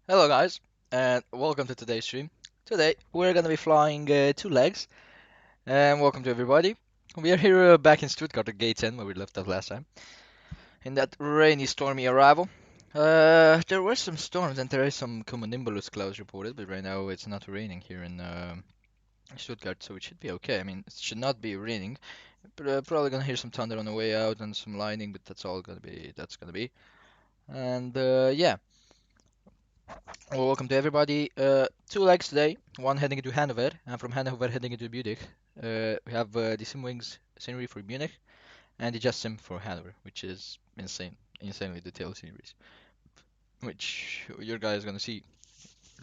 Hello guys, and welcome to today's stream. Today we're gonna be flying two legs, and welcome to everybody. We are here back in Stuttgart at Gate 10 where we left off last time, in that rainy, stormy arrival. There were some storms and there is some cumulonimbus clouds reported, but right now it's not raining here in Stuttgart, so it should be okay. I mean, it should not be raining, but probably gonna hear some thunder on the way out and some lightning, but that's all gonna be. That's gonna be. And yeah. Well, welcome to everybody. Two legs today. One heading into Hanover, and from Hanover heading into Munich. We have the SimWings scenery for Munich and the JustSim for Hanover, which is insanely detailed series, which your guys gonna see.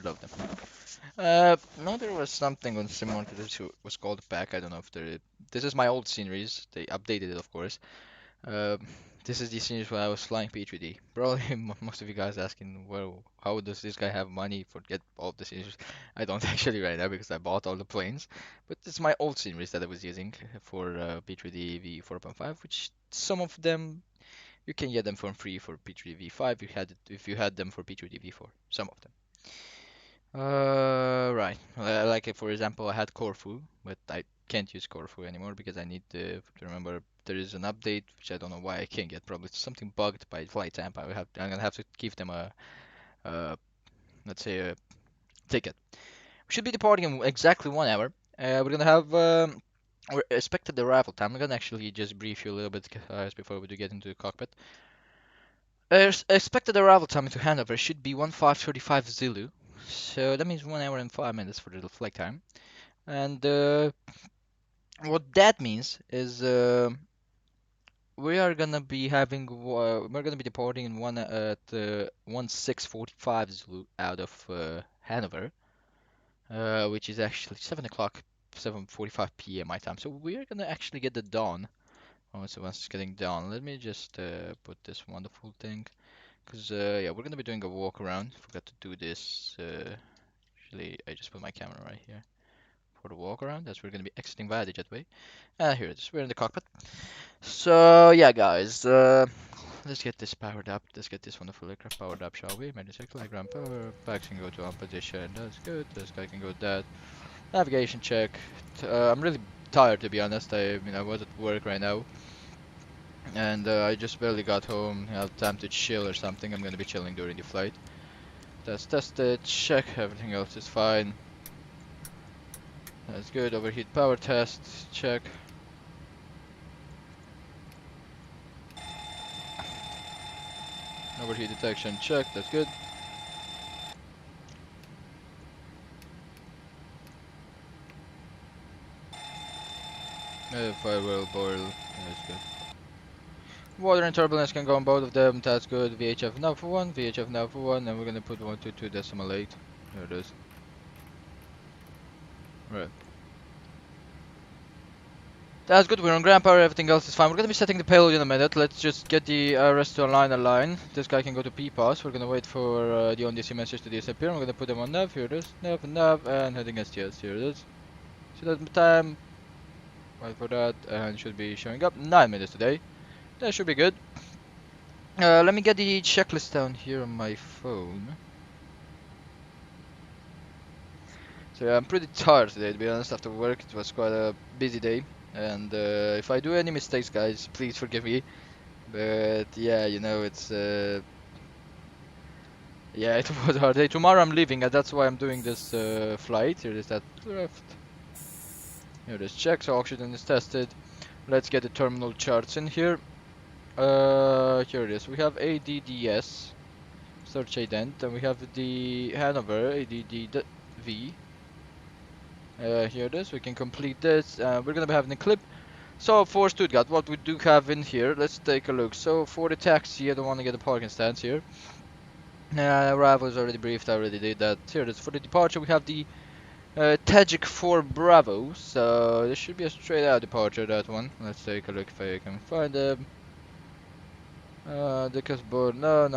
Love them. No, there was something on Sim to this was called back. I don't know if there. This is my old series. They updated it, of course. Uh, this is the scenes when I was flying P3D. Probably most of you guys asking, well, how does this guy have money for get all of the scenes? I don't actually right now because I bought all the planes. But it's my old series that I was using for P3D V4.5, which some of them you can get them for free for P3D V5 if you had them for P3D V4. Some of them. Right. Like for example, I had Corfu, but I can't use Corfu anymore because I need to remember there is an update which I don't know why I can't get. Probably something bugged by flight temp. I'm gonna have to give them a let's say a ticket. We should be departing in exactly 1 hour. We're gonna have our expected arrival time. I'm gonna actually just brief you a little bit, guys, before we do get into the cockpit. Expected arrival time to Hanover should be 1535 Zulu. So that means 1 hour and 5 minutes for the flight time. And what that means is we are gonna be having we're gonna be departing in one at 1645 Zulu out of Hanover, which is actually 7 o'clock, 7:45 p.m. my time. So we're gonna actually get the dawn. Oh, so once it's getting dawn, let me just put this wonderful thing, because yeah, we're gonna be doing a walk around. Forgot to do this. Actually, I just put my camera right here for the walk around. That's we're gonna be exiting via the jetway. Here it is. We're in the cockpit. So yeah, guys, let's get this powered up. Let's get this wonderful aircraft powered up, shall we? Medic ground power. Back can go to on position. That's good. This guy can go that. Navigation check. I'm really tired, to be honest. I was at work right now, and I just barely got home. I have time to chill or something. I'm gonna be chilling during the flight. That's tested. Check. Everything else is fine. That's good. Overheat power test. Check. Overheat detection. Check. That's good. Firewall boil. That's good. Water and turbulence can go on both of them. That's good. VHF now for one. VHF now for one. And we're gonna put 122.8. There it is. Right. That's good. We're on ground power. Everything else is fine. We're gonna be setting the payload in a minute. Let's just get the rest to align. This guy can go to P-Pass. We're gonna wait for the on-DC message to disappear. I'm gonna put them on nav. Here it is. Nav, and heading STS. Here it is. So that's time. Wait for that, and should be showing up. 9 minutes today. That should be good. Let me get the checklist down here on my phone. So yeah, I'm pretty tired today, to be honest. After work, it was quite a busy day. And if I do any mistakes, guys, please forgive me. But yeah, it's yeah, it was a hard day. Tomorrow I'm leaving, and that's why I'm doing this flight. Here is that left. Here it is. Check. So oxygen is tested. Let's get the terminal charts in here. Here it is. We have EDDS, search ident, and we have the Hanover EDDV. Here it is. We can complete this. We're gonna be having a clip. So for Stuttgart, what we do have in here, let's take a look. So for the taxi, I don't want to get a parking stance here. Arrival is already briefed. I already did that. Here it is. For the departure, we have the Tajik 4 Bravo. So this should be a straight out departure. That one. Let's take a look if I can find them. Dickus board. No.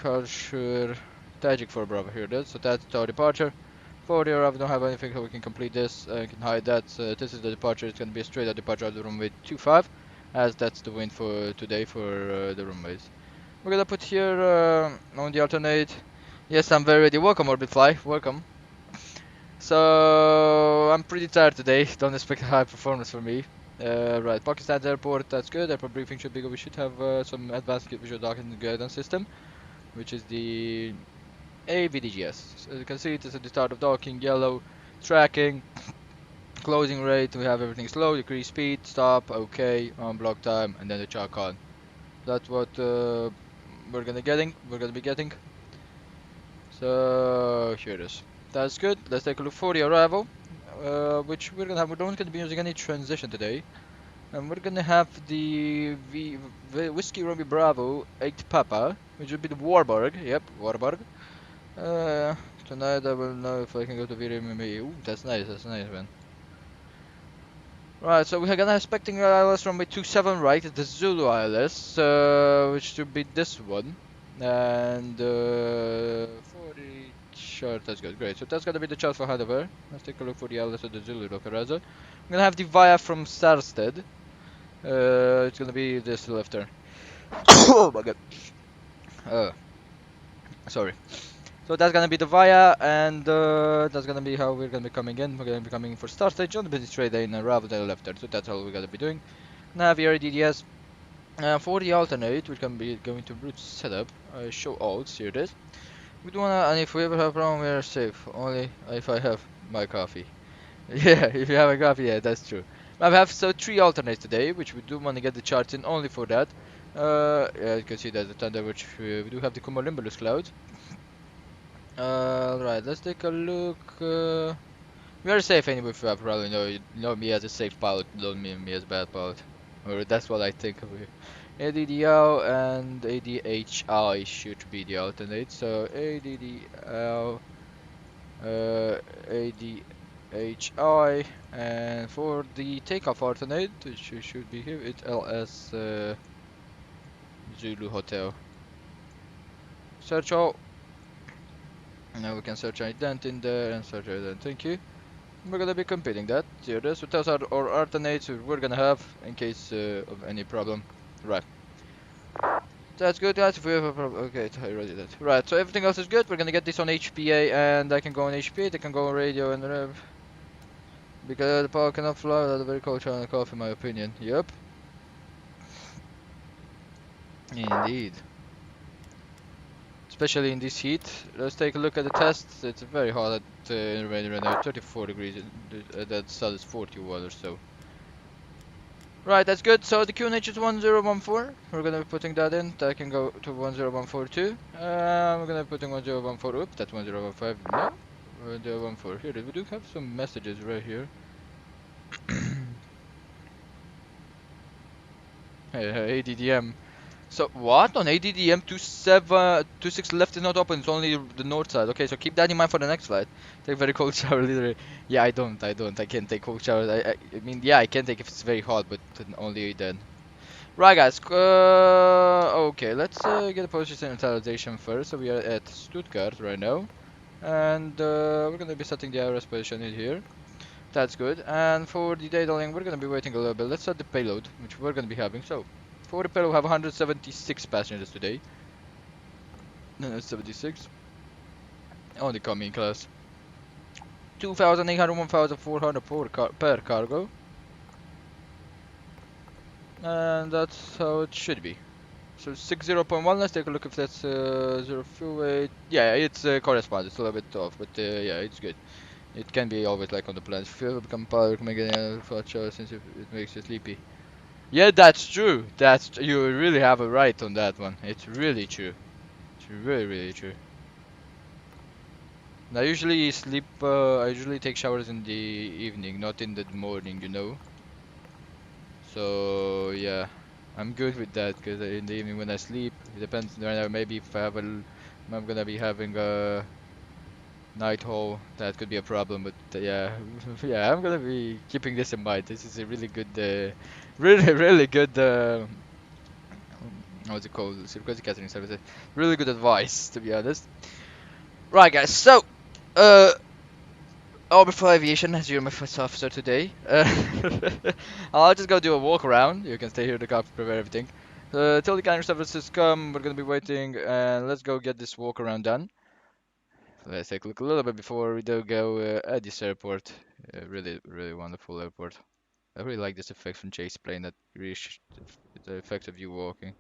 Culture. Tajik 4 Bravo. Here it is. So that's our departure. For the arrival, don't have anything, so we can complete this. I can hide that. This is the departure. It's gonna be a straight out departure of the runway 25, as that's the wind for today for the runways. We're gonna put here on the alternate Yes, I'm very ready. Welcome, Orbitfly. Welcome. So I'm pretty tired today. Don't expect a high performance from me. Right, Pakistan's airport. That's good. Airport briefing should be good. We should have some advanced visual docking guidance system, which is the AVDGS. So you can see it is at the start of docking. Yellow, tracking, closing rate. We have everything slow, decrease speed, stop, okay, on block time, and then the chalk on. That's what We're gonna be getting. So here it is. That's good. Let's take a look for the arrival, which we're gonna have. We're not gonna be using any transition today, and we're gonna have the Whiskey Romeo Bravo 8 Papa, which would be the Warburg. Yep, Warburg. Uh, Tonight I will know if I can go to VMME. Ooh, that's nice. That's nice, man. Right, so we're gonna expecting ILS runway 27 right, the Zulu ILS, which should be this one. And for the chart, that's good, great. So that's gonna be the chart for handover. Let's take a look for the ILS of the Zulu Localizer. I'm gonna have the Via from Sarsted. It's gonna be this left turn. Oh my god. Sorry. So that's gonna be the Via, and that's gonna be how we're gonna be coming in. We're gonna be coming in for start stage on the busy straight lane and rather than left turn. So that's all we're gonna be doing. Now here EDDS. For the alternate, which can be going to route setup, show alts, here it is. We do wanna, and if we ever have a problem, we are safe. Only if I have my coffee. Yeah, if you have a coffee, yeah, that's true. I have so 3 alternates today, which we do wanna get the charts in only for that. Yeah, you can see that the thunder, which we do have the cumulonimbus cloud. Right, let's take a look. We are safe anyway. If you have probably know me as a safe pilot, don't mean me as a bad pilot, or that's what I think of it. ADDL and ADHI should be the alternate. So ADDL, ADHI, and for the takeoff alternate, which should be here, it's LS Zulu Hotel. Search all. Now we can search ident in there and search ident. Thank you. We're gonna be competing that. Here it is. So those are our alternates we're gonna have in case of any problem. Right. That's good, guys. If we have a problem, okay, I already did. Right. So everything else is good. We're gonna get this on HPA, and I can go on HPA. They can go on radio and rev. Because the power cannot fly without a very cold chai and coffee, in my opinion. Yep. Indeed. Especially in this heat. Let's take a look at the test. It's very hot in rain right now, 34 degrees. That sun is 41 or so. Right, that's good. So the QNH is 1014. We're gonna be putting that in. That can go to 10142. We're gonna be putting 1014. Oops, that's 1015. No, 1014. Here, we do have some messages right here. Hey, ADDM. So what on ADDM 26 left is not open, it's only the north side. Okay, so keep that in mind for the next flight. Take very cold shower literally. Yeah, I can't take cold showers. I mean, yeah, I can take if it's very hot, but only then. Right guys, okay, let's get a position initialization first. So we are at Stuttgart right now. And we're gonna be setting the IRS position in here. That's good. And for the data link, we're gonna be waiting a little bit. Let's set the payload, which we're gonna be having. So for the payload, we have 176 passengers today. 76 on the coming class. 2,800, 1,400 per cargo. And that's how it should be. So 60.1, let's take a look if that's 0 fuel weight. Yeah, it's corresponds. It's a little bit off, but yeah, it's good. It can be always like on the plans. If you ever become power, make a show since it makes you sleepy. Yeah, that's true. You really have a right on that one. It's really true. It's really, really true. I usually sleep. I usually take showers in the evening, not in the morning. You know. So yeah, I'm good with that because in the evening when I sleep, it depends. Maybe if I'm gonna be having a night haul, that could be a problem. But yeah, yeah, I'm gonna be keeping this in mind. This is a really good, really, really good. What's it called? Frequency catering services. Really good advice, to be honest. Right, guys. So, Orbital Aviation, as you're my first officer today. I'll just go do a walk around. You can stay here in the car to prepare everything. Till the catering services come, we're gonna be waiting, and let's go get this walk around done. Let's take a look a little bit before we do go at this airport. Really, really wonderful airport. I really like this effect from Chase plane that really the effect of you walking.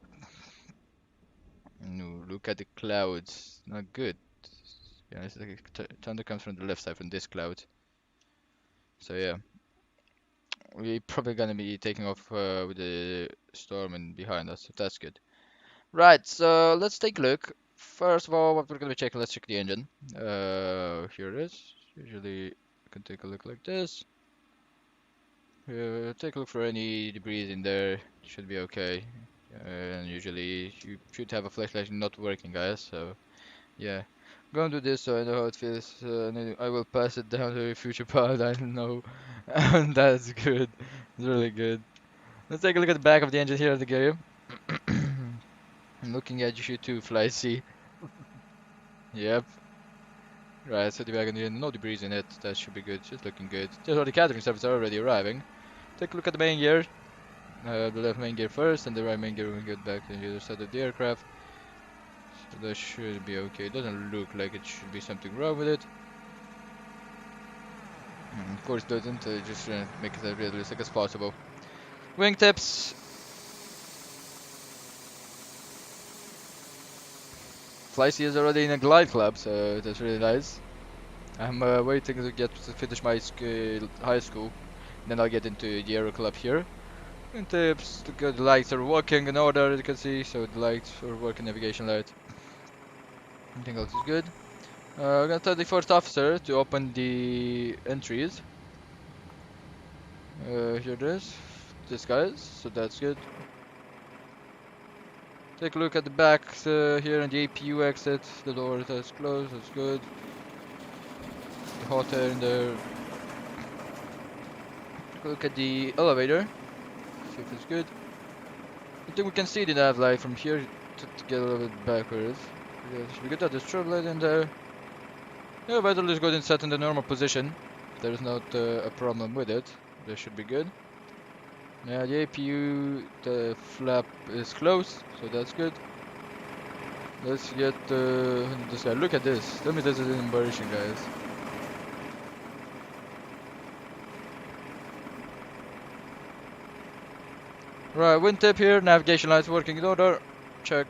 No, look at the clouds. Not good. Yeah, it's like thunder comes from the left side from this cloud. So yeah, we're probably gonna be taking off with the storm in behind us. So that's good. Right. So let's take a look. First of all, what we're gonna be checking. Let's check the engine. Here it is. Usually, you can take a look like this. Take a look for any debris in there. Should be okay. And usually you should have a flashlight not working, guys. So yeah, gonna do this so I know how it feels. And then I will pass it down to a future pod. I don't know, and that's good. It's really good. Let's take a look at the back of the engine here at the game. I'm looking at you too, Fly C. Yep. Right, so the back of the engine, no debris in it. That should be good. Just looking good. Just all the catering services are already arriving. Take a look at the main gear. The left main gear first, and the right main gear when we get back to the other side of the aircraft. So that should be okay. It doesn't look like it should be something wrong with it. Of course it doesn't, just make it as realistic as possible. Wingtips. Flycy is already in a glide club, so that's really nice. I'm waiting to finish my high school, then I'll get into the aero club here. Wingtips, the lights are working in order, you can see, so the lights are working, navigation light. Everything else is good. We're gonna tell the first officer to open the entries. Here it is. This guys, so that's good. Take a look at the back here on the APU exit. The door is closed, that's good. The hot air in there. Take a look at the elevator. See if it's good. I think we can see the nav light from here to get a little bit backwards. Yeah, should be good. There's strobe light in there. The elevator is good and set in the normal position. There's not a problem with it. That should be good. Yeah, the APU, the flap is closed, so that's good. Let's get this guy. Look at this. Tell me this is embarrassing, guys. Right, wind tip here. Navigation lights working in order. Check.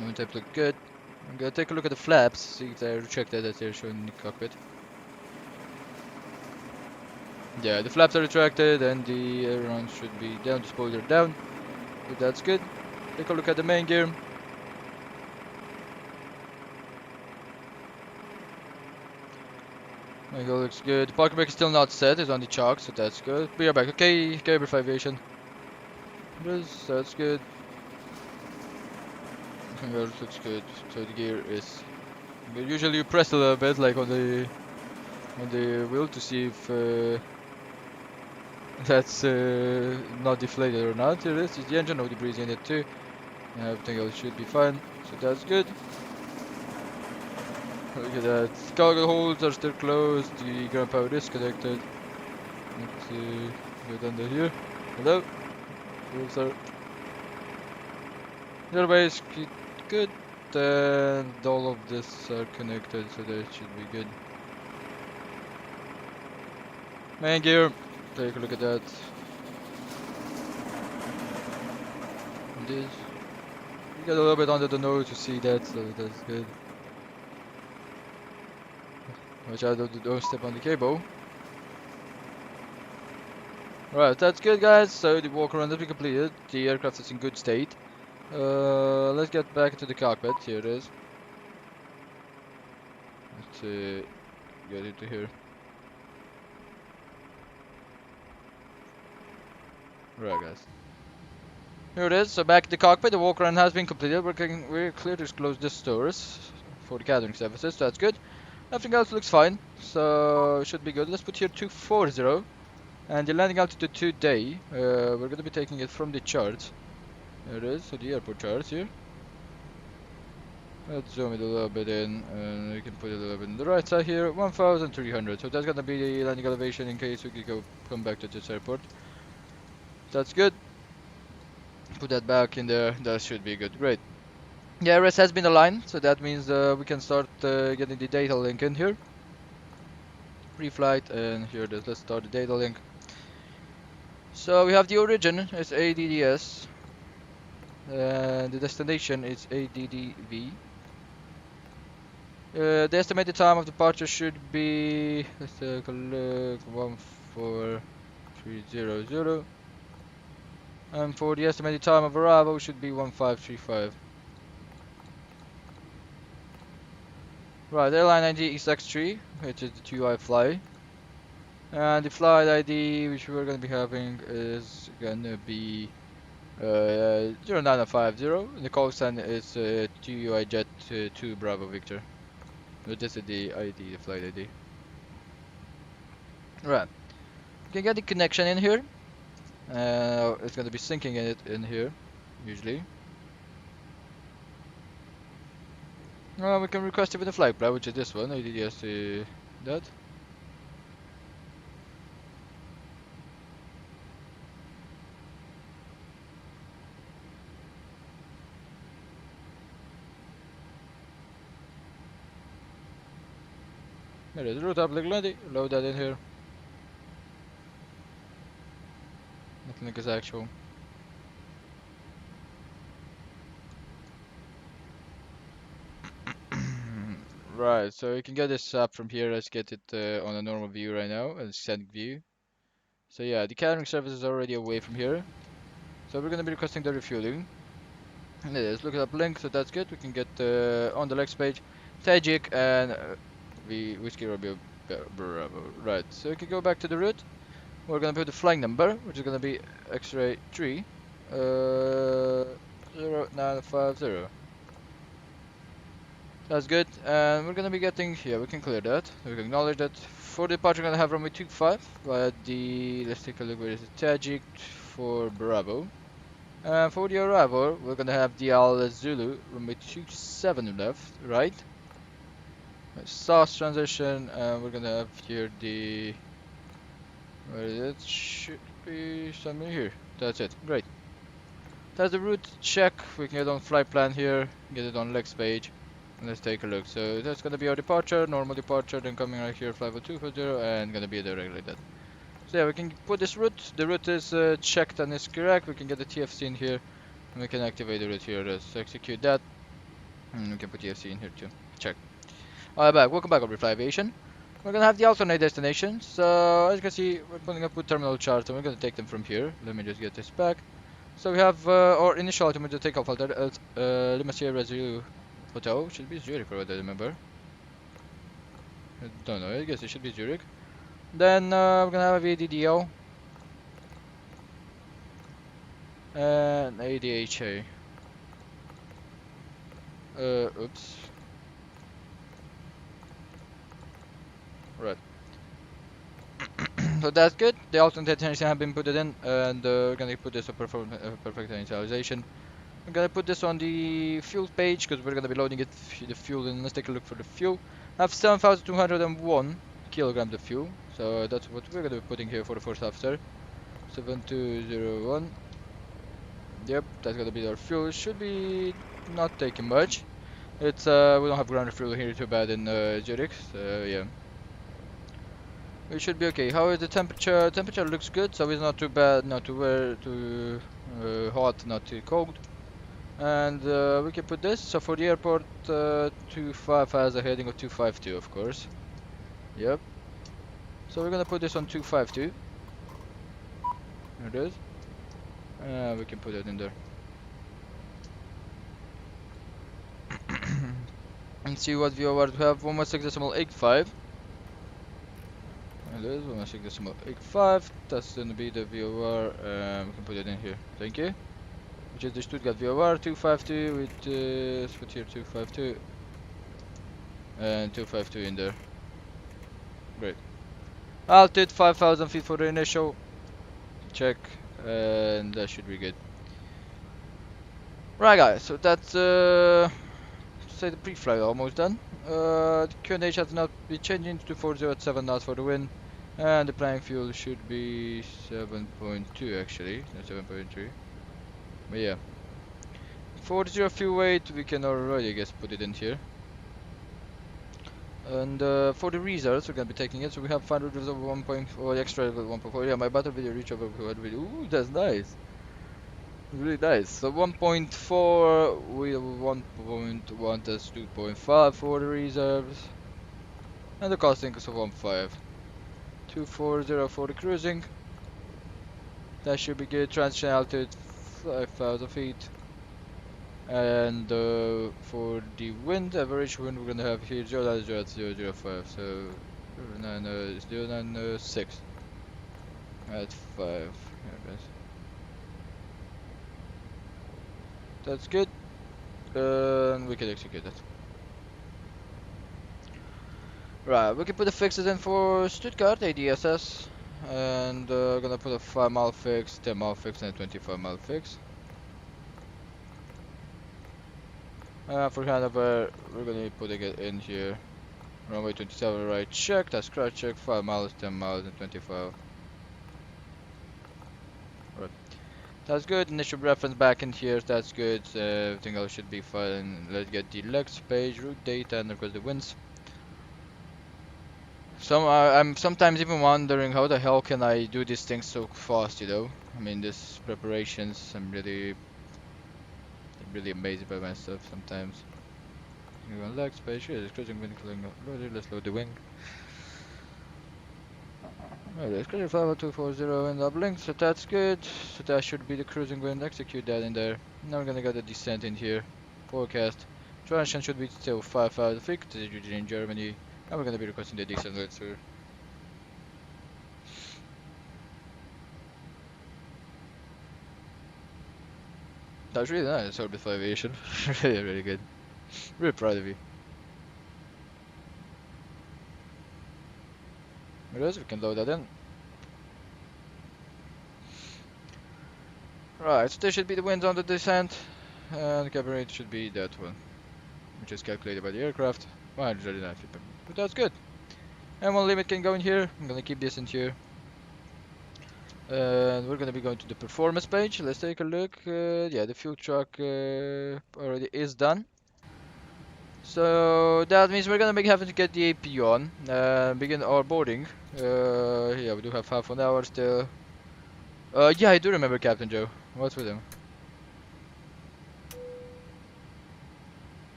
Wind tip look good. I'm gonna take a look at the flaps. See if they're retracted as they're showing in the cockpit. Yeah, the flaps are retracted and the ailerons should be down, the spoiler down. So that's good. Take a look at the main gear. Main gear looks good. The parking brake is still not set, it's on the chalk, so that's good. We are back. Okay, Gb aviation. That's good. Main gear looks good. So the gear is good. Usually you press a little bit, like on the wheel, to see if that's not deflated or not. Here it is. It's the engine, no debris in it too. And everything else should be fine. So that's good. Look at that. Cargo holds are still closed. The ground power is connected. Let's go under here. Hello. Hello, sir. The airways good. And all of this are connected, so that should be good. Main gear. Take a look at that. This. You get a little bit under the nose to see that, so that's good. Watch out, don't step on the cable. Right, that's good, guys. So the walk around has been completed. The aircraft is in good state. Let's get back into the cockpit. Here it is. Let's get into here. Right, guys. Here it is. So back in the cockpit, the walk around has been completed. We're clear to close the doors for the catering services. So that's good. Everything else looks fine, so should be good. Let's put here 240, and the landing altitude today. We're gonna be taking it from the chart. There it is. So the airport chart here. Let's zoom it a little bit in, and we can put it a little bit on the right side here. 1,300. So that's gonna be the landing elevation in case we could come back to this airport. That's good. Put that back in there. That should be good. Great. Yeah, rest has been aligned, so that means we can start getting the data link in here. Pre-flight, and here it is. Let's start the data link. So we have the origin is EDDS, and the destination is EDDV. The estimated time of departure should be, let's take a look, 14300. And for the estimated time of arrival should be 1535. Right, airline ID is X3, which is the TUI fly. And the flight ID which we're gonna be having is gonna be 0950. And the call sign is TUI Jet 2 Bravo Victor. So this is the ID, the flight ID. Right, you can get the connection in here. It's gonna be syncing it in here, usually. We can request it with the flight plan, which is this one, EDDS that. There is route applicability, load that in here. Nothing like is actual. Right, so you can get this up from here. Let's get it on a normal view right now, a scenic view. So yeah, the catering service is already away from here. So we're gonna be requesting the refueling. And it is, look it up link, so that's good. We can get on the next page, Tajik and the Whiskey Romeo Bravo. Right, so we can go back to the route. We're gonna put the flying number, which is gonna be X-ray 3 0950. That's good, and we're gonna be getting, yeah, we can clear that. We can acknowledge that. For departure, we're gonna have runway 25 via the, let's take a look where is it, Tajik for Bravo. And for the arrival, we're gonna have DL Zulu, runway 27 left, right. SAS transition, and we're gonna have here the, where is it? Should be somewhere here. That's it, great. That's the route check. We can get on flight plan here, get it on next page. Let's take a look. So that's gonna be our departure, normal departure, then coming right here, 50240, and gonna be direct like that. So yeah, we can put this route. The route is checked and is correct. We can get the TFC in here, and we can activate the route here. Let's execute that, and we can put TFC in here too. Check. Alright, back. Welcome back, Overfly Aviation. We're gonna have the alternate destinations. So as you can see, we're putting up with terminal charts, and we're gonna take them from here. Let me just get this back. So we have our initial ultimate takeoff alter Lima Sierra Zulu Hotel, should be Zurich for what I remember. I don't know, I guess it should be Zurich. Then we're gonna have a VDDL and ADHA. Oops. Right. So that's good. The alternate destination have been put in, and we're gonna put this on perfect initialization. I'm gonna put this on the fuel page because we're gonna be loading it the fuel, and let's take a look for the fuel. I have 7,201 kilograms of fuel, so that's what we're gonna be putting here for the first half, sir. 7201. Yep, that's gonna be our fuel. It should be not taking much. It's we don't have ground fuel here too bad in Zurich, so yeah. We should be okay. How is the temperature? Temperature looks good, so it's not too bad, not too hot, not too cold. And we can put this. So for the airport, 25 has a heading of 252, of course. Yep. So we're gonna put this on 252. There it is. We can put it in there. And see what VOR we have. 116.85. It is 116.85. That's gonna be the VOR. We can put it in here. Thank you. Which is the Stuttgart VOR 252 with let's put here 252 and 252 in there. Great. Altitude 5,000 feet for the initial check, and that should be good. Right, guys. So that's say the pre-flight almost done. The QNH has not been changing to 40 at 7 knots for the wind, and the planning fuel should be 7.2 actually, not 7.3. But yeah, For the zero fuel weight, we can already, I guess, put it in here. And for the reserves, we're gonna be taking it. So we have 500 over 1.4, extra level 1.4. Yeah, my battle video reach over 200. Ooh, that's nice. Really nice. So 1.4, we 1.1, that's 2.5 for the reserves. And the costing is 1.5. 240 for the cruising. That should be good. Transition altitude 5,000 feet. And for the wind, average wind we're gonna have here 0.005. So 0.96 at 5. Yeah, guys. That's good. And we can execute it. Right, we can put the fixes in for Stuttgart ADSS. And gonna put a 5 mile fix, 10 mile fix, and a 25 mile fix. For Hanover, we're gonna be putting it in here. Runway 27 right check, that's crash check, 5 miles, 10 miles, and 25. Right. That's good, initial reference back in here, that's good, everything else should be fine. Let's get the legs page, route data, and of course the winds. I'm sometimes even wondering how the hell can I do these things so fast, you know? I mean, this preparations, I'm really amazed by myself sometimes. Legs page, yeah, cruising wind, let's load the wing. Alright, it's cruising 50240 and uplink, so that's good. So that should be the cruising wind, execute that in there. Now we're gonna get a descent in here. Forecast. Transition should be still 5,000 feet, this is usually in Germany. And we're gonna be requesting the descent later. That was really nice, Orbit Aviation. Really good. Really proud of you. It is, we can load that in. Right, so there should be the winds on the descent. And the cabin rate should be that one, which is calculated by the aircraft. 139 feet per minute. But that's good. And one limit can go in here. I'm gonna keep this in here. And we're gonna be going to the performance page. Let's take a look. Yeah, the fuel truck already is done. So that means we're gonna be having to get the AP on. Begin our boarding. Yeah, we do have half an hour still. Yeah, I do remember Captain Joe. What's with him?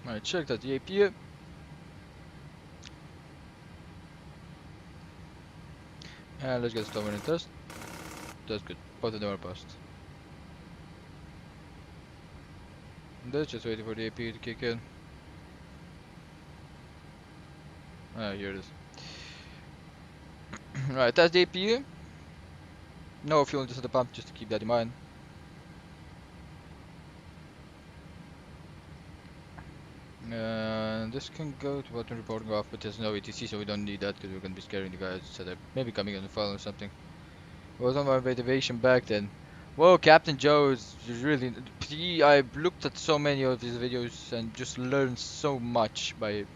Alright, check that the AP. And let's get started and test. That's good. Both of them are passed. Let's just waiting for the AP to kick in. Ah, here it is. Right, that's the APU. No fuel into the pump, just to keep that in mind. This can go to button reporting off, but there's no ETC, so we don't need that because we're gonna be scaring the guys, so they're maybe coming on the phone or something. I was on my motivation back then. Whoa, Captain Joe is really. I looked at so many of his videos and just learned so much by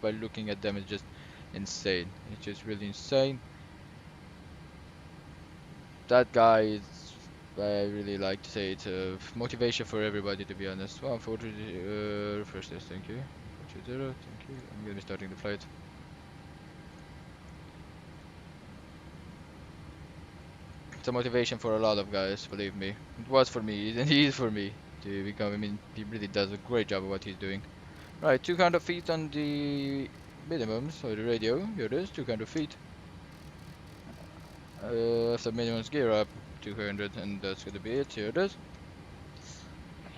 looking at them. It's just insane. It's just really insane. That guy is. I really like to say it's a motivation for everybody, to be honest. 140 first test, thank you. 420, thank you. I'm gonna be starting the flight. It's a motivation for a lot of guys, believe me. It was for me, and he is for me to become. I mean, he really does a great job of what he's doing. Right, 200 feet on the minimum, so the radio. Here it is, 200 feet. So minimum's gear up 200, and that's gonna be it. Here it is.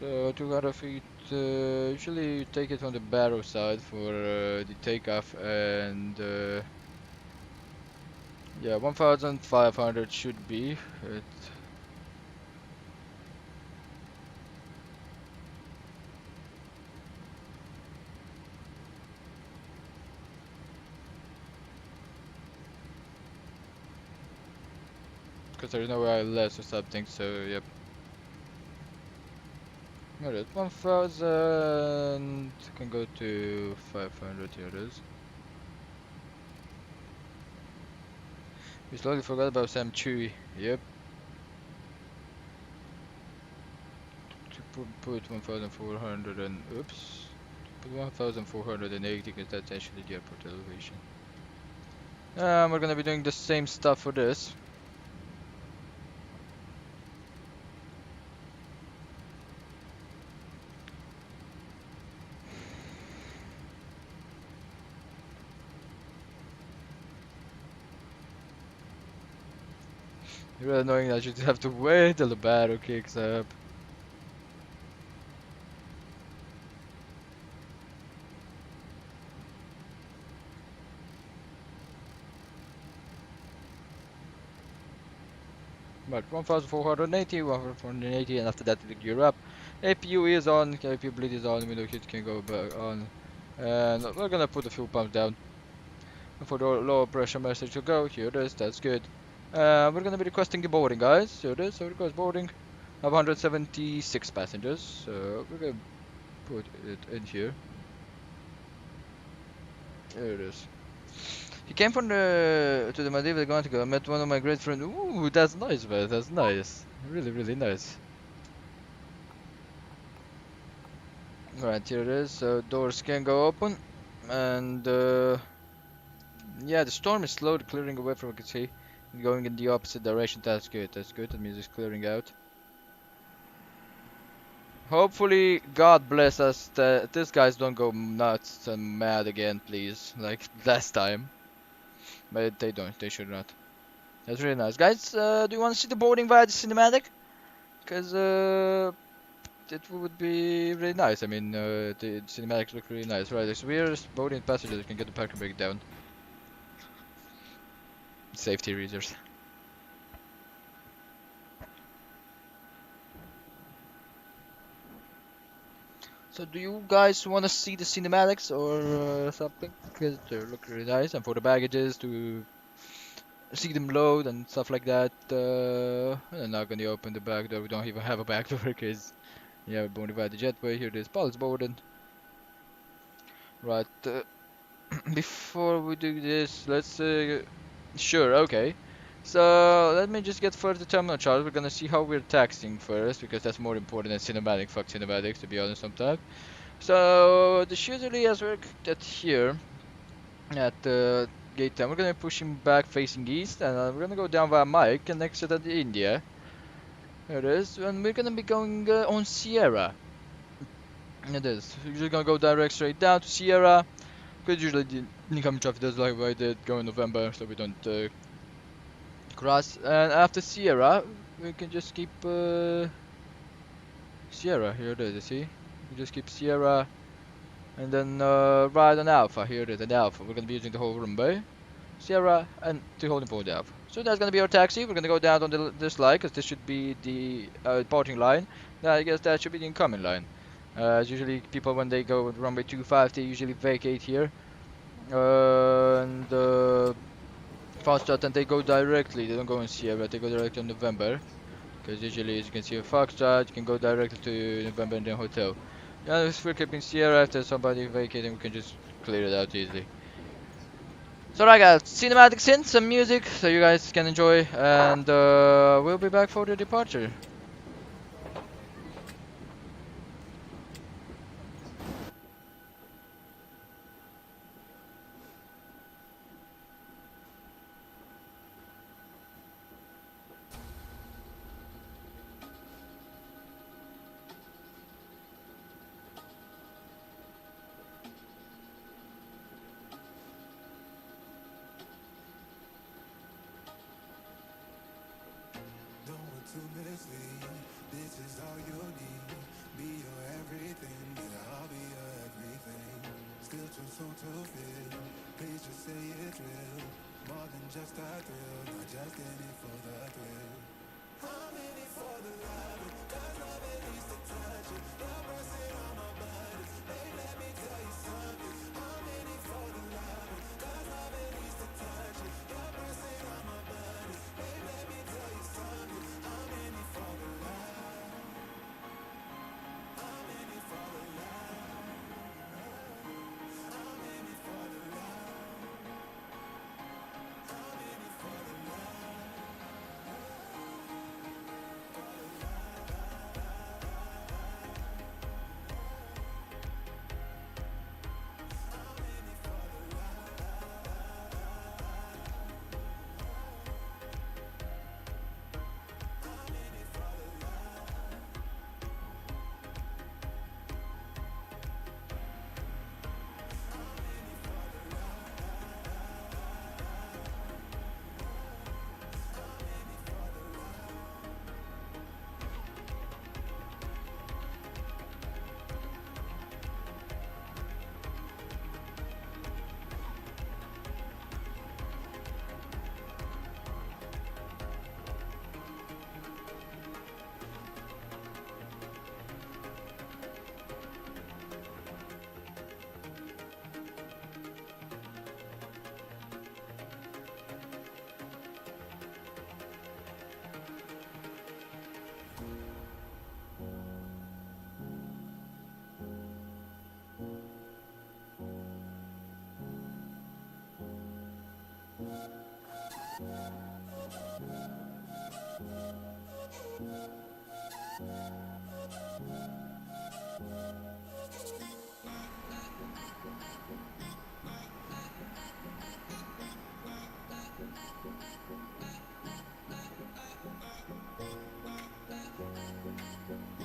So 200 feet. Usually you take it from the barrow side for the takeoff, and yeah, 1,500 should be it. Because there's no ILS or something, so yep. Alright, 1,000 can go to 500, here it is. We slowly forgot about Sam Chewy, yep. put 1400 and oops. Put 1480 because that's actually the airport elevation. We're gonna be doing the same stuff for this. Really annoying that you have to wait till the battle kicks up. But 1480, 1480, and after that we gear up. APU is on, APU bleed is on, window hit can go back on. And we're gonna put the fuel pumps down. And for the lower pressure message to go, here it is, that's good. We're gonna be requesting the boarding, guys. Here it is, so request boarding. I have 176 passengers, so we're gonna put it in here. There it is. He came from the to the Maldives a month ago. I met one of my great friends. Ooh, that's nice, man. That's nice. Really, really nice. Right, here it is. So doors can go open, and yeah, the storm is slowly clearing away from what we can see, going in the opposite direction. That's good. That's good. That means it's clearing out. Hopefully, God bless us that these guys don't go nuts and mad again, please, like last time. But they don't. They should not. That's really nice, guys. Do you want to see the boarding via the cinematic? Because it would be really nice. I mean, the cinematics look really nice, right? So we're boarding passengers. You can get the parking brake down. Safety reasons. So do you guys want to see the cinematics or something? Because they look really nice, and for the baggages to see them load and stuff like that. I'm not gonna open the back door. We don't even have a back door because yeah, we're boarding by the jetway. Here it is, Paul's boarded. Right. Before we do this, let's sure, okay. So let me just get first the terminal charge. We're gonna see how we're taxing first because that's more important than cinematic. Fuck cinematics, to be honest, sometimes. So this usually as we're at here at gate 10, we're gonna push him back facing east, and we're gonna go down via Mike and exit at India. There it is, and we're gonna be going on Sierra. It is. We're just gonna go direct straight down to Sierra. Because usually the incoming traffic does like I did go in November, so we don't cross. And after Sierra, we can just keep Sierra. Here it is. You see, we just keep Sierra, and then ride on Alpha. Here it is, at Alpha. We're gonna be using the whole runway, Sierra, and the holding point Alpha. So that's gonna be our taxi. We're gonna go down on this line, because this should be the departing line. Now I guess that should be the incoming line. Usually people when they go with runway 25, they usually vacate here. And Foxtrot, and they go directly. They don't go in Sierra. They go directly on November, because usually, as you can see, a Foxtrot, you can go directly to November and then hotel. Yeah, if we're keeping Sierra after somebody vacating, we can just clear it out easily. So I got cinematics in, some music, so you guys can enjoy, and we'll be back for the departure. This is all you need. Be your everything, yeah, I'll be your everything. Still too soon to feel. Please just say it's real. More than just a thrill, not just in it for the thrill. I'm in it for the love, cause love it needs to touch it. Your breath sit on my body. Babe, let me tell you something. I'm in it for the love, cause love it needs to touch it. Your breath sit on my body. Babe, let me tell you something. I'm in it for the love.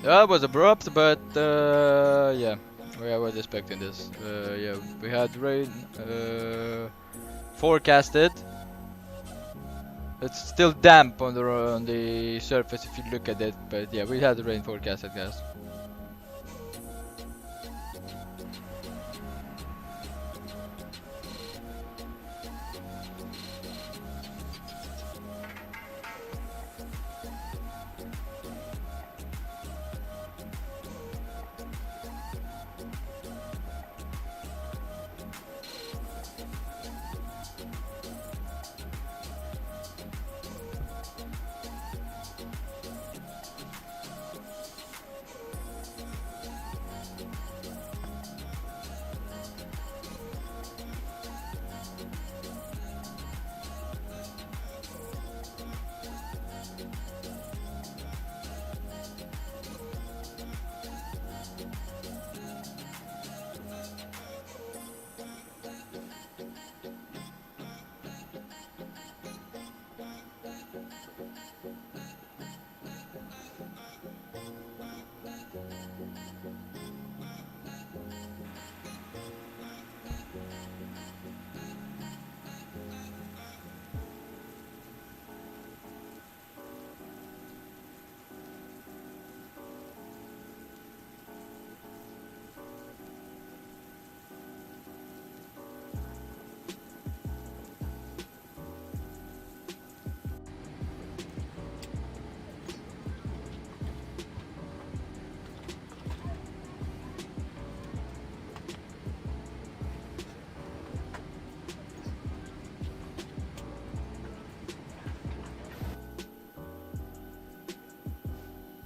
That was abrupt, but yeah, I was expecting this. Yeah, we had rain forecasted. It's still damp on the surface if you look at it, but yeah, we had rain forecasted, guys.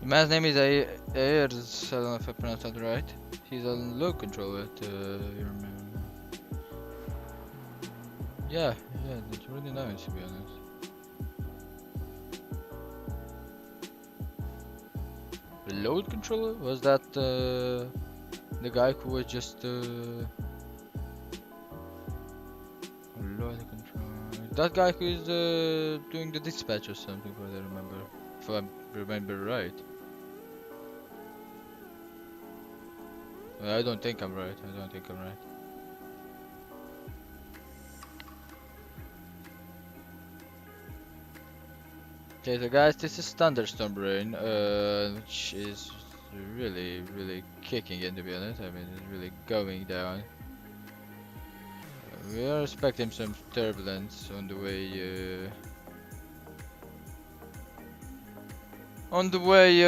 The man's name is Ayers, I don't know if I pronounced that right. He's on load control at yeah, yeah, it's really nice to be honest. The load controller? Was that the guy who was just load controller? That guy who is doing the dispatch or something, if I remember. If I remember right. I don't think I'm right. I don't think I'm right. Okay, so guys, this is thunderstorm rain, which is really kicking in, to be honest. I mean, it's really going down. We are expecting some turbulence on the way. On the way.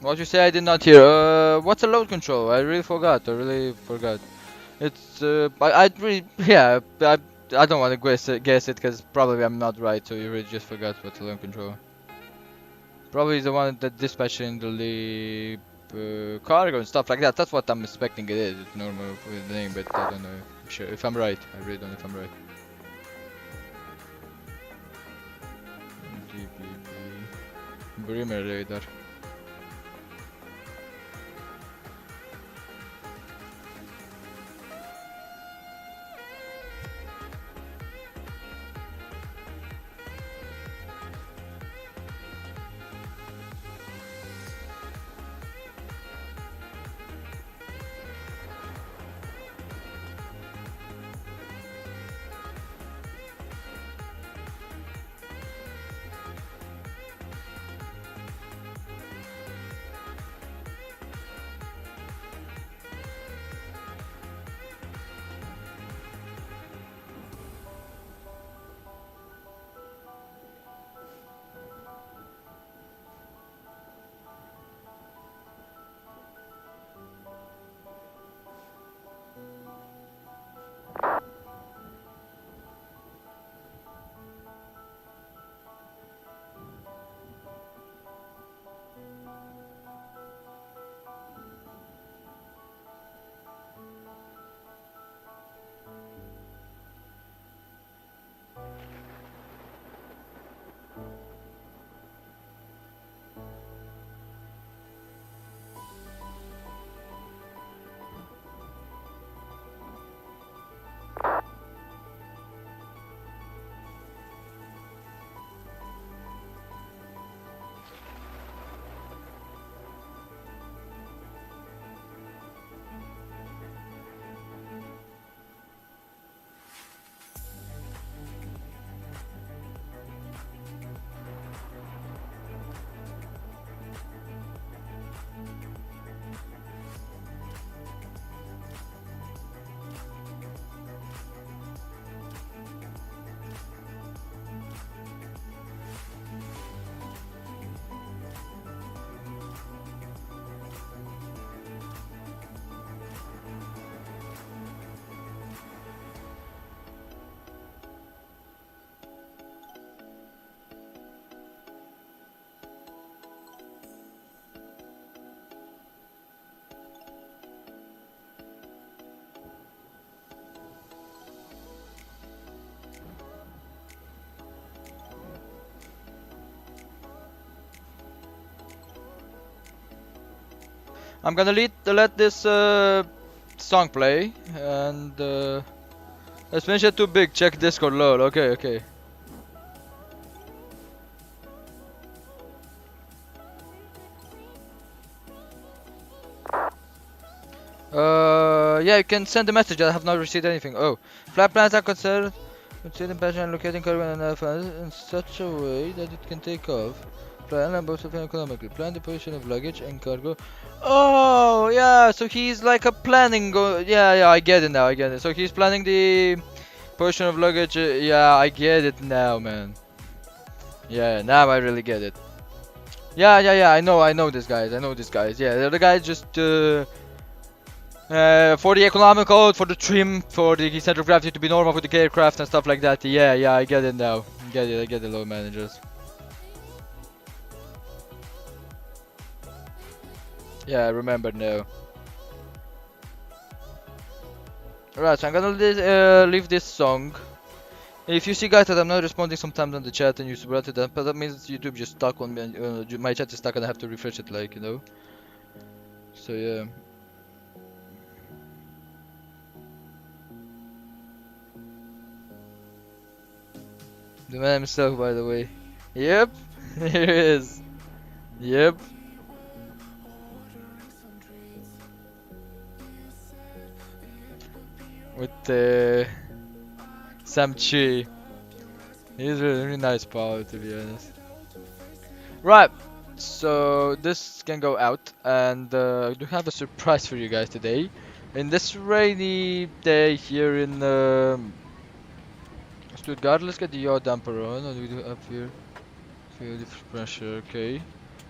What you say? I did not hear. What's a load control? I really forgot. I really forgot. It's I really yeah. I don't want to guess it because probably I'm not right. So you really just forgot what's a load control. Probably the one that dispatching the cargo and stuff like that. That's what I'm expecting it is. It's normal with the name, but I don't know. I'm sure if I'm right. I really don't know if I'm right. GBB. Brimmer radar. I'm gonna let this song play, and let's finish it too big. Check Discord, lol. Okay, okay. Yeah, you can send a message. I have not received anything. Oh, flat plans are considering passion and locating carbon and alpha in such a way that it can take off. Plan and both of them economically. Plan the position of luggage and cargo. Oh, yeah. So he's like a planning. Yeah, yeah. I get it now. I get it. So he's planning the position of luggage. Yeah, I get it now, man. Yeah, now I really get it. Yeah, yeah, yeah. I know this guys. I know this guys. Yeah, the other guys just. For the economical, for the trim, for the center of gravity to be normal for the aircraft and stuff like that. Yeah, yeah, I get it now. I get it, low managers. Yeah, I remember now. Right, so I'm gonna leave this song. If you see guys that I'm not responding sometimes on the chat and you subtract it, but that means YouTube just stuck on me, and my chat is stuck and I have to refresh it, like, you know. So yeah. The man himself, by the way. Yep, here it is. Yep. With Sam Chi. He's a really nice power, to be honest. Right, so this can go out, and I do have a surprise for you guys today. In this rainy day here in Stuttgart, let's get the yaw damper on. What do we do up here? Feel the pressure, okay.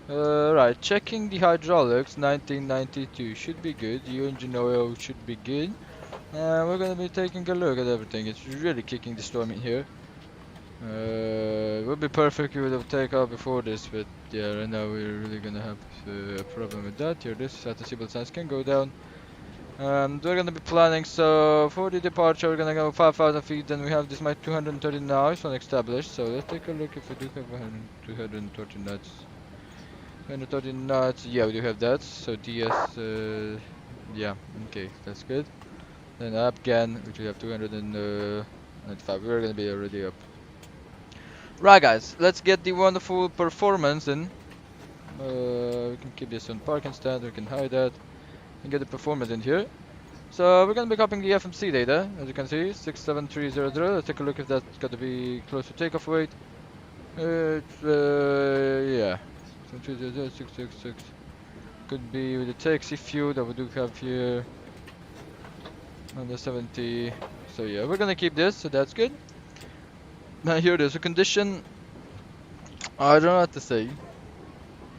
Right, checking the hydraulics, 1992 should be good. The engine oil should be good. And we're gonna be taking a look at everything. It's really kicking the storm in here. It would be perfect if we would have taken off before this, but yeah, right now we're really gonna have a problem with that. Here, this accessible signs can go down. We're gonna be planning, so for the departure, we're gonna go 5,000 feet, then we have this my 230 knots on established, so let's take a look if we do have 230 knots. 230 knots, yeah, we do have that, so DS, yeah, okay, that's good. Then up again, which we have 295, we're gonna be already up. Right guys, let's get the wonderful performance in. We can keep this on parking stand, we can hide that, and get the performance in here. So we're gonna be copying the FMC data, as you can see, 67300. Let's take a look if that's gonna be close to takeoff weight. Yeah, 666. Could be with the taxi fuel that we do have here, under 70. So yeah, we're gonna keep this, so that's good. Now here there's a condition. I don't know what to say.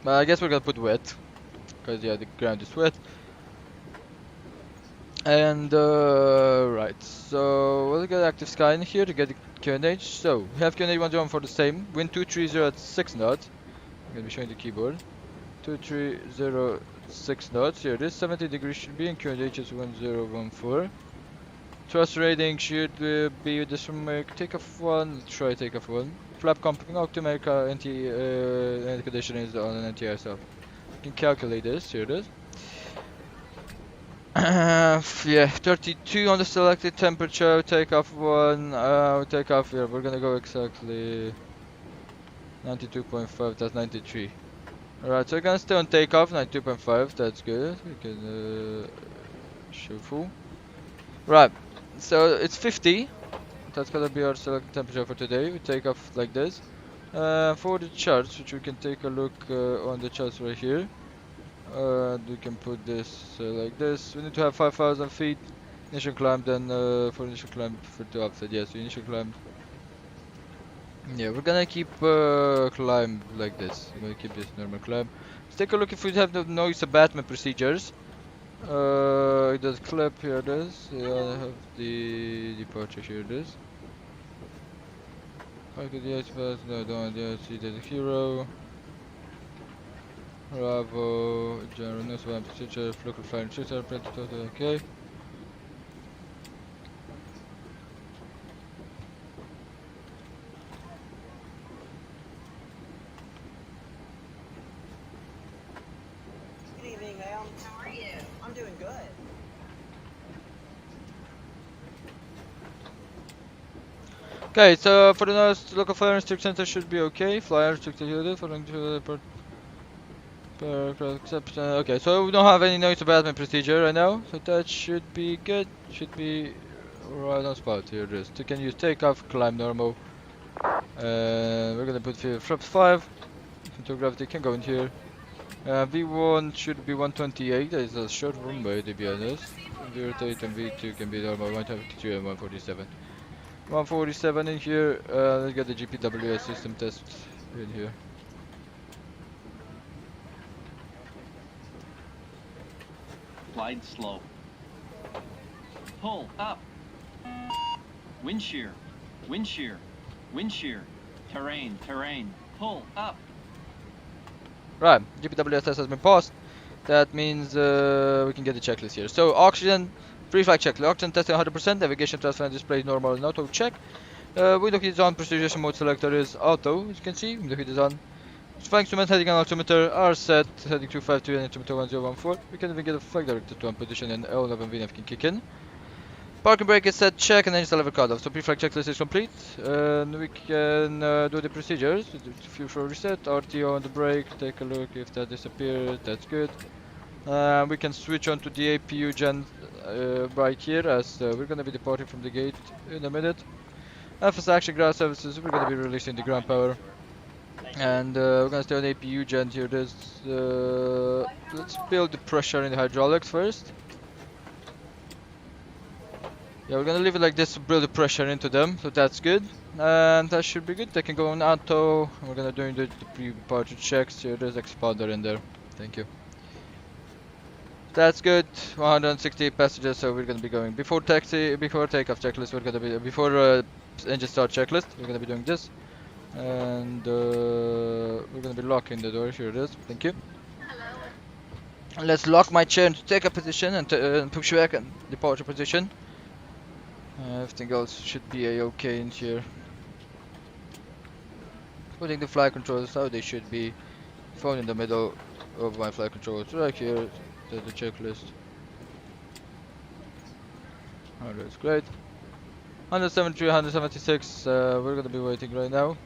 But I guess we're gonna put wet, because yeah, the ground is wet. And right, so we'll get active sky in here to get the QNH. So we have QNH 101 for the same. Wind 230 at 6 knots. I'm gonna be showing the keyboard. 230 6 knots. Here it is. 70 degrees should be, and QNH is 1014. Thrust rating should be this from takeoff 1. Let's try takeoff 1. Flap comping out to America, anti condition is on an anti-air stuff. You can calculate this. Here it is. Yeah, 32 on the selected temperature, takeoff 1, takeoff here, we're gonna go exactly 92.5, that's 93. Alright, so we're gonna stay on takeoff, 92.5, that's good, we can show full. Right, so it's 50, that's gonna be our selected temperature for today, we take off like this. For the charts, which we can take a look on the charts right here. We can put this like this. We need to have 5,000 feet initial climb, then for initial climb for the offset. Yes, so initial climb. Yeah, we're gonna keep climb like this. We're gonna keep this normal climb. Let's take a look if we have the noise abatement procedures. There's clip here. This. Yeah, I have the departure here. This. Okay, the first. No, don't. Yeah, see the hero. Bravo, general news one procedure, local flying shooter, printed total, okay. How are you? I'm doing good. Okay, so for the next local fire restriction center should be okay. Flyer restricted here following to the exception. Okay, so we don't have any noise abatement procedure right now, so that should be good. Should be right on spot. Here it is. You can use takeoff, climb normal. We're gonna put flaps 5. Into gravity can go in here. V1 should be 128. That is a short runway to be honest. V rotate and V2 can be normal 152 and 147. 147 in here. Let's get the GPWS system test in here. Glide slow. Pull up. Wind shear. Wind shear. Wind shear. Terrain. Terrain. Pull up. Right, GPWS test has been passed. That means we can get the checklist here. So oxygen, pre-flight checklist. Oxygen testing 100%. Navigation transfer and display normal and auto check. Window heat is on. Precision mode selector is auto. As you can see, window heat is on. Flying instrument heading and altimeter are set. Heading 252 and altimeter 1014. We can even get a flight director to on position and L11 VNAV can kick in. Parking brake is set, check, and engine level cut off. So pre-flight checklist is complete. And we can do the procedures. Fuel flow reset, RTO on the brake. Take a look if that disappeared. That's good. We can switch on to the APU gen right here as we're gonna be departing from the gate in a minute. And for action ground services, we're gonna be releasing the ground power. And we're gonna stay on APU gen here. Let's build the pressure in the hydraulics first. Yeah, we're gonna leave it like this to build the pressure into them, so that's good. And that should be good. They can go on auto. We're gonna do the pre-departure checks. Here, there's expander in there. Thank you. That's good. 160 passengers, so we're gonna be going before takeoff checklist. We're gonna be before engine start checklist. We're gonna be doing this, and we're gonna be locking the door. Here it is. Thank you. Let's lock my chair into take a position and push back and departure position. Everything else should be a-okay in here. Putting the flight controls how they should be. Phone in the middle of my flight controls right here. There's the checklist. Oh, that's great. 173, 176. We're gonna be waiting right now.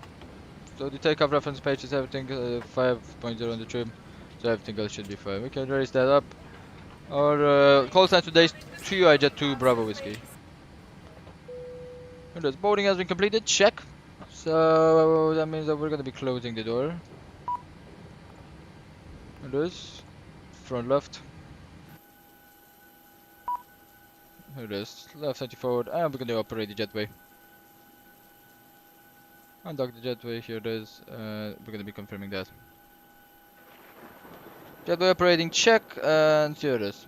So the takeoff reference page is everything 5.0 on the trim. So everything else should be fine. We can raise that up. Our call sign today is TUI Jet 2 Bravo Whiskey. And the boarding has been completed. Check. So that means that we're gonna be closing the door. And this front left. Here it is, left 90 forward, and we're gonna operate the jetway. Undock the jetway, here it is, we're gonna be confirming that. Jetway operating check, and here it is.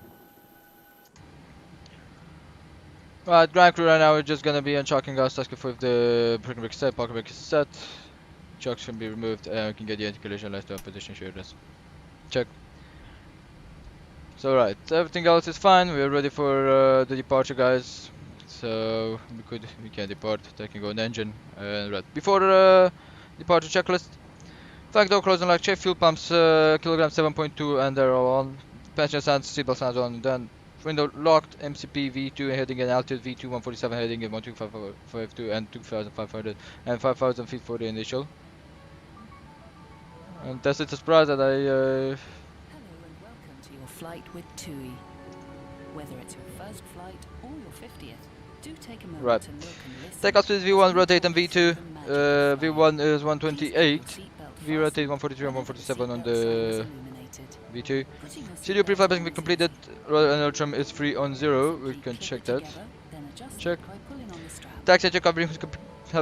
Right, ground crew right now, we're just gonna be unchocking us, asking for if the parking brake is set, parking brake is set. Chocks can be removed, and we can get the anti-collision lights to position, here it is. Check. So right, everything else is fine. We're ready for the departure, guys. So we can depart. They can go on engine. Right before departure checklist. Flag door closed and lock. Check fuel pumps. Kilogram 7.2 and they're all on. Passenger sounds, seatbelt sounds on. Then window locked. MCP V2 heading in altitude V2 147 heading in 12552 and 2500 and 5000 feet for the initial. And that's it. A surprise that I. Flight with TUI. Whether it's your first flight or your 50th, do take a moment Right. to look and listen. Take us with V1, rotate and V2. V1 is 128. V rotate 143 and 147 on the V2. CDU pre-flight has been completed. Rudder trim is free on 0. We can check that. Check. Taxi check have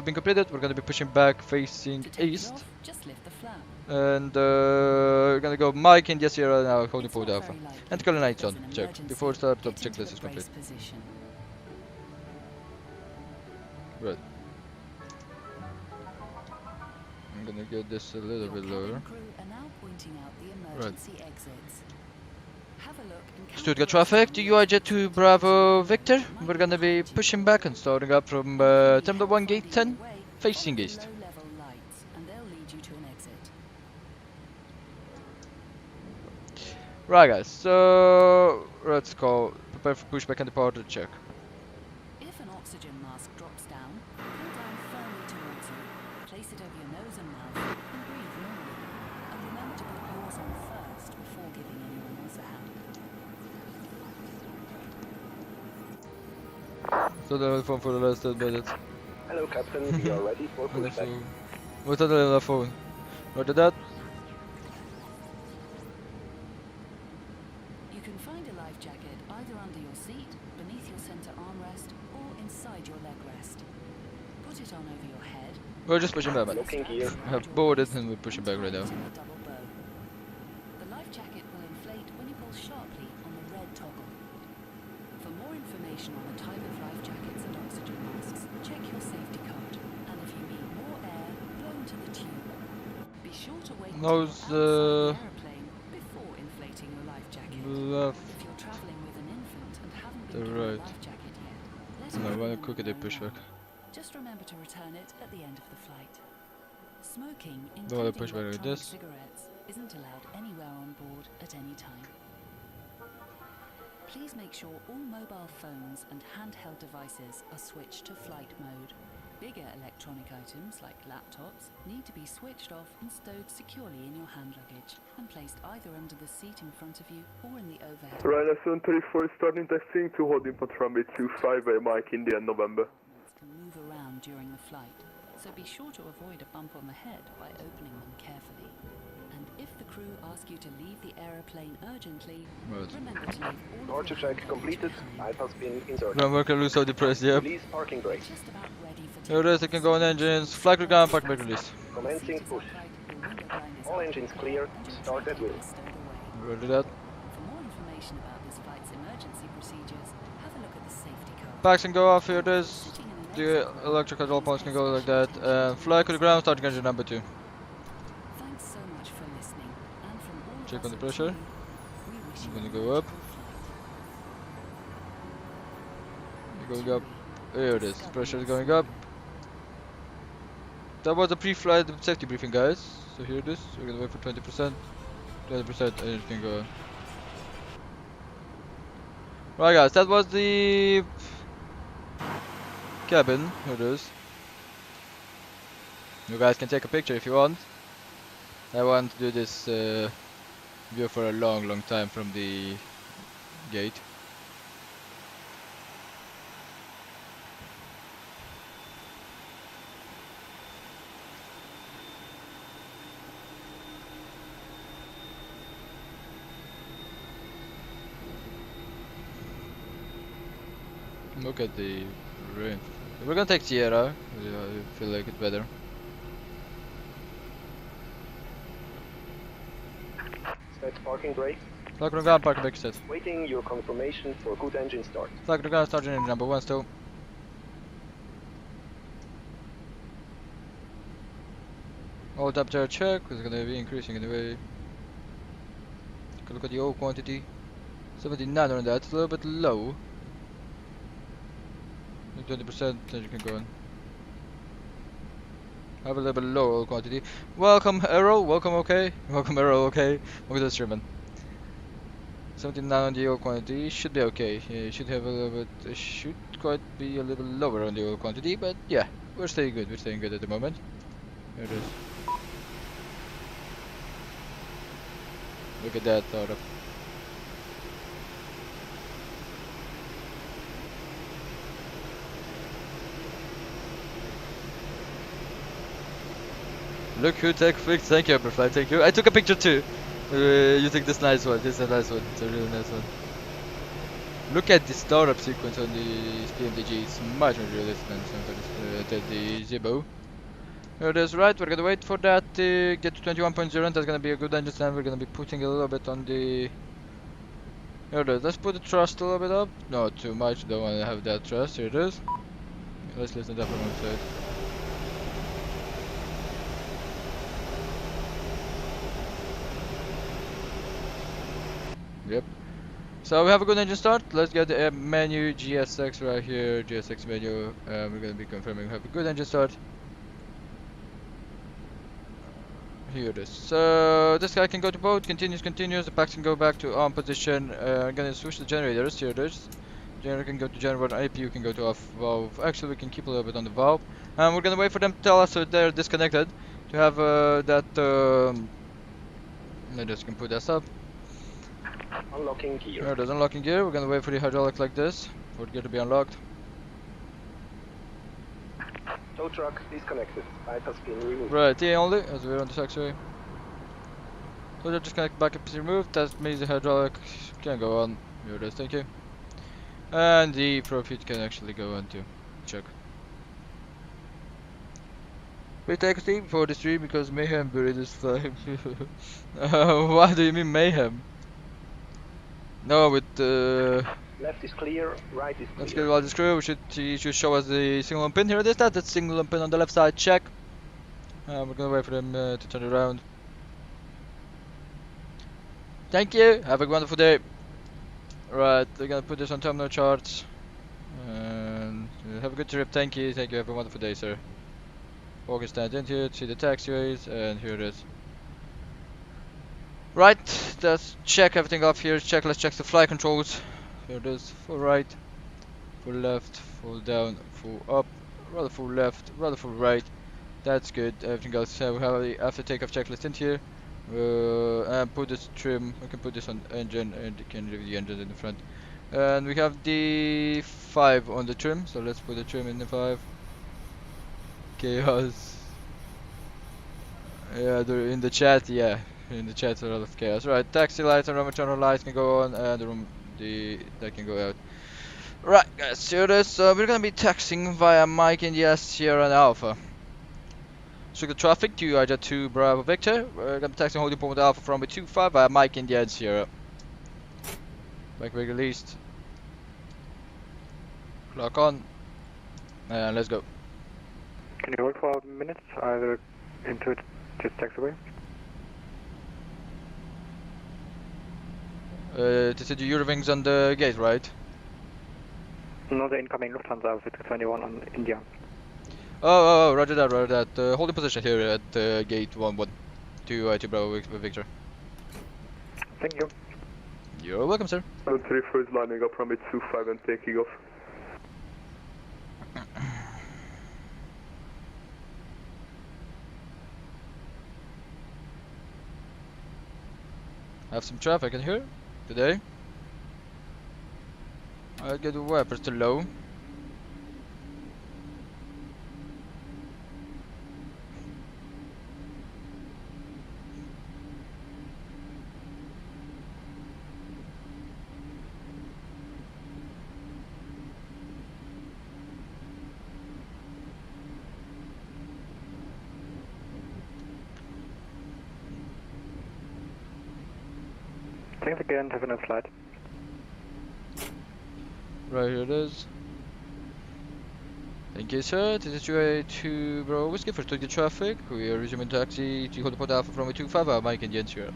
been completed. We're going to be pushing back facing east. Just lift the flap. And we're gonna go Mike in the Sierra now, holding forward Alpha. And color lights on, check. Before startup checklist is complete. Right. I'm gonna get this a little bit lower. Right. Stuttgart traffic, TUI Jet 2 Bravo Victor. We're gonna be pushing back and starting up from Terminal 1 Gate 10, facing east. Right, guys. So let's go. Prepare for pushback and departure check. If an oxygen mask drops down, pull down firmly towards you, place it over your nose and mouth, and breathe normally. And remember to put yours on first before giving anyone else a hand. So the phone for the last 10 minutes. Hello, Captain. We are ready for And pushback. so, what's on the phone? What did that? You can find a life jacket either under your seat, beneath your center armrest, or inside your leg rest. Put it on over your head. We're just pushing back. Looking gear. I have boarded and we're pushing back right now. In a double bow. The life jacket will inflate when you pull sharply on the red toggle. For more information on the type of life jackets and oxygen masks, check your safety card. And if you need more air, blow into the tube. Be sure to wait until Nose, you're outside the aeroplane before inflating your life jacket. left. If you're traveling with an infant and haven't The been given right. a life jacket yet, let No, everyone wanna quickly know pushback. now. Just remember to return it at the end of the flight. Smoking, Don't wanna including push back like electronic this. cigarettes, isn't allowed anywhere on board at any time. Please make sure all mobile phones and handheld devices are switched to flight mode. Bigger electronic items like laptops need to be switched off and stowed securely in your hand luggage and placed either under the seat in front of you or in the overhead. Ryanair 734 starting testing to holding path runway 25 by Mike India November. Can move around during the flight, so be sure to avoid a bump on the head by opening them carefully. And if the crew ask you to leave the aeroplane urgently, Right. remember to leave all of Departure your check hand completed. luggage Light has been inserted. No, we're gonna lose so depressed, yep. Release parking brake. behind. Just about ready for Here it is, I can go on engines, flag to ground, park back release. Commencing push. All engines clear. Start at will. We'll do that. For more information about this flight's emergency procedures, have a look at the safety card. Backs can go off, here it is. Sitting in an The exit electric control points can go like that. Flag to the ground, starting engine number 2. Thanks so much for listening. And from all of Check us on the at pressure. TUI, we wish I'm you gonna a go up. magical flight. Going up. Here it is, pressure is going up. That was a pre-flight safety briefing, guys. So here it is, we're gonna wait for 20%. 20% and it can go. Right guys, that was the cabin. Here it is. You guys can take a picture if you want. I want to do this view for a long time from the gate. Look at the rain. We're gonna take Sierra. I feel like it's better. Set parking brake. Flag on the ground, parking back set. Waiting your confirmation for good engine start. Flag on the ground, starting engine number 1 still. All temperature check, it's gonna be increasing anyway. Take a look at the oil quantity. 79 on that, it's a little bit low. 20%, then you can go on. Have a little bit low oil quantity. Welcome Arrow, welcome okay. Welcome Arrow, okay. Welcome to the stream, man. 79 on the oil quantity, should be okay. Yeah, you should have a little bit, should quite be a little lower on the oil quantity, but yeah, we're staying good at the moment. Here it is. Look at that, thought of. Look who took pics. Thank you, Upperfly. Thank you. I took a picture too. You took this nice one. This is a nice one. It's a really nice one. Look at the startup sequence on the PMDG. It's much more realistic than the Zibo. Here it is, right? We're gonna wait for that to get to 21.0. And that's gonna be a good engine stand. We're gonna be putting a little bit on the. Here it is. Let's put the thrust a little bit up. Not too much. Don't want to have that thrust. Here it is. Let's listen that from outside. Yep. So we have a good engine start. Let's get the menu GSX right here. GSX menu. We're gonna be confirming we have a good engine start. Here it is. So this guy can go to boat, continues, the packs can go back to on position. I'm gonna switch the generators. Here it is. Generator can go to Gen 1, APU can go to off valve. Actually, we can keep a little bit on the valve. And we're gonna wait for them to tell us that they're disconnected. To have that. I just can put this up. Unlocking gear. Here it is, unlocking gear. We're gonna wait for the hydraulic like this for the gear to be unlocked. Tow truck disconnected. Bypass pin removed. Right, T only, as we're on the taxiway. So they're disconnected, backup is removed. That means the hydraulic can go on. Here it is, thank you. And the profit can actually go on to check. We take a seat before the stream because mayhem buried this flag. What do you mean mayhem? No, with Left is clear, right is clear. let's get all the screw. He should show us the signal and pin. Here it is. That's signal and pin on the left side. Check. We're gonna wait for them to turn around. Thank you. Have a wonderful day. Right, they're gonna put this on terminal charts. And have a good trip. Thank you. Thank you. Have a wonderful day, sir. Walking stand into it. See the taxiways, and here it is. Right, let's check everything up here. Check. Let's check the flight controls. Here it is. Full right, full left, full down, full up, rather full left, rather full right. That's good. Everything else. We have the after takeoff checklist in here. And put this trim. We can put this on engine, and you can leave the engine in the front. And we have the 5 on the trim. So let's put the trim in the 5. Chaos. Yeah, they're in the chat. Yeah. In the chat, a lot of chaos. Right, taxi lights and room tunnel lights can go on, and that can go out. Right, guys, here it is. We're gonna be taxiing via Mike India Sierra and Alpha. So the traffic to IJ 2 Bravo Victor. We're gonna be taxiing holding point Alpha from the 25 via Mike India and Sierra. Back brake released. Clock on. And let's go. Can you hold for minutes? Either into it, just taxiway. This is the Eurowings on the gate, right? No, the incoming Lufthansa with 21 on India. Oh, roger that, roger that. Holding position here at gate 11 to Bravo Victor. Thank you. You're welcome, sir. 34 is lining up from 25 and taking off. Have some traffic in here today. I'll get the wipers to low. Thanks again, have a nice flight. Right, here it is. Thank you, sir. This is UA to Bravo Whiskey for the traffic. We are resuming taxi to hold the port Alpha from a 25 Mike and Jens here.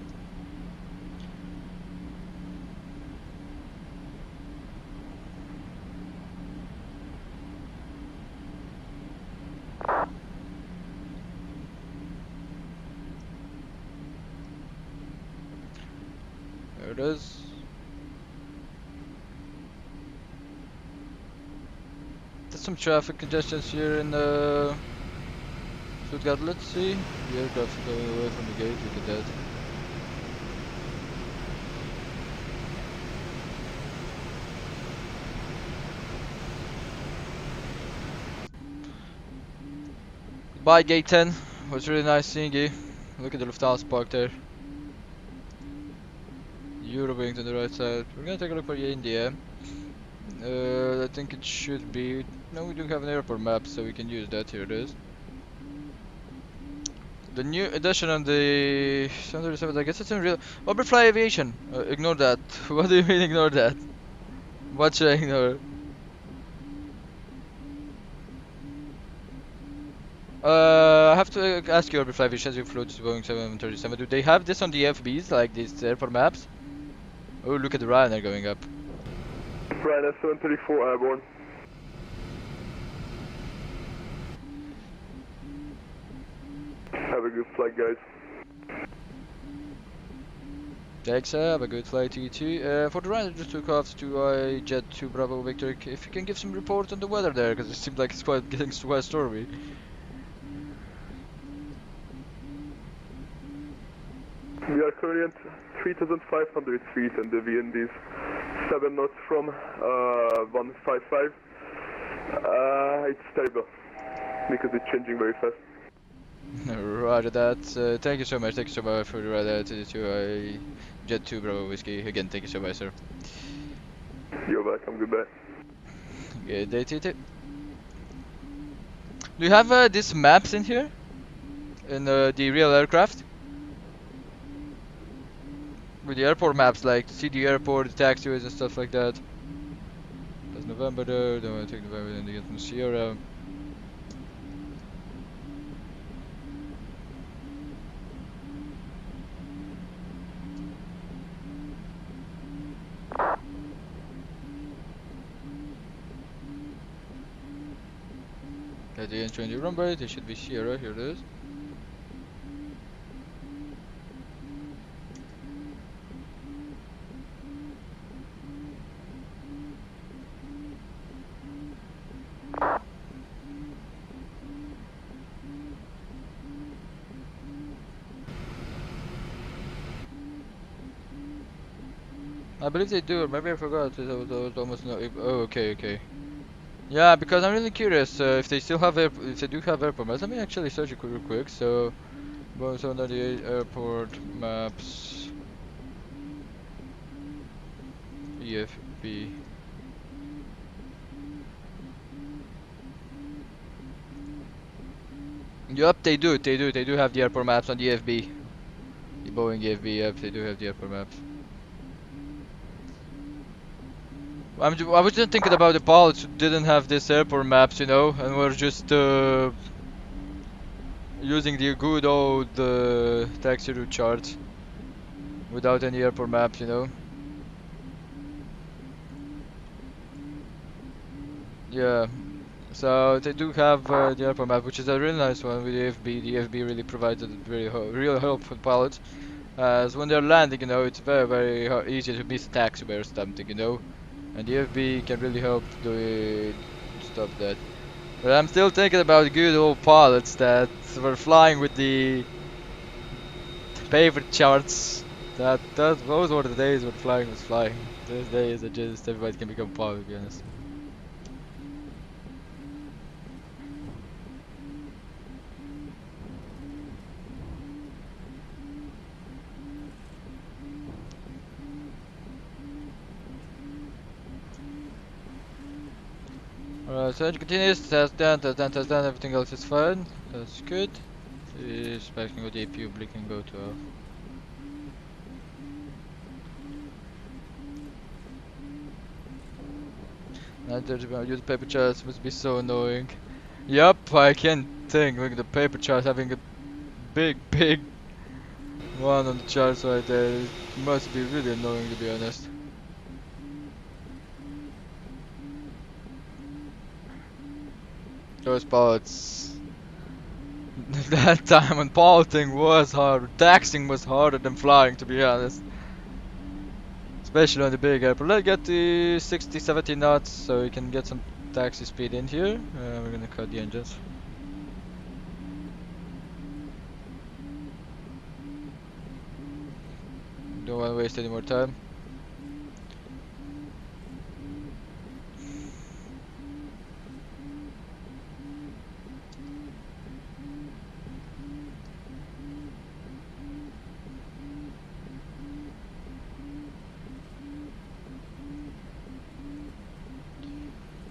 There it is. There's some traffic congestions here in Stuttgart. Let's see. The aircraft going away from the gate. Look at that. Goodbye, gate 10. It was really nice seeing you. Look at the Lufthansa park there. Eurowings on the right side. We're gonna take a look for India. I think it should be. No, we do have an airport map, so we can use that. Here it is. The new edition on the 737. I guess it's in real. Overfly Aviation. Ignore that. What do you mean ignore that? What should I ignore? I have to ask you, Overfly Aviation, as you flew to Boeing 737. Do they have this on the FBs, like these airport maps? Oh, look at the Ryanair going up. Ryanair 734 airborne. Have a good flight, guys. Thanks, have a good flight to you too. For the ride, I just took off to Jet 2 Bravo Victor. If you can give some report on the weather there, because it seems like it's quite getting quite stormy. We are currently at 3,500 feet and the wind is 7 knots from 155. It's terrible because it's changing very fast. Roger that. Thank you so much for the ride to Jet 2 Bravo Whiskey. Again, thank you so much, sir. You're welcome, goodbye. Good day to you too. Do you have these maps in here? In the real aircraft? With the airport maps, like see the airport, the taxiways and stuff like that. That's November though, don't want to take November, then they get from Sierra. At the entry in the runway, there should be Sierra, here it is. I believe they do, or maybe I forgot. I was almost no. Oh, okay. Yeah, because I'm really curious if they still have if they do have airport maps. Let me actually search it real quick. So, Boeing 798 airport maps, EFB. Yup, they do have the airport maps on the EFB. The Boeing EFB, yep, they do have the airport maps. I was just thinking about the pilots who didn't have this airport maps, you know, and were just using the good old taxi route charts without any airport maps, you know. Yeah, so they do have the airport map, which is a really nice one with the FB. The FB really provides a real help for pilots, as when they're landing, you know, it's very easy to miss a taxiway or something, you know. And the FB can really help to stop that. But I'm still thinking about the good old pilots that were flying with the paper charts. Those were the days when flying was flying. Those days are just everybody can become pilot, to be honest. Alright, so engine continues, test done, everything else is fine. That's good. Expecting with the APU blinking go to off. Use paper charts must be so annoying. Yup, I can think, look at the paper charts having a big one on the charts right there. It must be really annoying, to be honest. Those pilots. That time when piloting was hard, taxing was harder than flying, to be honest. Especially on the big airport. Let's get to 60-70 knots so we can get some taxi speed in here. We're gonna cut the engines. Don't want to waste any more time.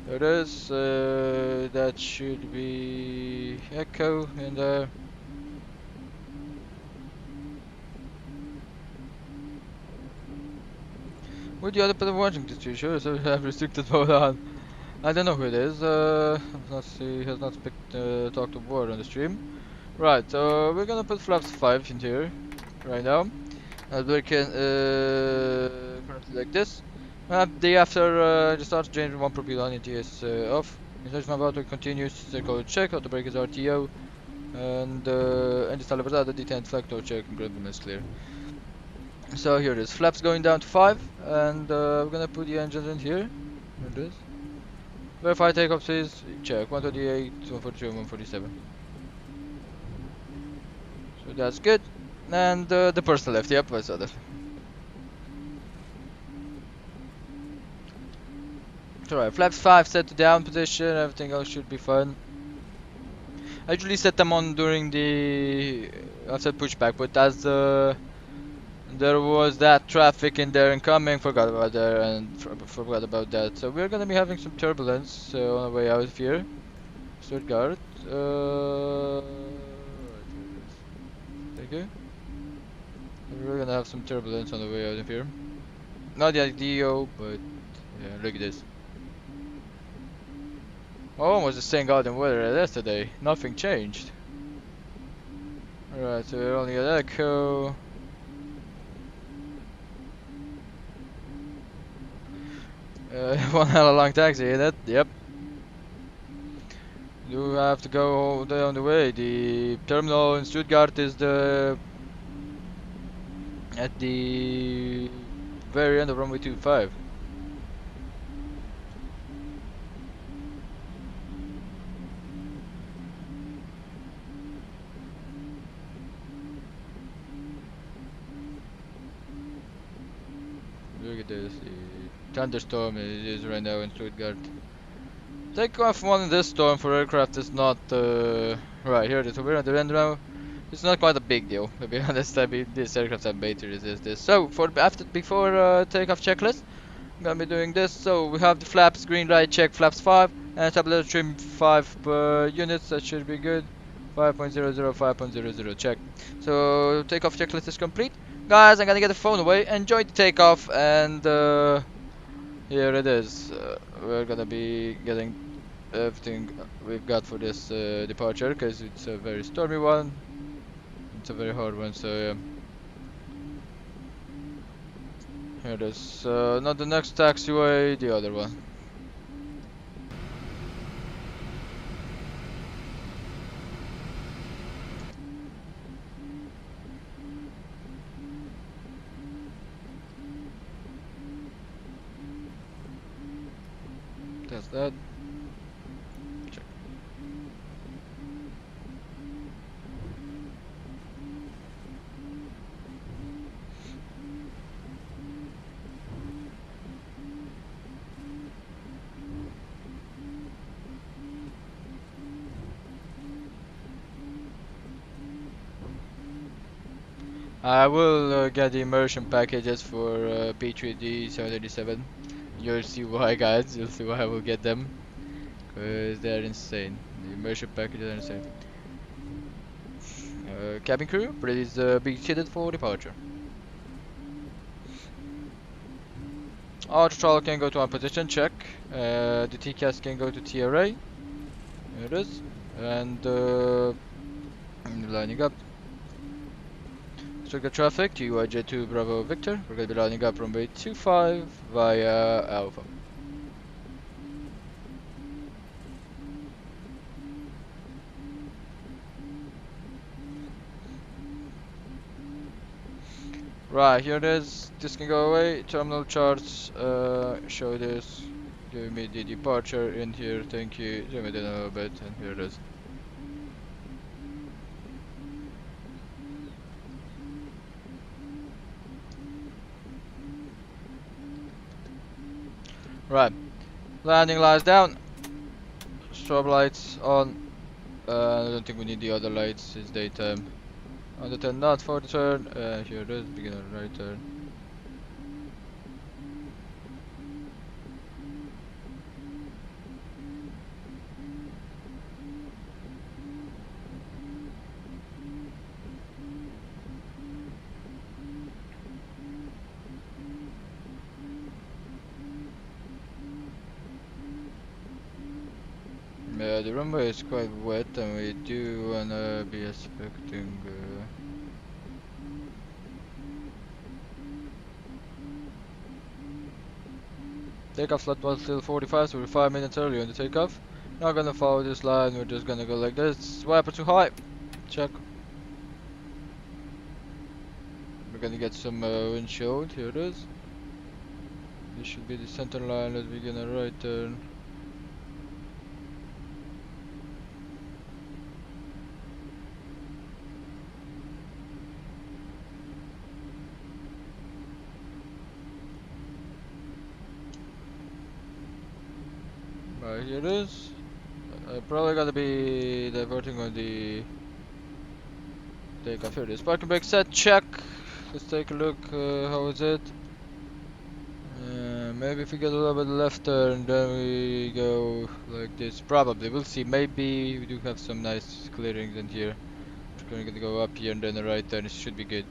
There it is, that should be echo in there. With the other person watching this too, sure, so we have restricted mode on. I don't know who it is, he has not talked a word on the stream. Right, so we're gonna put flaps 5 in here, right now. And we can, currently like this. Day after, just start changing 1 propellant, EDDS off. Insertion about to continue, circle check, auto brake is RTO. and install the D10 flag door check and grab is clear. So here it is, flaps going down to 5, and we're gonna put the engines in here. Here it is. Verify takeoff please, check 138, 142, 147. So that's good. And the person left, yep, I saw that. Alright, flaps 5 set to down position, everything else should be fine. I usually set them on during the after pushback, but as there was that traffic in there incoming, forgot about that and forgot about that. So we're gonna be having some turbulence on the way out of here. Stuttgart. Thank you. We're gonna have some turbulence on the way out of here. Not the ideal, but yeah, look at this. Almost the same goddamn weather as yesterday. Nothing changed. Alright, so we're only at Echo. One hell of a long taxi, ain't it? Yep. You have to go all down the way. The terminal in Stuttgart is at the very end of runway 25. Look at this. The thunderstorm is right now in Stuttgart. Takeoff one in this storm for aircraft is not right here. So we're at the end now. It's not quite a big deal, to be honest. I mean, these aircraft are made to resist this. So before takeoff checklist, I'm gonna be doing this. So we have the flaps, green light check, flaps 5, and tablet trim 5 per units. That should be good. 5.00, 5.00 check. So takeoff checklist is complete. Guys, I'm gonna get the phone away. Enjoy the takeoff, and here it is. We're gonna be getting everything we've got for this departure, because it's a very stormy one. It's a very hard one, so yeah. Here it is. Not the next taxiway, the other one. That's that. Check. I will get the immersion packages for P3D 787. You'll see why, guys. You'll see why I will get them, because they're insane. The immersion packages are insane. Cabin crew, please be seated for departure. Auto throttle can go to one position, check. The TCAS can go to TRA. Here it is. And lining up. Stuttgart traffic, TUI J2 Bravo Victor. We're going to be lining up runway 25 via Alpha. Right, here it is. This can go away. Terminal charts show this. Give me the departure in here. Thank you. Zoom it in a little bit, and here it is. Right, landing lights down, strobe lights on. I don't think we need the other lights, it's daytime. On the 10 knots for the turn, here it is, beginner right turn. Yeah, the runway is quite wet, and we do wanna be expecting takeoff slot was still 45, so we're 5 minutes early on the takeoff. Not gonna follow this line, we're just gonna go like this. Wiper too high. check. We're gonna get some windshield. Here it is. This should be the center line. Let's begin a right turn. Right, here it is. Probably gonna be diverting on the takeoff. Here it is. Parking brake set, check. Let's take a look. How is it? Maybe if we get a little bit left turn, then we go like this. Probably, we'll see. Maybe we do have some nice clearings in here. We're gonna go up here and then a right turn. It should be good.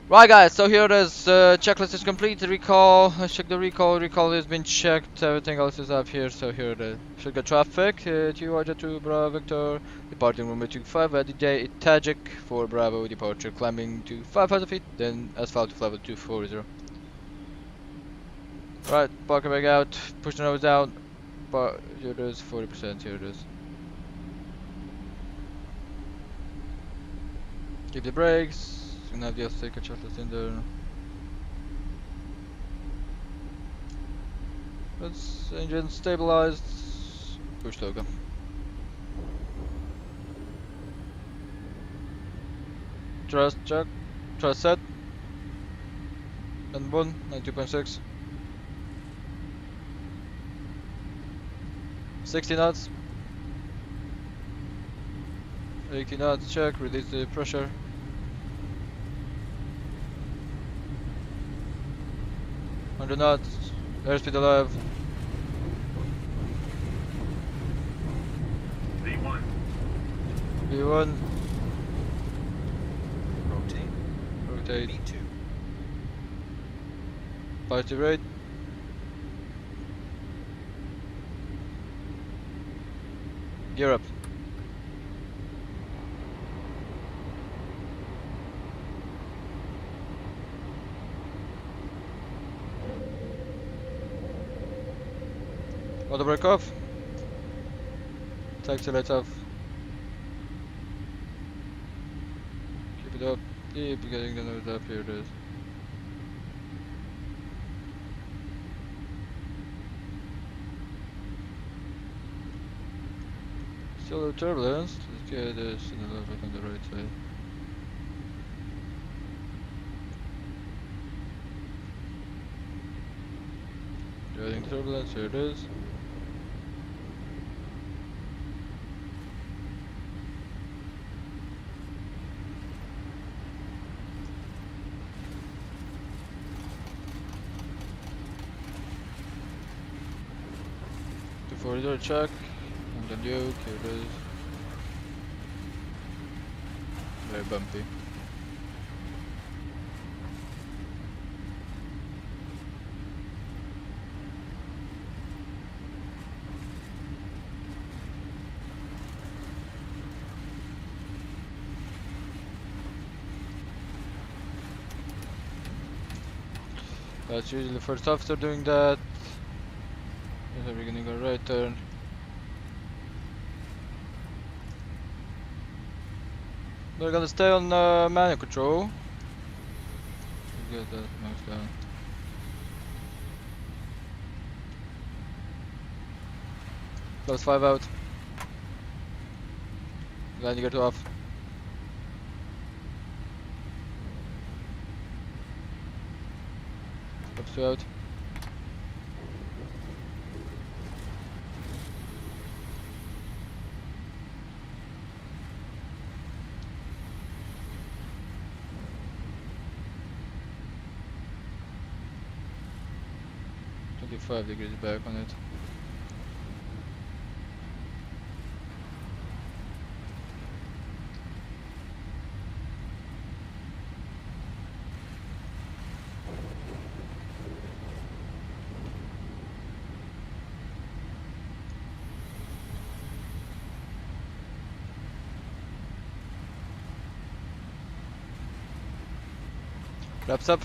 Right, guys. So here it is. Checklist is complete. Recall. Let's check the recall. Recall has been checked. Everything else is up here. So here it is. Should get traffic. TUI Jet 2 Bravo Victor. Departing runway 25. EDDS Tajik for Bravo departure. Climbing to 5,000 feet. Then asphalt to level 240. Right, parking back out, push the nose down, here it is, 40%, here it is. Keep the brakes, gonna have the take a checklist in there. Let's engine stabilized, push logo. Thrust check, thrust set, and 1, 92.6. 60 knots, 80 knots, check, release the pressure. Under knots, airspeed alive. V1. V1, Rotate. rotate, V2. 5 to right. Gear up. Auto brake off. Taxi lights off. Keep it up. Keep getting the nose up. Here it is. Still a turbulence. Let's get this in a little bit on the right side. Getting turbulence. Here it is. Corridor check, and the Duke, here it is. Very bumpy. That's usually the first officer doing that. We're beginning a right turn. We're gonna stay on manual control. Get that mouse down. Close 5 out. Landing gear 2 off. Stops 2 out. Five degrees back on it. Wraps up.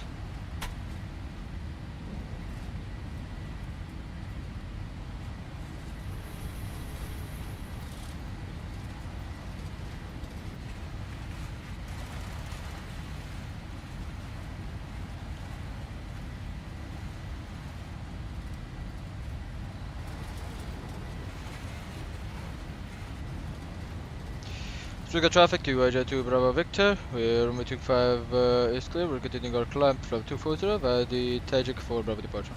Stuttgart traffic to EDDS-EDDV Bravo Victor. We're runway 25 is clear. We're continuing our climb from 240 via the Tajik for Bravo departure.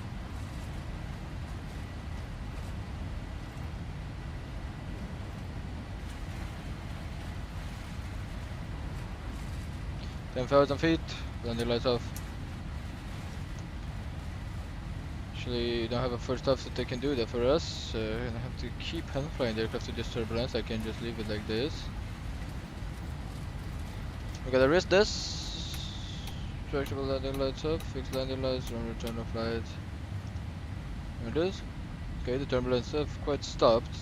$10,000 feet, landing lights off. Actually, you don't have a first off, so they can do that for us. And I have to keep hand flying the aircraft to this turbulence. I can just leave it like this. We gotta risk this. Tractable landing lights up, fixed landing lights, run return of flight. There it is. Okay, the turbulence have quite stopped.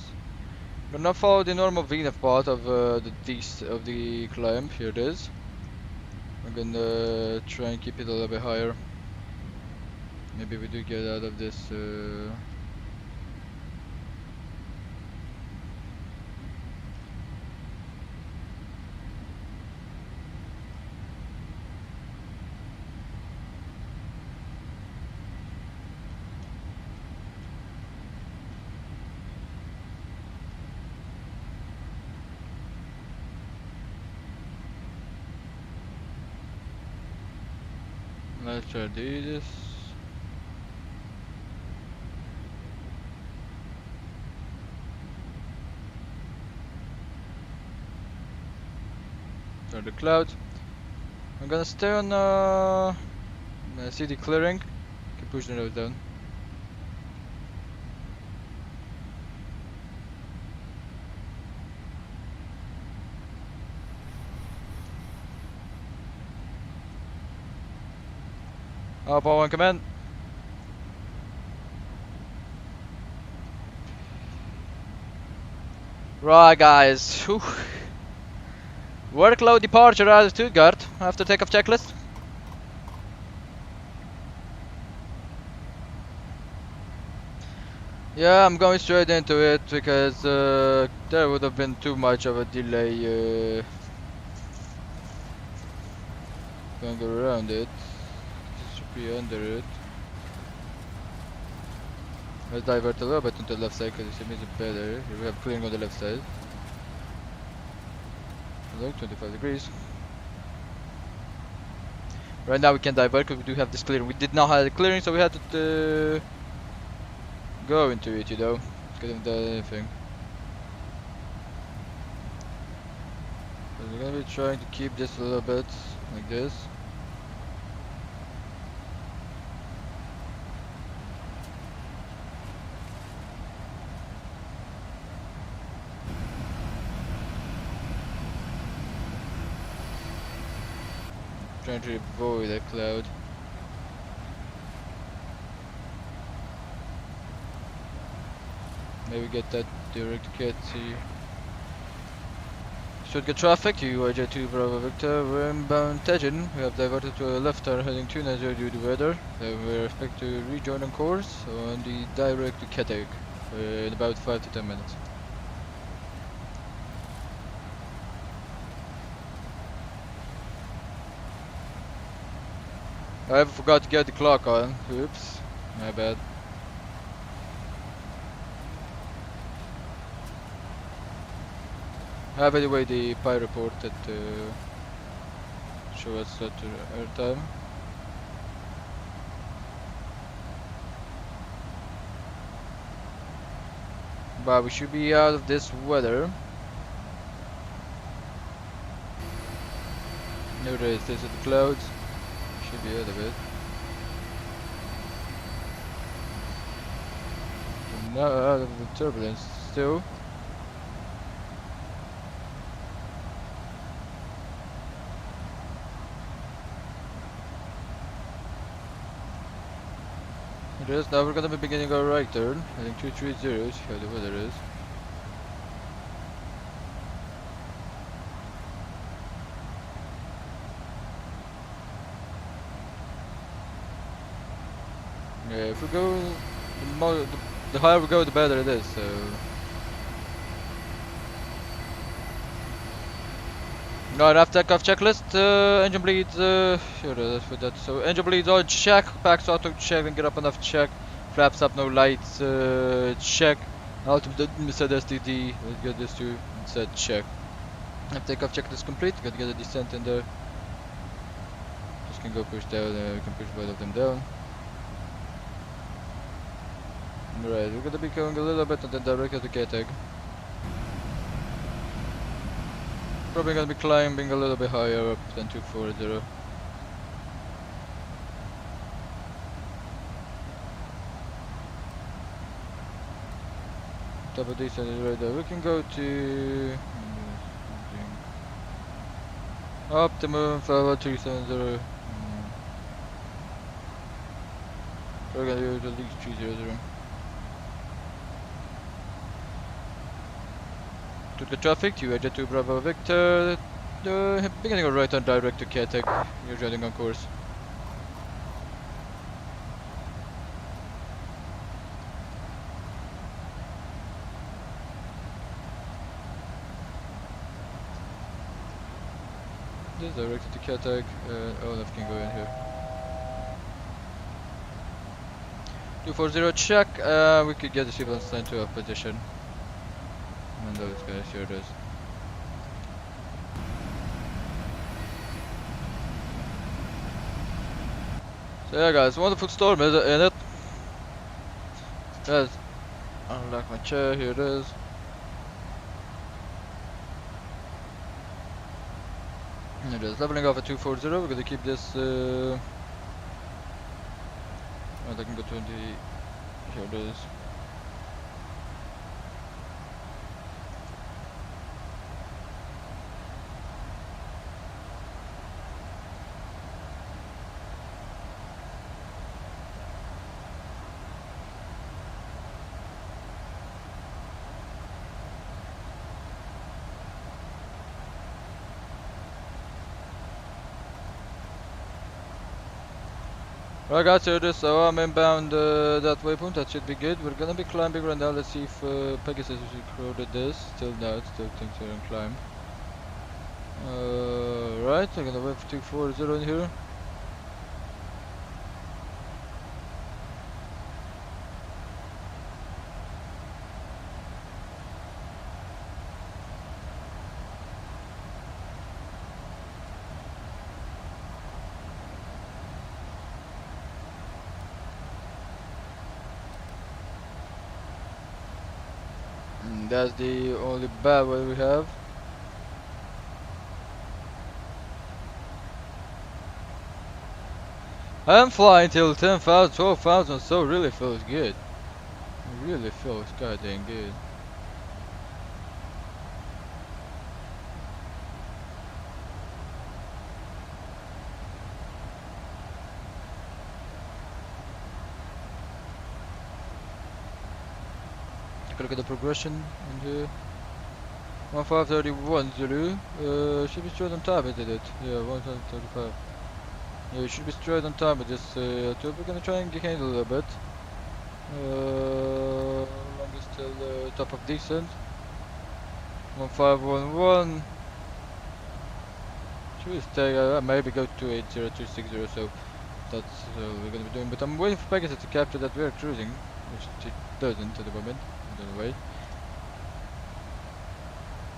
We're not follow the normal VNAV path of the climb. Here it is. I'm gonna try and keep it a little bit higher. Maybe we do get out of this. Let's try to do this. Turn the cloud. I'm gonna stay on CD clearing. Keep pushing those down. Up all one command. Right guys. Whew. Workload departure out of Stuttgart after takeoff checklist. Yeah, I'm going straight into it because there would have been too much of a delay going around it. This should be under it. Let's divert a little bit into the left side because it seems better. Here we have clearing on the left side. Look, 25 degrees. Right now we can divert because we do have this clearing. We did not have the clearing, so we had to go into it, you know. Could have done anything. But we're gonna be trying to keep this a little bit like this. Trying to avoid that cloud. Maybe get that direct cat to Stuttgart traffic to EDDS-EDDV Bravo Victor. We're inbound Tejan. We have diverted to a left turn heading 290 due to weather. We expect to rejoin on course on the direct to Katek in about 5 to 10 minutes. I forgot to get the clock on. Oops, my bad. By the way, the PI report that show us that air time. But we should be out of this weather. There it is. These are the clouds. Should be out of it. We're not out of the turbulence still. It is. Now we're gonna be beginning our right turn. I think 230 see how the weather is. Yeah, if we go, the higher we go, the better it is. So, right after takeoff checklist, engine bleeds. Sure, that's for that. So engine bleeds on check, packs auto check, and get up enough check. Flaps up, no lights. Check. Ultimate said STD. Let's get this to said check. If takeoff check is complete, you gotta get a descent in there. Just can go push down, we can push both of them down. Right, we're gonna be going a little bit and then directly to K-Tag. Probably gonna be climbing a little bit higher up than 240. Double descent is right there. We can go to optimum 5.270. We're gonna do at least 300. To the traffic, TUI Jet 2 Bravo Victor. Beginning of right on direct to K-Tag. You're joining on course. This directed to K-Tag. Olaf can go in here. 240 check. We could get the civil line to a position. And those guys, here it is. So yeah guys, wonderful storm in it. Guys, unlock my chair, here it is. Here it is, leveling off at 240, we're gonna keep this I can go 20, here it is. Right guys, here it is, so I'm inbound that waypoint, that should be good. We're gonna be climbing right now, let's see if Pegasus recorded this. Still no, it still thinks we're on climb. Right, I'm gonna wait for 240 in here. That's the only bad way we have. I'm flying till 10,000, 12,000, so it really feels good. It really feels goddamn good. Take a look at the progression in here. 1531 Zulu. Should be straight on time, isn't it? Yeah, 1535. Yeah, you should be straight on time with this tube. We're gonna try and handle a little bit. Longest till top of descent. 1511. Should we stay? Maybe go to 80260. So that's we're gonna be doing. But I'm waiting for Pegasus to capture that we're cruising, which it doesn't at the moment. Anyway.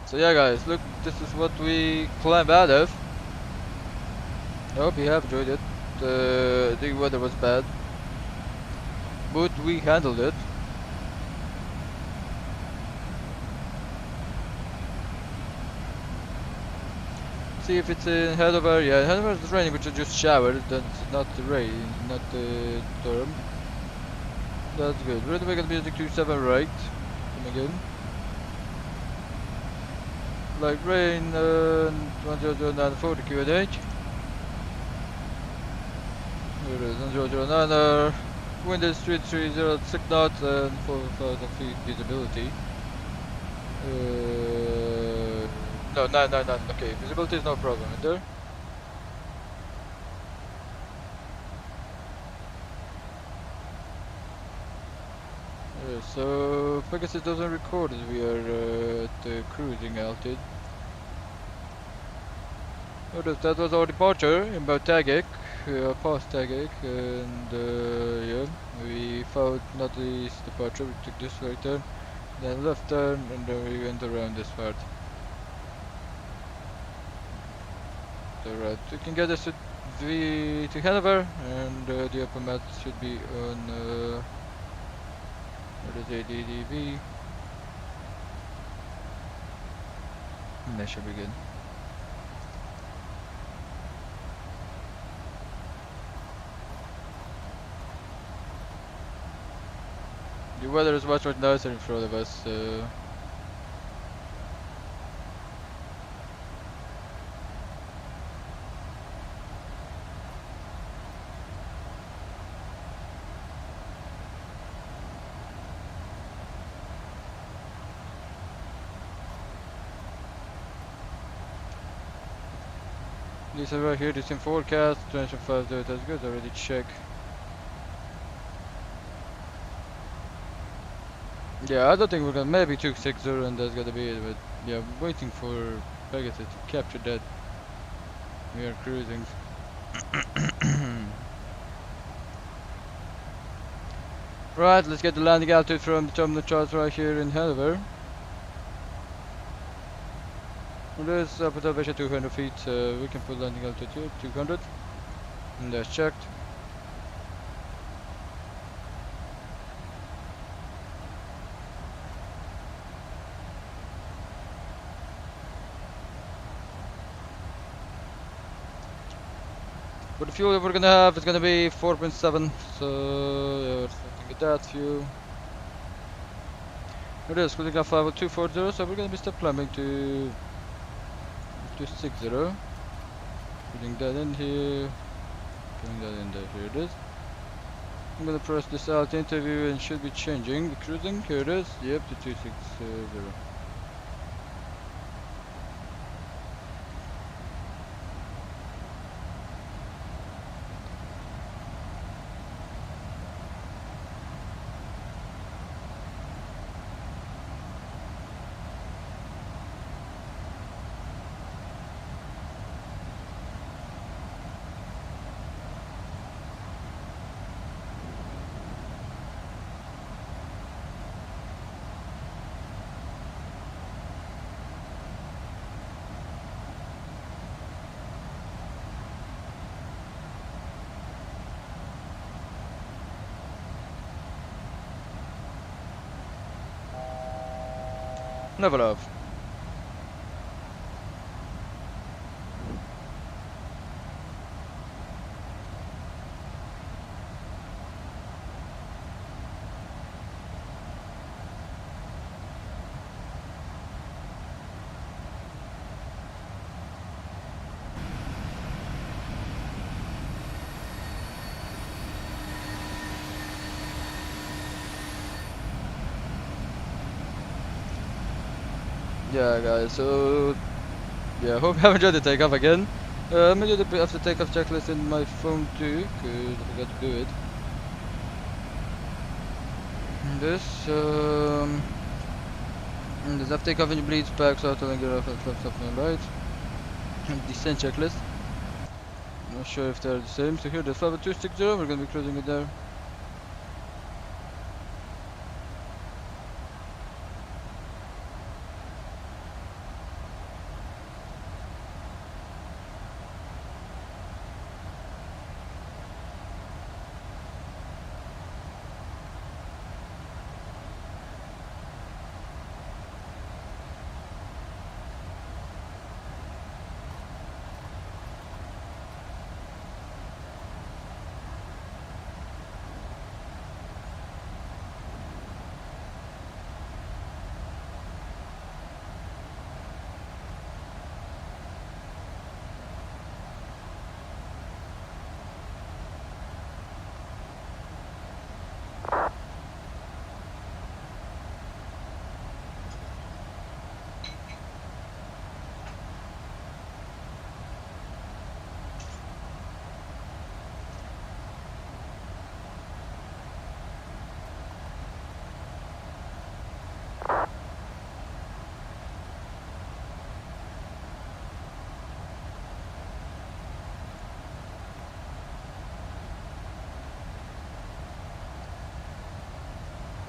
So yeah guys, look, this is what we climbed out of. I hope you have enjoyed it. The weather was bad, but we handled it. See if it's in Hanover. Yeah, Hanover is raining, which is just showered. That's not the rain, not the storm. That's good. We're gonna be using 27 right. Coming in. Like rain, 100940 QNH. Here it is, 1009. Wind is 330 6 knots and 4,000 feet visibility. No, 999. Okay, visibility is no problem in there. So Pegasus doesn't record as we are at cruising altitude. Notice that was our departure in about Tagak, past Tagak, and yeah, we followed northeast departure. We took this right turn, then left turn, and then we went around this part. Alright, we can get us to Hanover, and the upper mat should be on what is it, EDDV. That should be good. The weather is much nicer in front of us. This is right here, this in forecast, 25, that's good, already check. Yeah, I don't think we're gonna, maybe 260 and that's gonna be it, but yeah, I'm waiting for Pegasus to capture that. We are cruising. Right, let's get the landing altitude from the terminal charts right here in Hanover. This up at elevation 200 feet, we can put landing altitude here, 200. And that's checked. But the fuel that we're gonna have is gonna be 4.7, so yeah, we're looking at that fuel. It is cooling off level 240, so we're gonna be step climbing to 260. Putting that in here, putting that in there, here it is. I'm gonna press this alt interview and should be changing the cruising, here it is, yep, to 260. Level up. Yeah guys, so yeah, hope you have enjoyed the takeoff again. I'm gonna do the after takeoff checklist in my phone too, cause I forgot to do it. This after takeoff engine bleeds back, so telling you off and flaps up and right. Descent checklist. Not sure if they're the same. So here, there's level 260. We're gonna be cruising it there.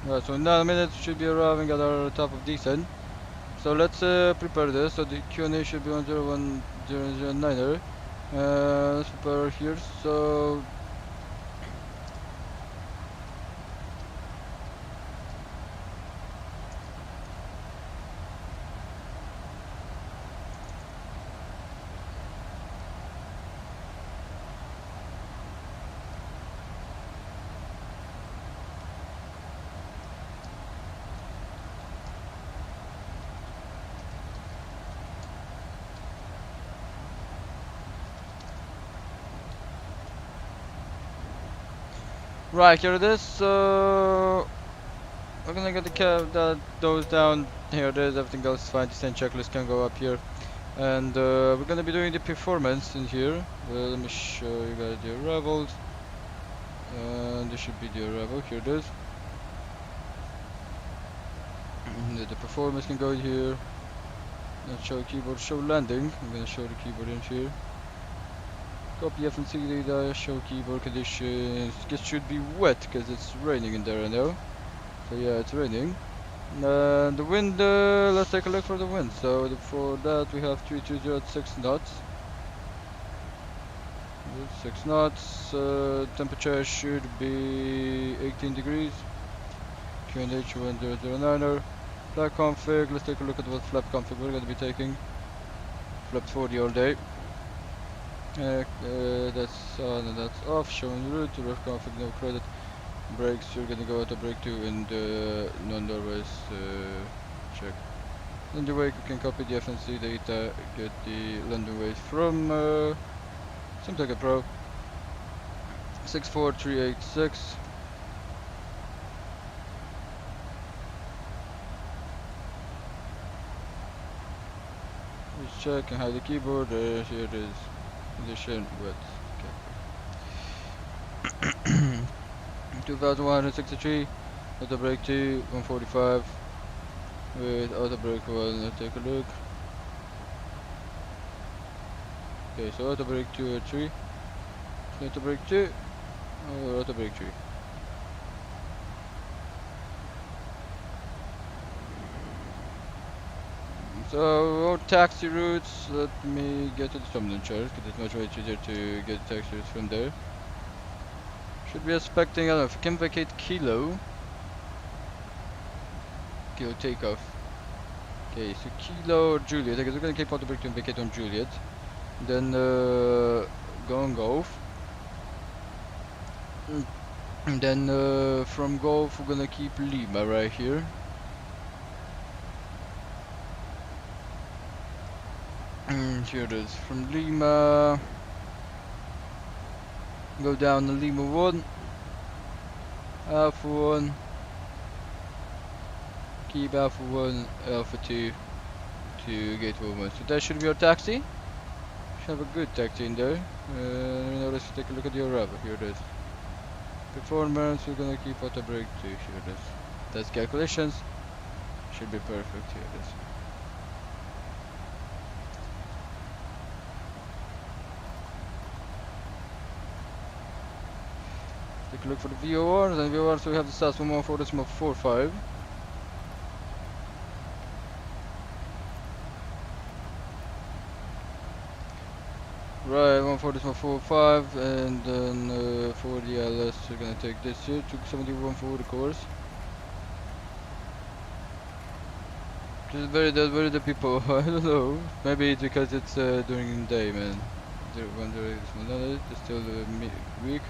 Right, so in 9 minutes we should be arriving at our top of descent. So let's prepare this. So the Q&A should be on 01009er. Let's prepare here. So right, here it is. So we're gonna get the those down. Here it is. Everything else is fine. Descent checklist can go up here, and we're gonna be doing the performance in here. Let me show you guys the arrivals. And this should be the arrival. Here it is. The performance can go here. Let's show keyboard, show landing. I'm gonna show the keyboard in here. Copy FNC data, show keyboard conditions. It should be wet because it's raining in there, I know. So yeah, it's raining. The wind, let's take a look for the wind. So for that we have 320 at 6 knots. 6 knots. Temperature should be 18 degrees. QNH 1009er. Flap config, let's take a look at what flap config we're going to be taking. Flap 40 all day. That's on and that's off. Showing route to ref config, no credit. Brakes, you're going to go auto brake 2 in the non-doorways check. In the wake, you can copy the FNC data, get the landing weight from SimTech Pro 64386. Just check and hide the keyboard. Here it is. Condition wet. Okay. 2163. Auto brake 2 145. With auto brake 1. Let's take a look. Okay, so auto brake 2 or 3. Auto brake 2 or auto brake 3. So our taxi routes, let me get to the terminal chart because it's much way easier to get taxi routes from there. Should be expecting, I don't know, if you can vacate Kilo takeoff. Okay, so Kilo or Juliet, I guess we're gonna keep auto brake to vacate on Juliet. Then go on Golf. And then from Golf we're gonna keep Lima right here. Here it is. From Lima, go down to Lima 1, Alpha 1, keep Alpha 1, Alpha 2 to Gateway 1. So that should be our taxi. Should have a good taxi in there. Now let's take a look at the arrival. Here it is. Performance, we're gonna keep auto brake 2. Here it is. That's calculations. Should be perfect. Here it is. Take a look for the VORs, and VORs we have the stats from 1.4.45. Right, 1.4.45, and then for the LS we're gonna take this here, 271 for the course. Just very the people, I don't know, maybe it's because it's during the day, man. When there is another, it's still week.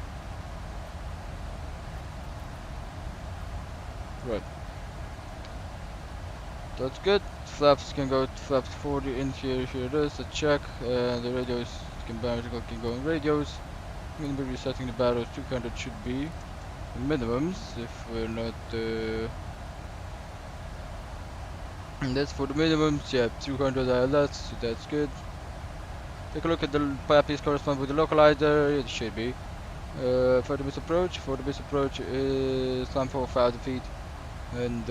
Right. That's good. Flaps can go to flaps 40 in here. Here it is. A check. The radios can go in radios. I'm gonna be resetting the barrels. 200 should be the minimums if we're not. And that's for the minimums. Yeah, 200 ILS. So that's good. Take a look at the PAPs correspond with the localizer. It should be. For the base approach. For the base approach is climb for 4,000 feet. And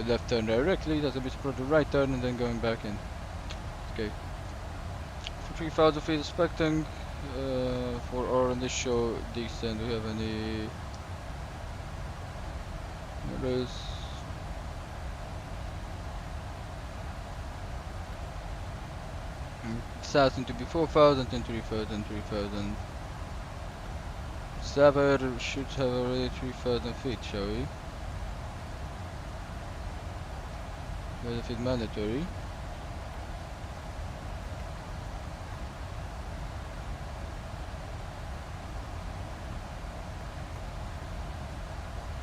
left turn directly, that's a bit for the right turn and then going back in. Okay. For 3,000 feet expecting for our initial descent, do we have any? There is. 1000 to be 4000 and 3000, 3000. Sever should have already 3000 feet, shall we? Benefit mandatory.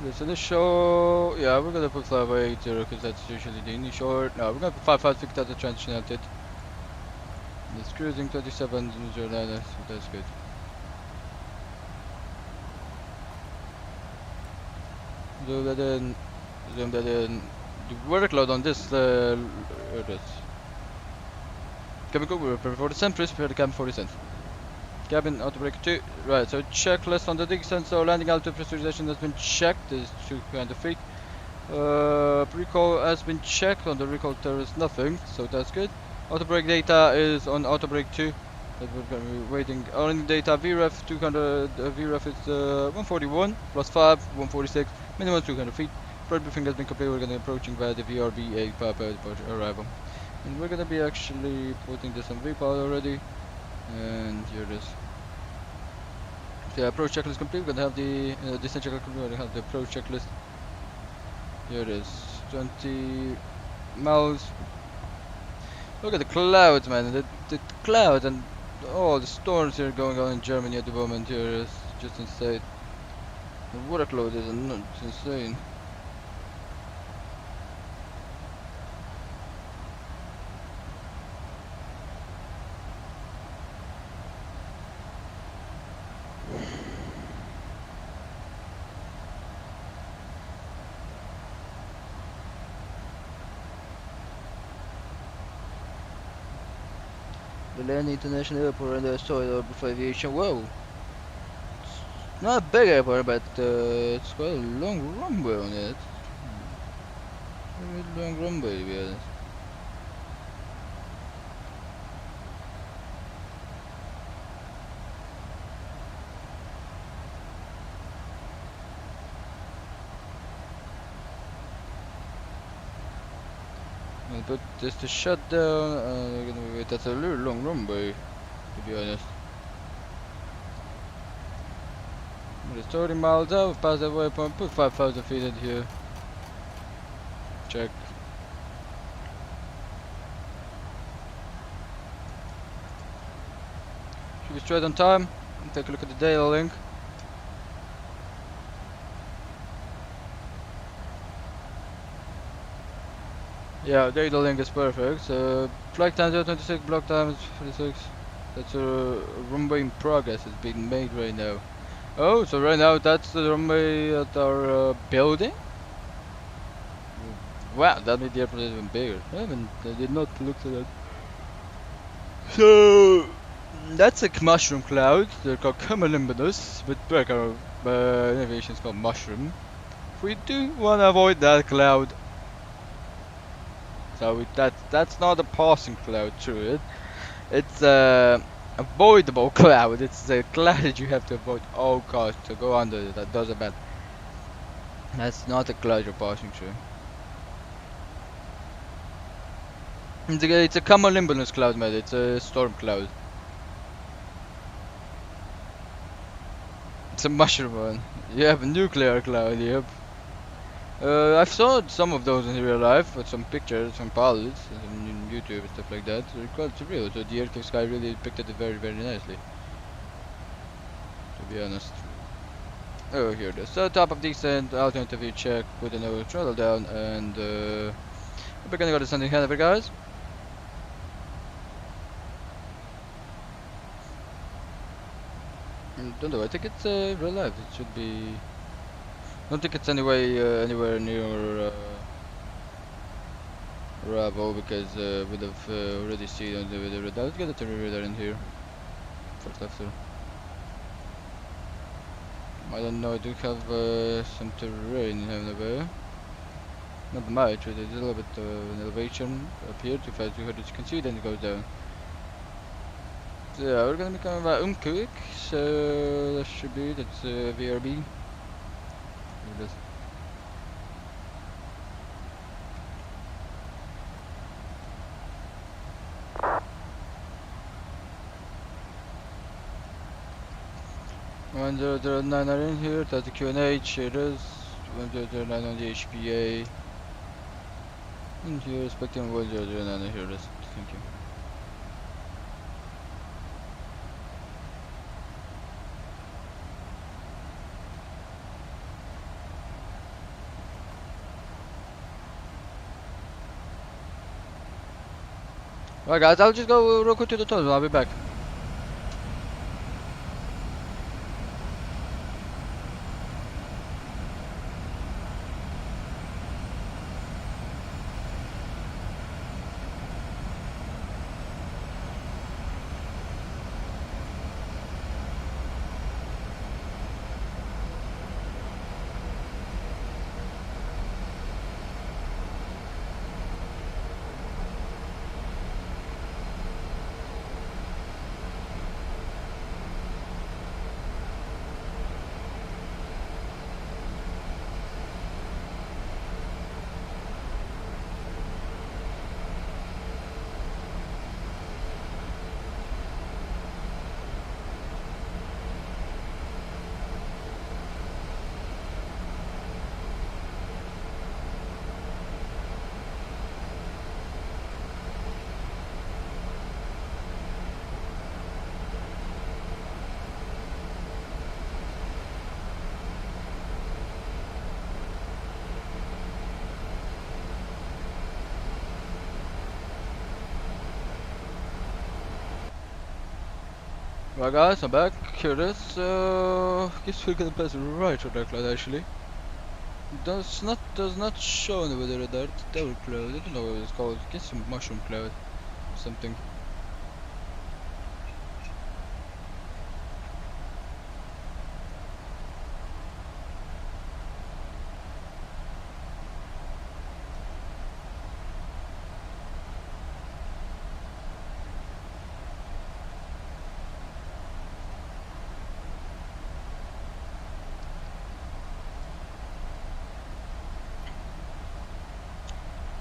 This initial, yeah, we're gonna put flyby 80 because that's usually the initial. No, we're gonna put 55 feet at the transition altitude. It's cruising 2709, so that's good. Zoom that in, zoom that in. The workload on this, cabin crew, we're prepared for descent, please prepare the cabin for descent. Cabin auto brake 2, right, so checklist on the descent, so landing altitude pressurization has been checked, is 200 feet. Recall has been checked, on the recall there is nothing, so that's good. Auto brake data is on auto brake 2, that we're going to be waiting. On data VREF 200, VREF is 141, plus 5, 146, minimum 200 feet. Flight briefing has been completed, we're going to be approaching via the VRB 85 departure arrival. And we're going to be actually putting this on VPOD already. And here it is. The approach checklist complete. We're gonna have the descent checklist complete. We're gonna have the approach checklist. Here it is. 20 miles. Look at the clouds, man. The clouds and all the storms here going on in Germany at the moment. Here is just insane. The workload is insane. Milan International Airport and the Soil Orbit for Aviation. Whoa! It's not a big airport, but it's quite a long runway on it. Very long runway, to be honest. But just to shut down, we're gonna wait. That's a really long runway, to be honest. It's 30 miles out, past that waypoint, put 5,000 feet in here. Check. Should be straight on time. Take a look at the data link. Yeah, data link is perfect. So flight time 026, block time is 46. That's a runway in progress. It's being made right now. Oh, so right now that's the runway at our building. Wow, that made the airport even bigger. I did not look at that. So that's a mushroom cloud. They're called cumulonimbus, but our innovation is called mushroom. We do want to avoid that cloud. So that's not a passing cloud through it. It's a avoidable cloud. It's a cloud that you have to avoid all costs to go under it. That doesn't matter. That's not a cloud you're passing through. It's a cumulonimbus cloud, mate. It's a storm cloud. It's a mushroom one. You have a nuclear cloud. Yep. I've saw some of those in real life with some pictures, some pilots on YouTube and stuff like that. They're quite surreal. So the Earthquake Sky really depicted it very, very nicely. To be honest. Oh, here it is. So top of descent, altitude view check, put the nose throttle down, and we're gonna go to descending Hanover, guys. Don't know. I think it's real life. It should be. Don't think it's anywhere near Bravo because we'd have already seen on the radar. Let's get the radar in here. First after. I don't know. I do have some terrain in Hanover. Not much. There's a little bit an elevation up here. 2,200. As you can see, then it goes down. So yeah, we're gonna be coming by quick. So that should be that's VRB. 1009 are in here, that's the QNH, it is. 1009 on the HPA. In here, Spectrum 1009 here, it is. Thank you. Alright guys, I'll just go real quick to the tunnel, I'll be back. Right guys, I'm back. Here it is. Guess we're gonna pass right through that cloud actually. Does not show on the weather radar. It's devil cloud. I don't know what it's called. Guess some mushroom cloud or something.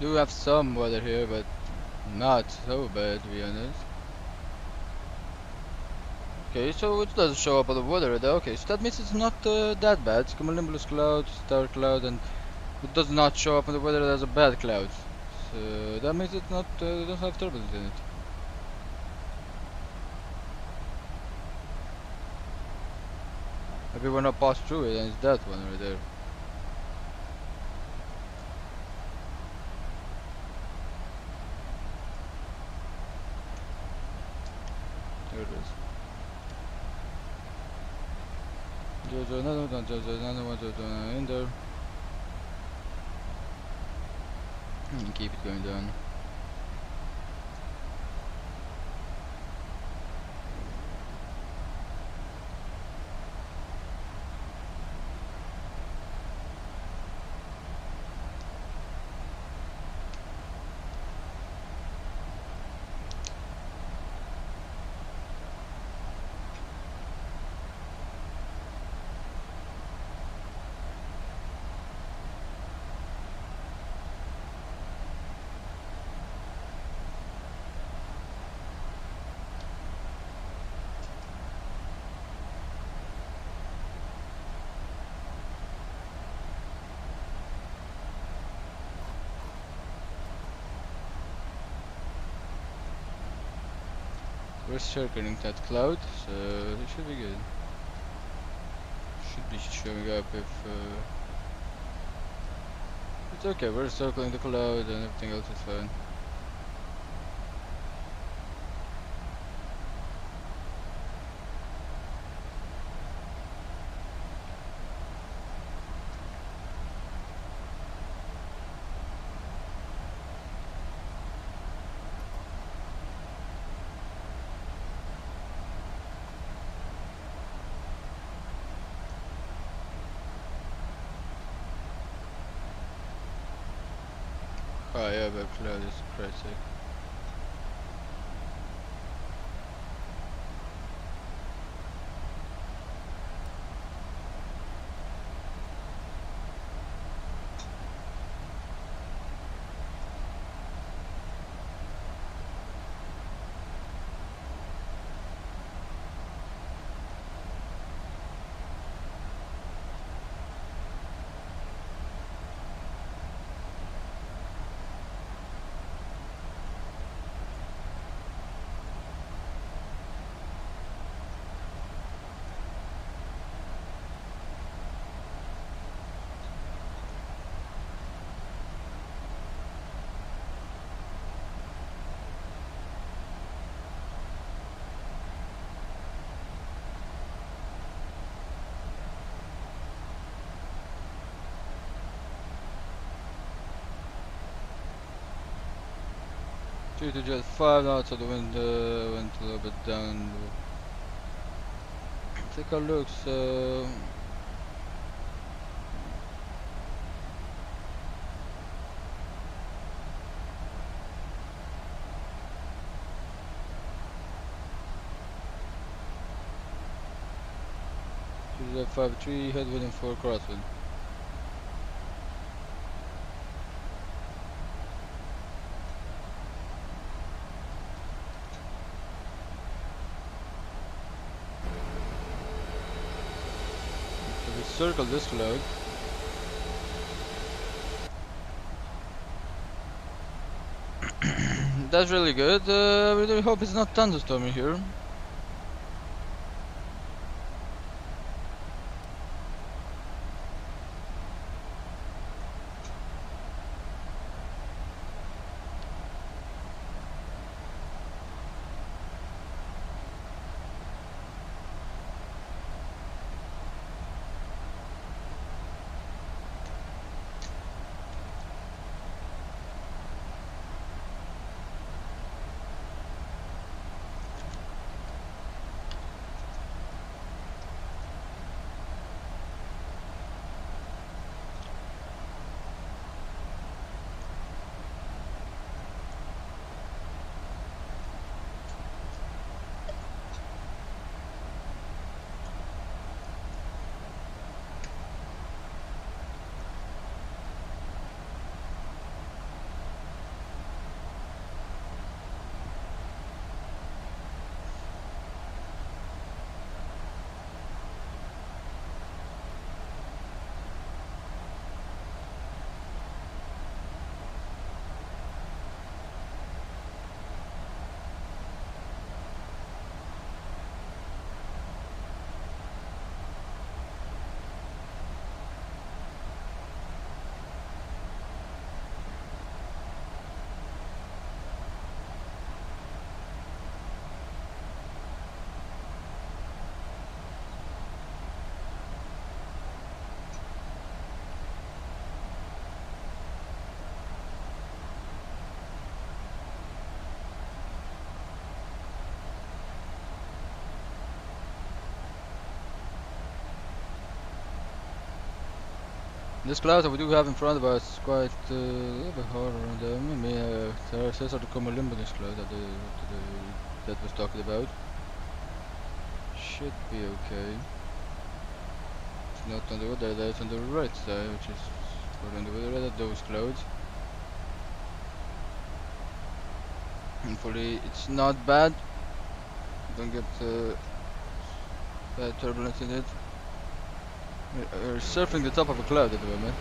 Do have some weather here, but not so bad to be honest. Okay, so it doesn't show up on the weather radar. Okay, so that means it's not that bad. Cumulonimbus cloud, star cloud, and it does not show up on the weather radar as a bad cloud. So that means it's not doesn't have turbulence in it. Maybe we're not passed through it, and it's that one right there. There it is. There's another one, in there. Keep it going down. We're circling that cloud, so it should be good. Should be showing up if it's okay. We're circling the cloud and everything else is fine. Oh yeah, but cloud is crazy. 3 to just 5 knots, so the wind went a little bit down. Take a look, so... Jet 5-3, headwind and 4 crosswind. So we circle this cloud. That's really good. I really hope it's not thunderstorming here. This cloud that we do have in front of us is quite a little bit harder on them. I mean, there are to come a limbo this cloud that was talking about. Should be okay. It's not on the other side, it's on the right side, which is on the other side of those clouds. Hopefully it's not bad. Don't get bad turbulence in it. We're surfing the top of a cloud at the moment.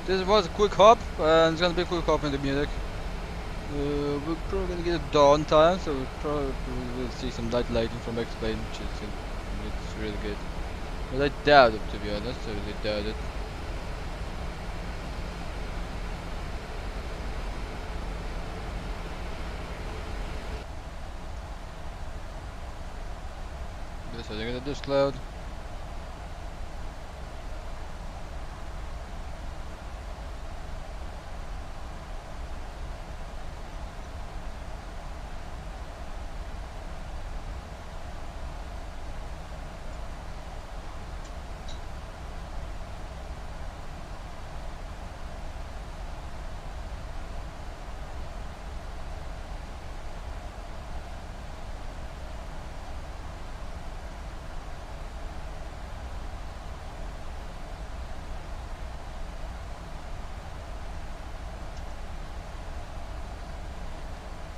This was a quick hop, and it's gonna be a quick hop in the Munich. We're probably gonna get a dawn time, so we'll probably will see some night lighting from X-Plane, which is it's really good. But I doubt it, to be honest. I really doubt it. Just heading at this cloud.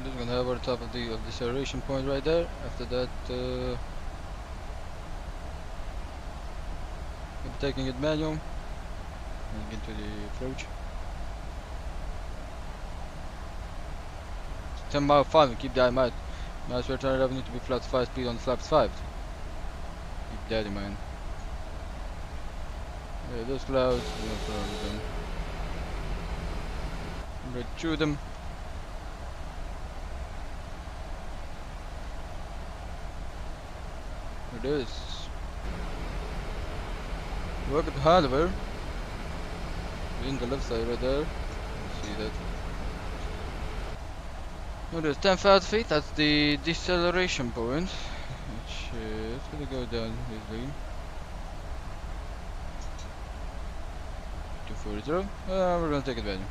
Just gonna have our top of the acceleration point right there. After that, I'm taking it manual and into the approach. 10 mile 5 and keep that in mind. Now we're trying to need to be flaps 5 speed on flaps 5. Keep that in mind. Yeah, those clouds, no problem with them. Right through them. it is. Look at the hardware. In the left side right there. See that. Notice 10,000 feet, that's the deceleration point. Which is gonna go down easily. 240. We're gonna take advantage.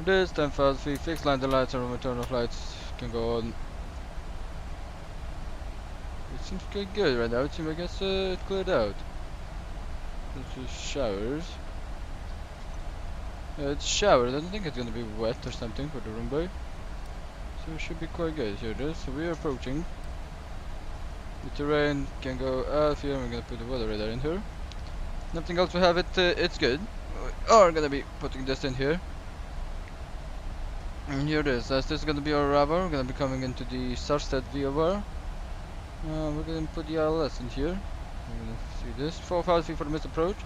It is 10,000 feet, fixed line the lights and return lights can go on. It seems quite good right now, it seems I guess it cleared out. This is showers. It's showers, I don't think it's gonna be wet or something for the room boy. So it should be quite good, here it is, so we are approaching. The terrain can go out here, we're gonna put the weather radar in here. Nothing else we have it, it's good. We are gonna be putting this in here. And here it is, as this is going to be our radar, we're going to be coming into the Sarstedt VOR. We're going to put the ILS in here. We're going to see this, 4,000 feet for the missed approach.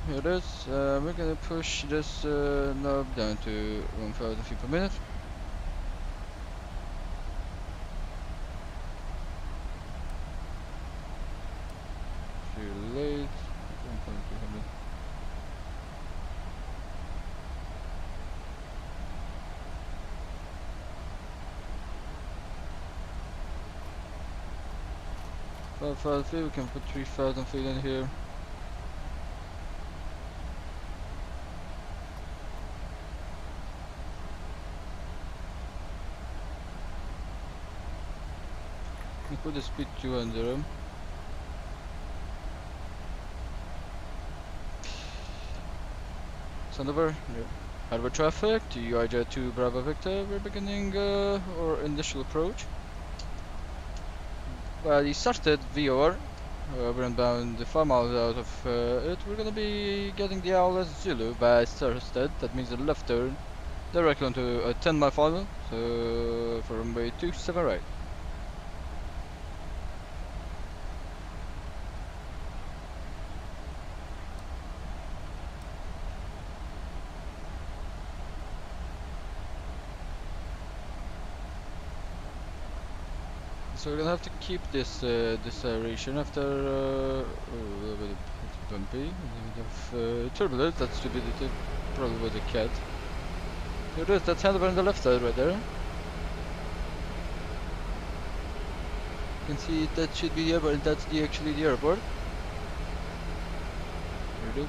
Here it is, we're going to push this knob down to 1,000 feet per minute. Too late, 1,200. Feet, we can put 3,000 feet in here. We put the speed 200. Sandover, harbor traffic, TUI Jet 2 Bravo Victor, we're beginning our initial approach. Well, the started VOR, we're inbound 5 miles out of it. We're gonna be getting the ILS Zulu by Sarstedt, that means a left turn directly onto a 10-mile final, so for runway 27 right. So we're gonna have to keep this deceleration after a little bit of bumpy, a little bit of turbulence. That's stupidity, probably with a cat. Here it is, that's handlebar on the left side right there. You can see that should be the airport, and that's actually the airport. Here it is.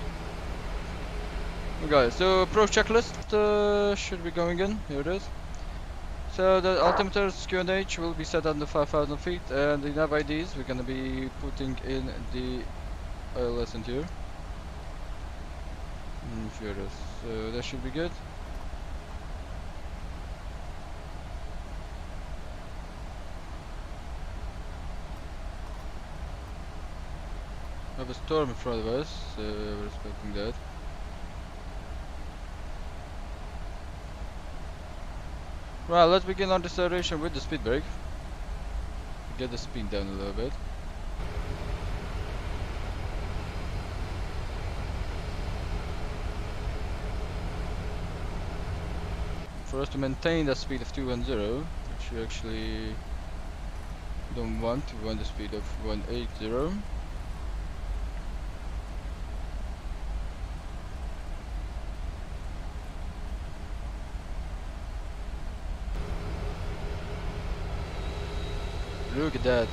Okay, so approach checklist should be going in. Here it is. So the altimeter's QNH will be set under 5,000 feet, and the nav IDs we're gonna be putting in the ILS in here. Here it is. So that should be good. We have a storm in front of us, so we're expecting that. Right, let's begin our deceleration with the speed brake. Get the speed down a little bit. For us to maintain that speed of 210, which we actually don't want, we want the speed of 180. Look at that.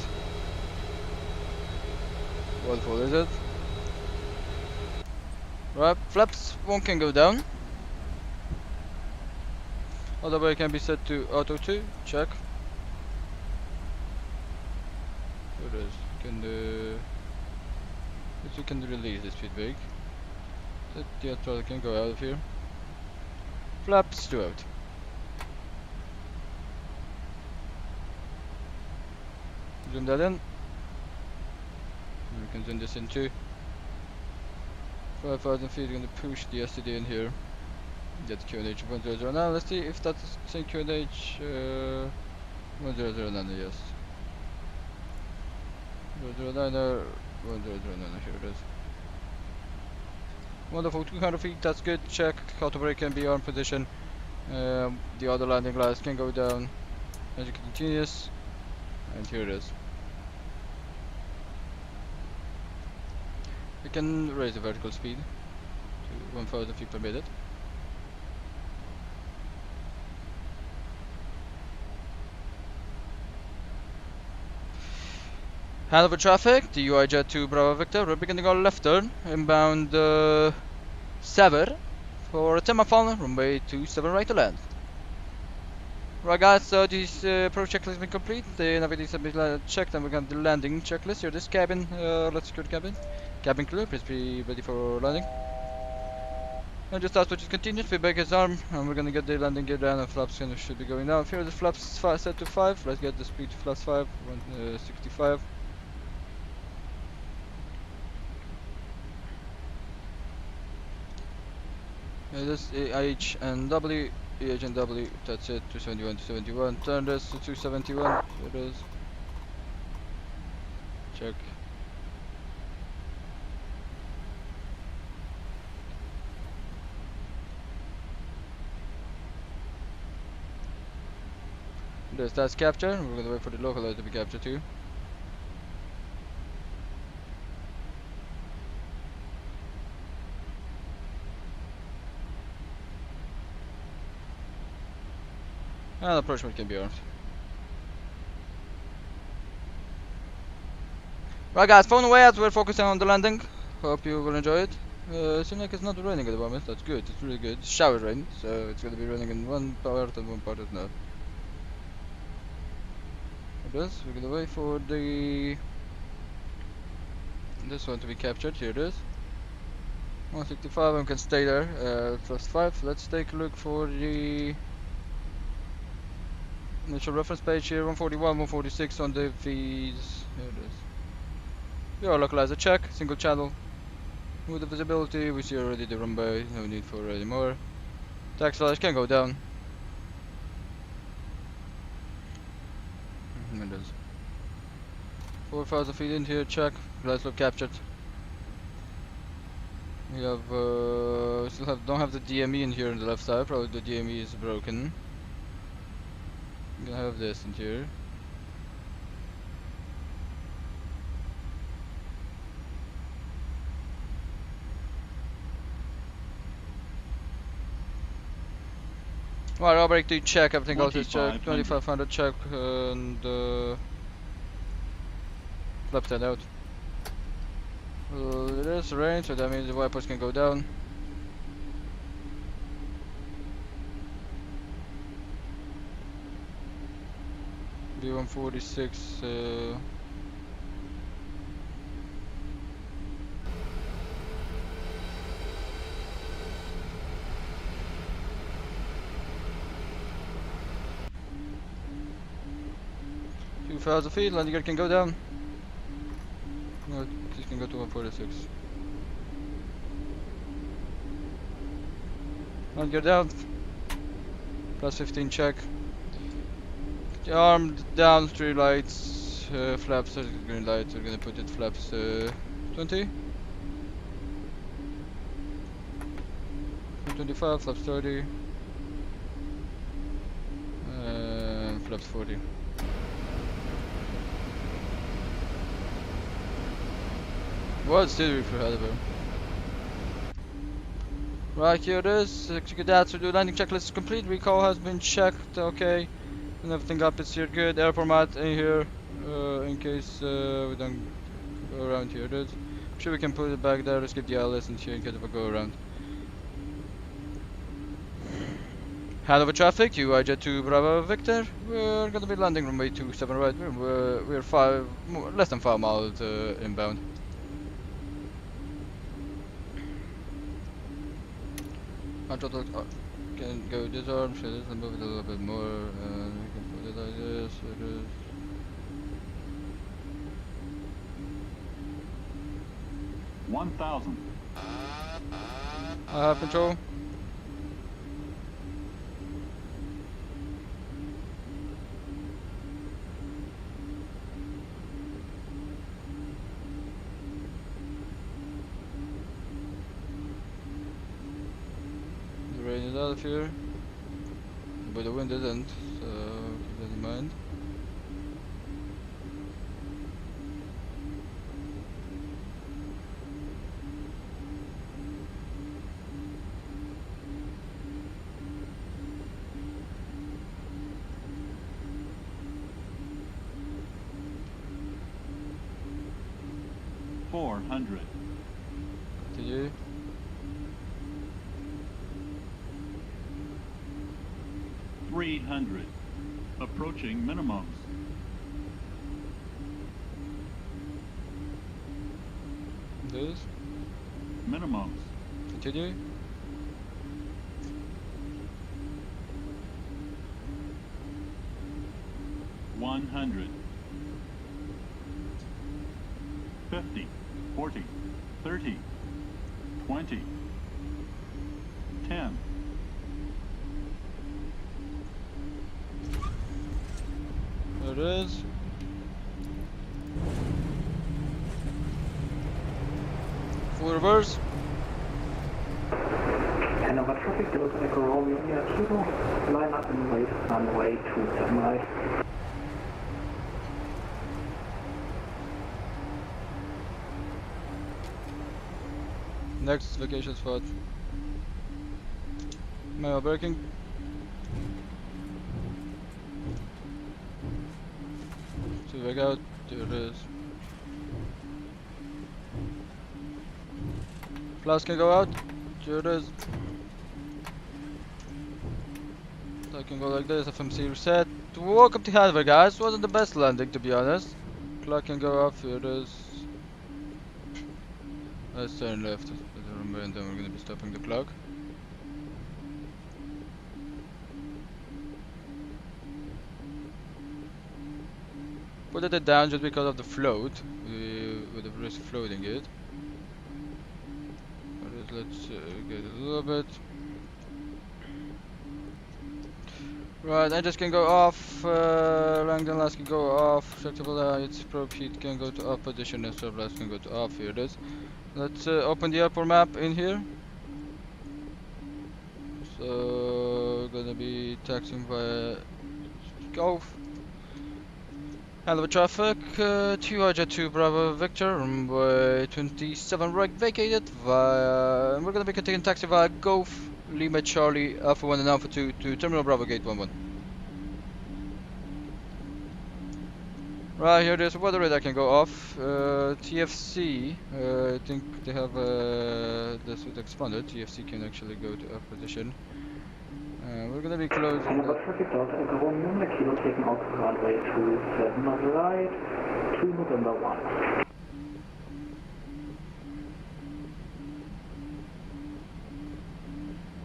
What is it? Right, flaps one can go down. Other way can be set to auto 2, check. There it is. You can release the speed brake. The throttle can go out of here. Flaps 2 out. Zoom that in. We can turn this into 5,000 feet. Gonna push the STD in here. Get the QNH 100 now. Let's see if that's the same QNH 1009. Yes. 1009. 1009. Here it is. Wonderful. 200 feet. That's good. Check. Auto brake can be on position. The other landing lights can go down. Magic continuous. And here it is. We can raise the vertical speed to 1,000 feet per minute. Handover traffic, the TUI Jet 2 Bravo Victor, we're beginning our left turn, inbound Sever for Timafon, runway 27 right to land. Right guys, so this approach checklist has been complete, the navigators have been checked and we got the landing checklist. Here this cabin, let's secure the cabin. Cabin crew, please be ready for landing. And just as we just continued, feedback his arm, and we're gonna get the landing gear down and flaps should be going down. Here the flaps set to 5, let's get the speed to flaps 5, 165. This IH and W, EH and W, that's it, 271, 271. Turn this to 271, here it is. Check. That's capture, we're gonna wait for the localizer to be captured too. And approachment can be armed. Right guys, phone away as we're focusing on the landing. Hope you will enjoy it. Seems like it's not raining at the moment, that's good, it's really good. It's shower rain, so it's gonna be raining in one part and one part is not. We're gonna wait for this one to be captured. Here it is. 165, and can stay there. Plus 5. Let's take a look for the initial reference page here. 141, 146 on the feeds. Here it is. Your localizer check, single channel. With the visibility, we see already the runway. No need for any more. Tax flash can go down. It is. 4,000 feet in here, check. Glass look captured. We have don't have the DME in here on the left side. Probably the DME is broken. I'm gonna have this in here. Right, I'll break to check, everything else is check, 2500 check, and flip that out. It is rain, so that means the wipers can go down. B146, 2,000 feet, landing gear can go down. No, this can go to 146. Landing gear down. Plus 15 check. The arm down, 3 lights, flaps, green lights, we're gonna put it flaps 20. 25, flaps 30. And flaps 40. What still for Haliburton? Right, here it is. Execute that. So the landing checklist is complete. Recall has been checked. Okay, and everything up is here good. Air format in here. In case we don't go around. Here it is. Sure, we can put it back there. Let's keep the LS in here in case of a go around. Handover traffic. TUI Jet 2 Bravo Victor. We're gonna be landing runway 27 right. We're less than 5 miles inbound. Our total can go disarm, so let's move it a little bit more, and we can put it like this, it is. 1,000. I have control. The rain is out of here, but the wind isn't, so keep that in mind. $400. Continue. $300. Approaching minimums. This. Minimums. Continue. $100. 50, 40, 30, 20, 10. There it is. Full reverse. Hanover traffic, Delta Echo Romeo India Kilo, line up and wait runway 27 right. Next vacation spot. Manual braking. So back out. There it is. Flaps can go out. Here it is. So I can go like this. FMC reset. Welcome to Hanover, guys. Wasn't the best landing, to be honest. Clock can go off. Here it is. Let's turn left, and then we're gonna be stopping the clock. Put it down just because of the float. We would have risked floating it. But let's get a little bit. Right, engines can go off. Langdon lights can go off. Retractable lights, probe heat can go to off position, and strobe lights can go to off. Here it is. Let's open the airport map in here. So gonna be taxiing via Golf. Hello traffic, TUI Jet 2 Bravo Victor, runway 27 right vacated via, and we're gonna be continuing taxi via Golf, Lima Charlie, Alpha 1 and Alpha 2 to Terminal Bravo Gate 11. Right, here there's a weather radar can go off. TFC, I think they have this with expanded. TFC can actually go to off position. We're gonna be closing. Hanover traffic, Delta Echo Romeo Kilo taking out runway 27 right, 2 November 1.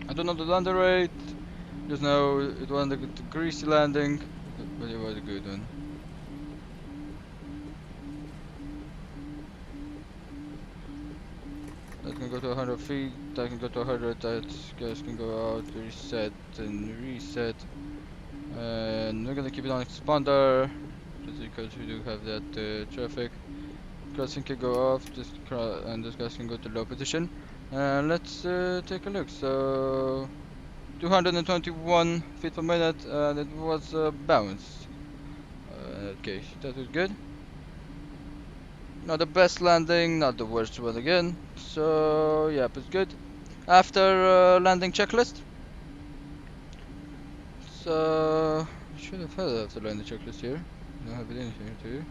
I don't know the landing rate. Just know it wasn't a greasy landing, but it was a good one. That can go to 100 feet, that can go to 100, that gas can go out, reset and reset. And we're gonna keep it on expander, just because we do have that traffic. Crossing can go off, and this gas can go to low position. And let's take a look. So 221 feet per minute, and it was bounced. In that case, that was good. Not the best landing, not the worst one again. So yep, it's good. After landing checklist. So should have had it after landing checklist here. Don't have it in here too.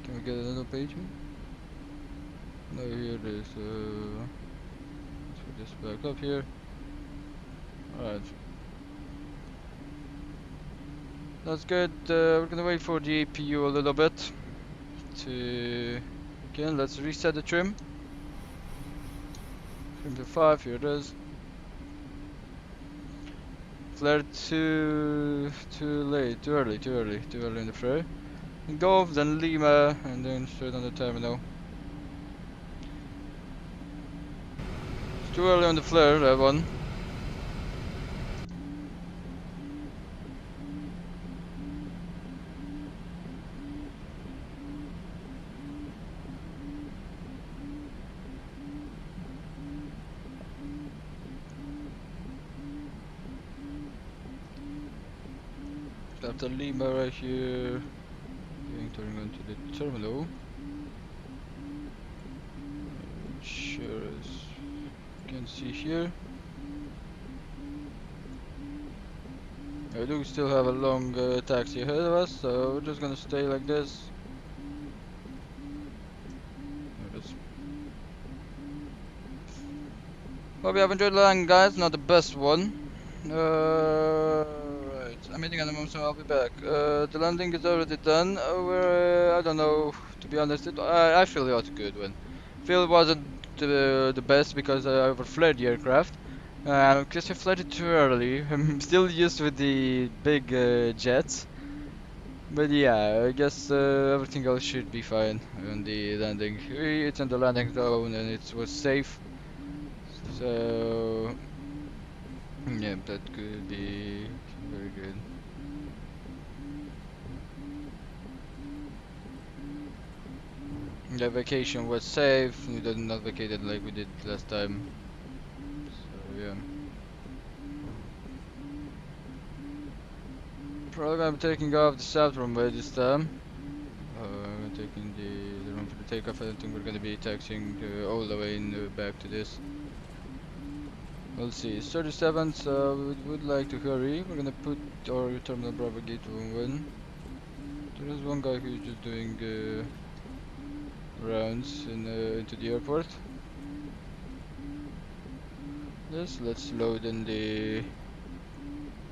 Can we get another page? No, here it is. Let's put this back up here. Alright. That's good. We're gonna wait for the APU a little bit. Again, let's reset the trim. Trim to 5, here it is. Flare too late, too early in the fray. Golf, then Lima, and then straight on the terminal. Too early on the flare, that one. After Lima right here. Turning onto the terminal. Sure as you can see here. I do still have a long taxi ahead of us, so we're just gonna stay like this. Hope you have enjoyed the landing, guys. Not the best one. Right. I'm eating at the moment, so I'll be back. The landing is already done. I don't know. To be honest, I feel it was a good one. Feel it wasn't the best because I overflared the aircraft. Because I flight it too early. I'm still used with the big jets. But yeah, I guess everything else should be fine on the landing. It's in the landing zone and it was safe. So yeah, that could be very good. The vacation was safe. We did not vacated like we did last time. So yeah. Probably gonna be taking off the south runway this time. Taking the room for the takeoff. I don't think we're gonna be taxiing all the way back to this. We'll see. It's 37, so we would like to hurry. We're gonna put our terminal Bravo gate 1. There is one guy who's just doing rounds into the airport. Yes, let's load in the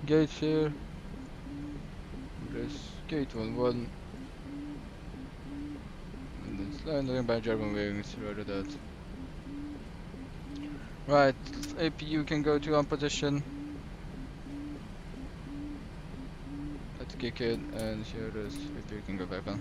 gates here. Press gate 11. And then landing by German wings, rather that. Right, APU can go to on position. Let's kick it, and here it is. APU can go back on.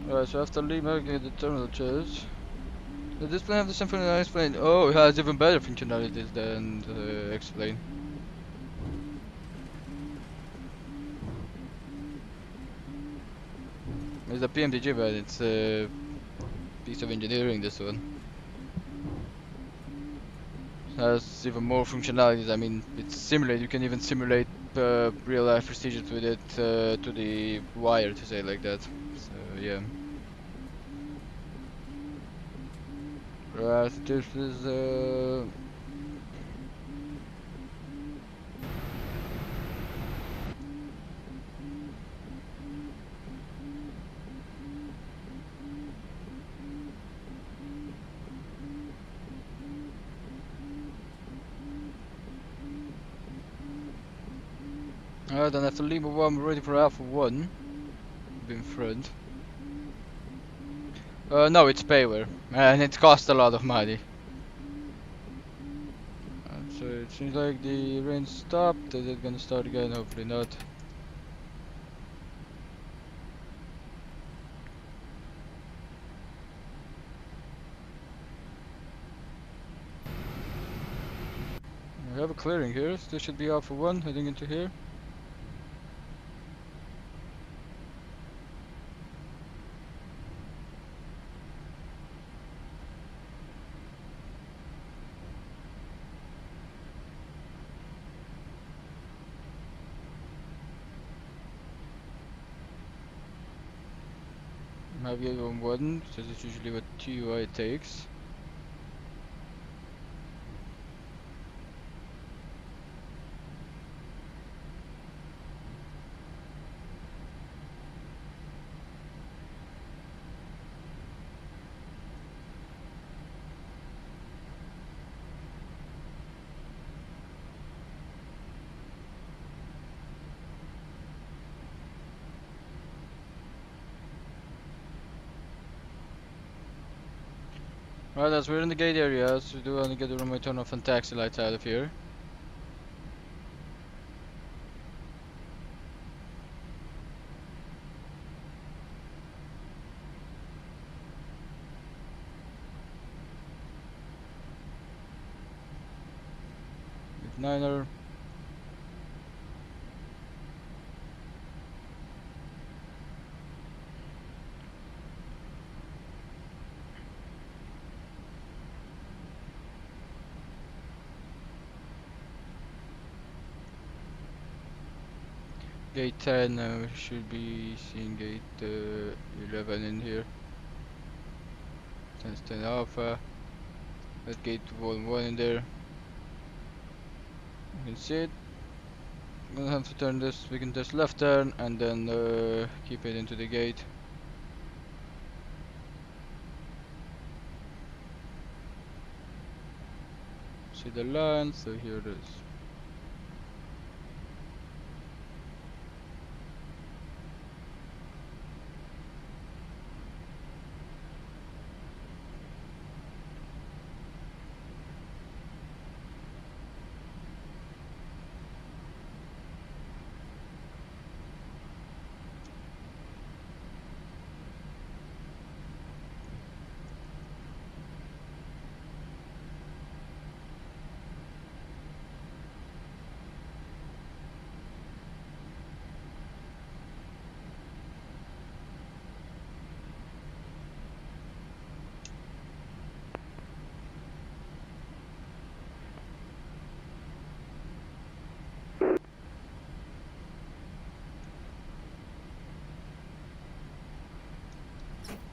Alright, so after Lima, get the terminal charge. Does this plane have the synchronized plane? Oh, it has even better functionalities than the X-plane. It's a PMDG, but it's a piece of engineering, this one. It has even more functionalities. I mean, it's simulated. You can even simulate real life procedures with it to the wire, to say it like that. So, yeah. Right, this is Alright, then after Lima 1, we're ready for Alpha 1. In front. No, it's payware, and it costs a lot of money. So it seems like the rain stopped. Is it gonna start again? Hopefully not. We have a clearing here. So this should be Alpha 1 heading into here. Navigate on 1, so that's usually what TUI takes. Right, as we're in the gate area, so we do want to get the runway turn off and taxi lights out of here. Niner. Gate 10, we should be seeing gate 11 in here. 10 alpha. That gate volume 1 in there. You can see it. I'm gonna have to turn this, we can just left turn and then keep it into the gate. See the line, so here it is.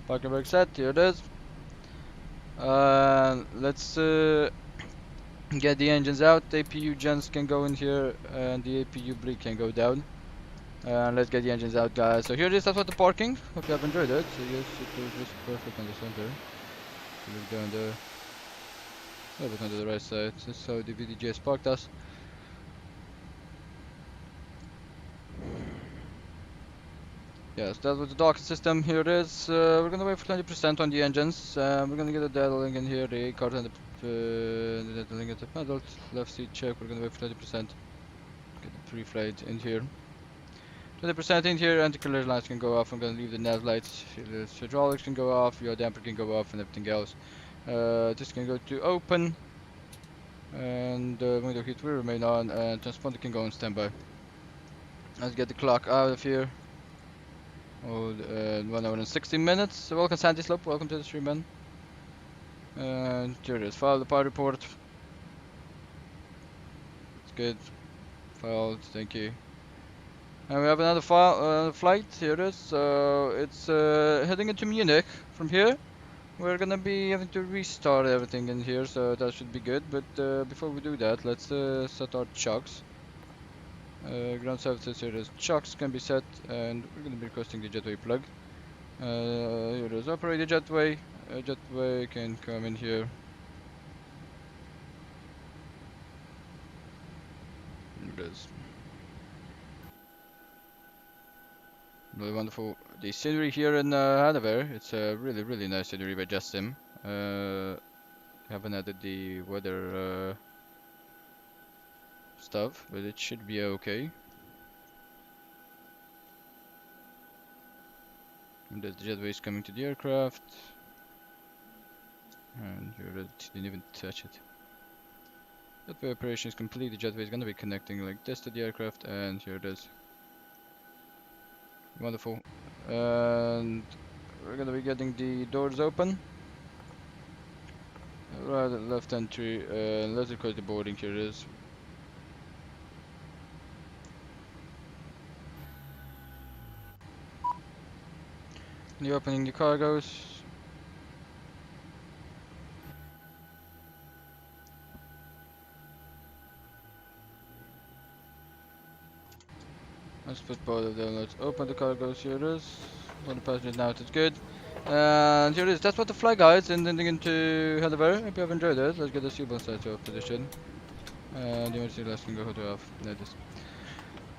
Parking brake set, here it is. Let's get the engines out. The APU gens can go in here and the APU brake can go down. Let's get the engines out, guys. So here it is, that's what the parking. Hope you have enjoyed it. So yes, it was just perfect on the center. Look down there. A little bit onto the right side. This is how the VDJs parked us. Yes, that was the dock system. Here it is. We're gonna wait for 20% on the engines. We're gonna get a data link in here, the A card and the data link at the pedal. Left seat check. We're gonna wait for 20%. Get the pre-flight in here. 20% in here, anti-collision lights can go off. I'm gonna leave the nav lights. The hydraulics can go off, your damper can go off, and everything else. This can go to open, and window heat will remain on, and transponder can go on standby. Let's get the clock out of here. 1 hour and 16 minutes. So welcome Sandy Slope, welcome to the stream, man. And here it is, file the power report. It's good. Filed, thank you. And we have another flight, here it is. So it's heading into Munich from here. We're gonna be having to restart everything in here, so that should be good. But before we do that, let's set our chocks. Ground services, here is chocks can be set, and we're going to be requesting the jetway plug. Here is operate the jetway. Jetway can come in here. Here it is. Really wonderful. The scenery here in Hanover, it's a really nice scenery by JustSim. Haven't added the weather stuff, but it should be okay. And the jetway is coming to the aircraft, and here it didn't even touch it. Jetway operation is complete. The jetway is going to be connecting like this to the aircraft, and here it is. Wonderful. And we're going to be getting the doors open. Right at left entry, let's record the boarding. Here it is. The opening the cargoes. Let's put both of them. Let's open the cargoes. Here it is. On the passengers now, it's good. And here it is. That's what the fly guys ending into Hanover. Hope you have enjoyed it. Let's get the C-bone side to off position. And the emergency lights can go to off. Notice.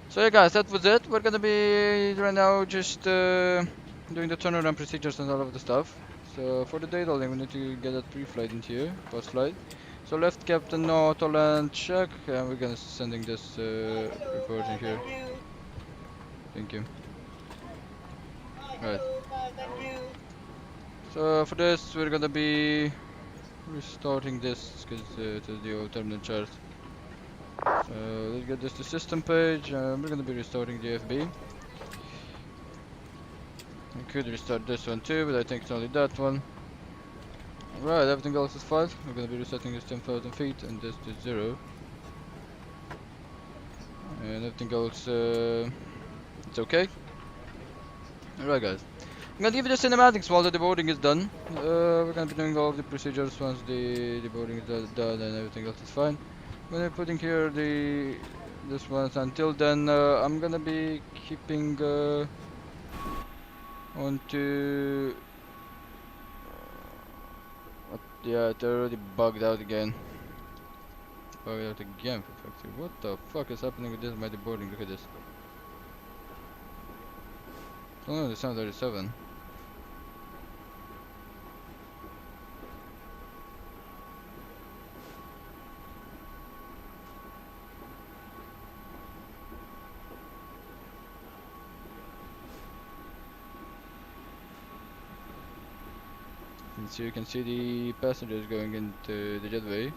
So yeah, guys, that was it. We're gonna be right now just doing the turnaround procedures and all of the stuff. So for the data link, we need to get that pre-flight into here, post flight. So left Captain Auto land check, and we're gonna sending this report in here. Thank you. Right. So for this, we're gonna be restarting this to the old terminal chart. So let's get this to system page. We're gonna be restarting the FB. We could restart this one too, but I think it's only that one. Right, everything else is fine. We're gonna be resetting this 10,000 feet and this to 0. And everything else, it's okay. Alright guys. I'm gonna give you the cinematics while the deboarding is done. We're gonna be doing all of the procedures once the deboarding is done and everything else is fine. I'm gonna be putting here this one. Until then, I'm gonna be keeping onto. Yeah, it already bugged out again. Bugged out again for fuck's sake. What the fuck is happening with this my deboarding? Look at this. It's only the 737. And so you can see the passengers going into the jetway.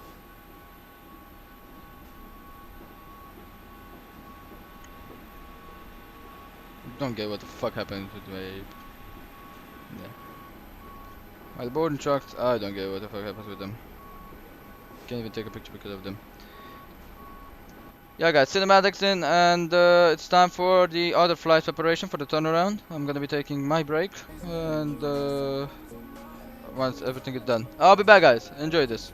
Don't get what the fuck happened with my. Yeah. My boarding trucks, I don't get what the fuck happens with them. Can't even take a picture because of them. Yeah guys, cinematics in, and it's time for the other flight preparation for the turnaround. I'm gonna be taking my break, and once everything is done, I'll be back guys. Enjoy this.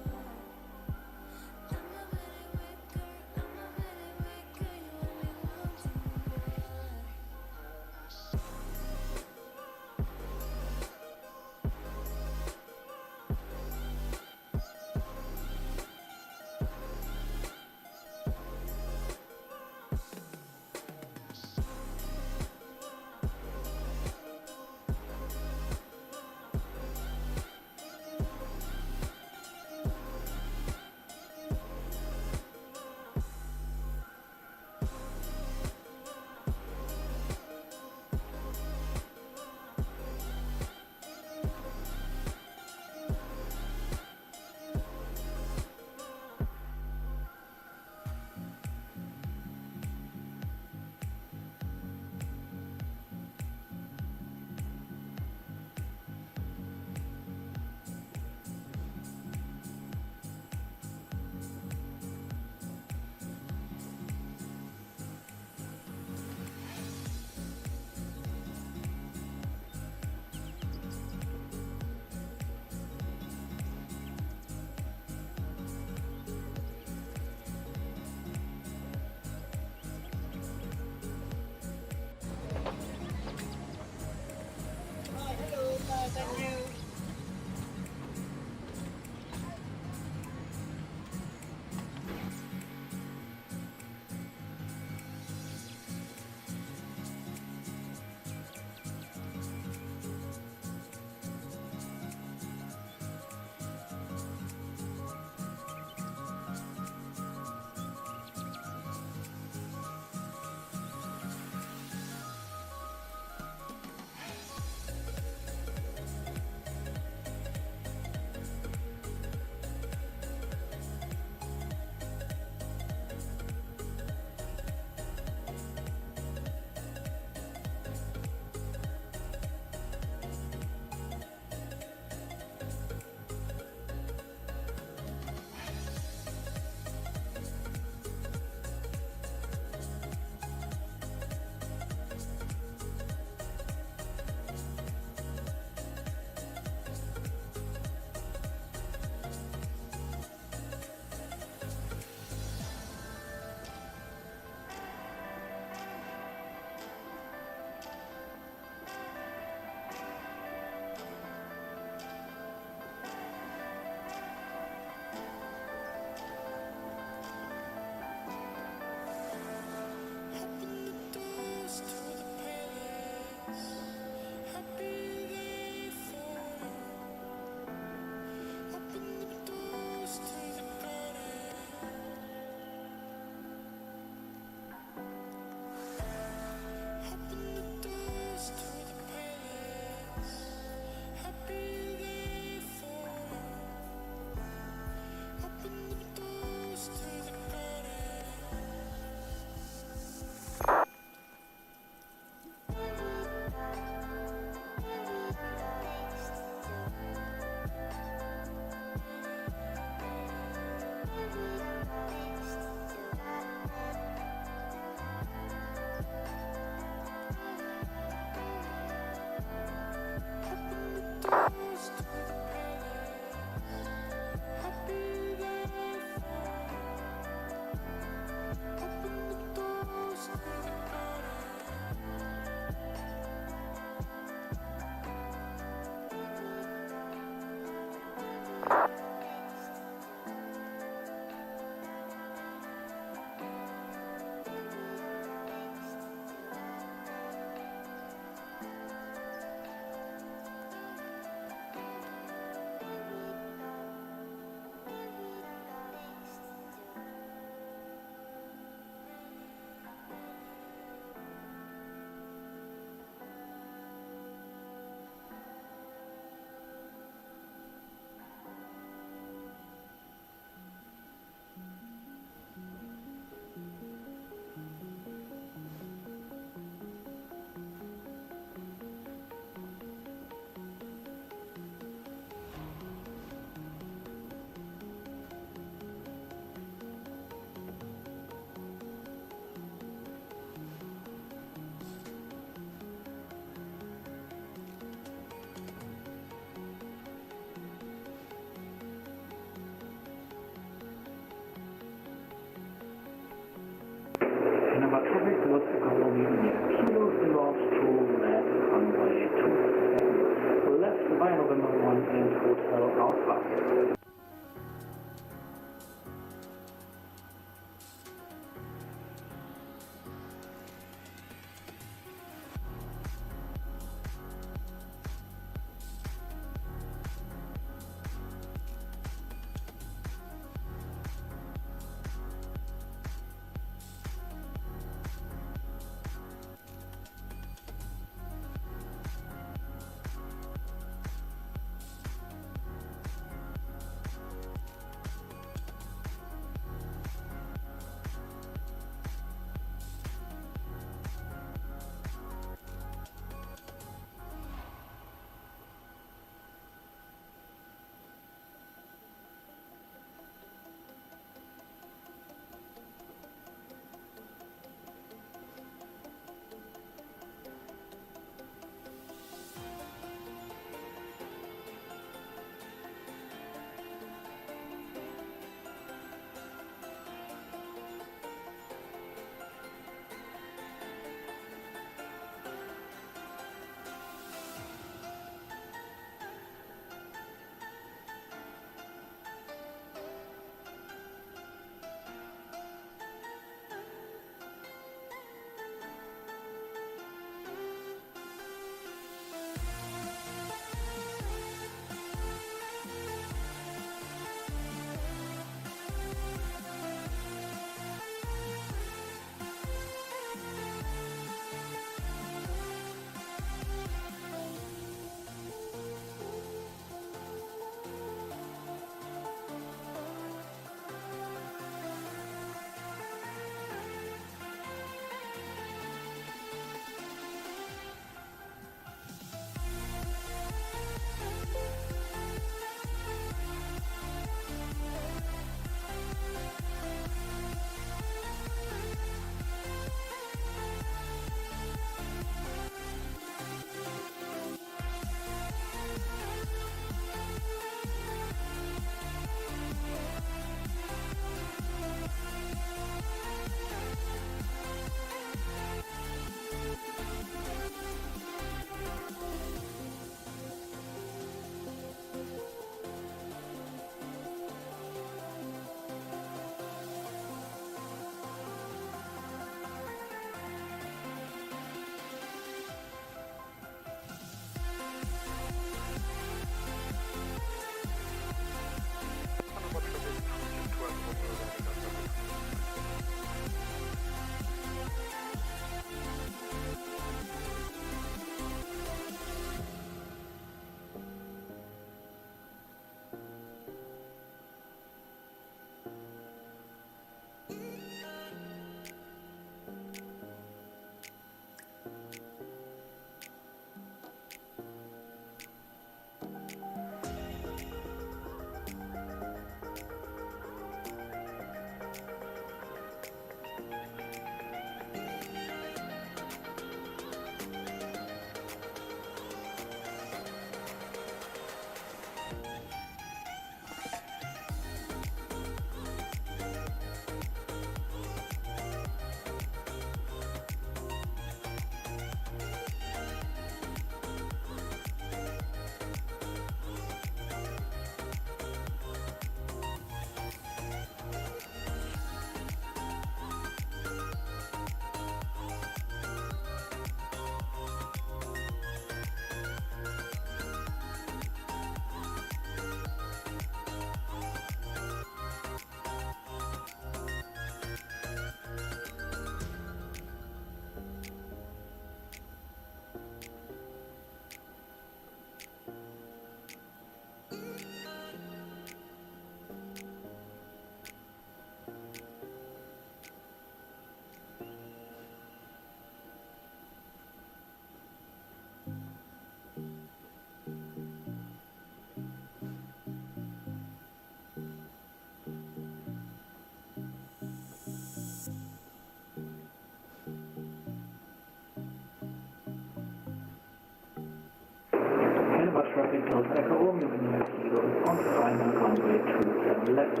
runway 27 left.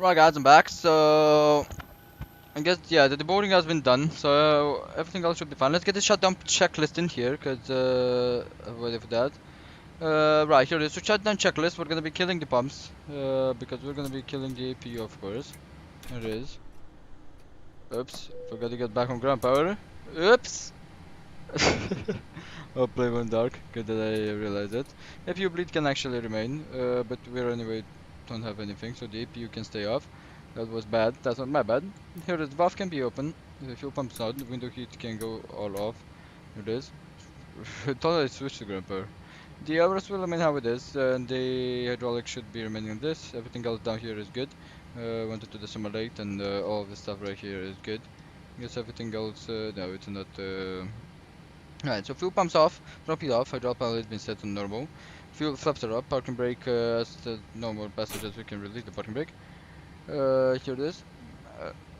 Right guys, I'm back. So I guess yeah, the deboarding has been done, so everything else should be fine. Let's get the shutdown checklist in here, cause I'm ready for that. Right, here it is. So shutdown checklist. We're gonna be killing the pumps, because we're gonna be killing the APU, of course. Here it is. Oops, forgot to get back on ground power. Oops. Oh, play one dark. Good that I realized it. APU bleed can actually remain, but we're anyway don't have anything, so the APU can stay off. That was bad. That's not my bad. Here the valve can be open. The fuel pump's not. The window heat can go all off. Here it is. Totally switch to ground power. The airburst will remain how it is, and the hydraulic should be remaining on this. Everything else down here is good. Wanted to dissimulate, and all of the stuff right here is good. I guess everything else, no, it's not. Alright, so fuel pumps off, drop it off, hydraulic panel has been set to normal. Fuel flaps are up, parking brake, as the normal passengers we can release the parking brake. Here it is.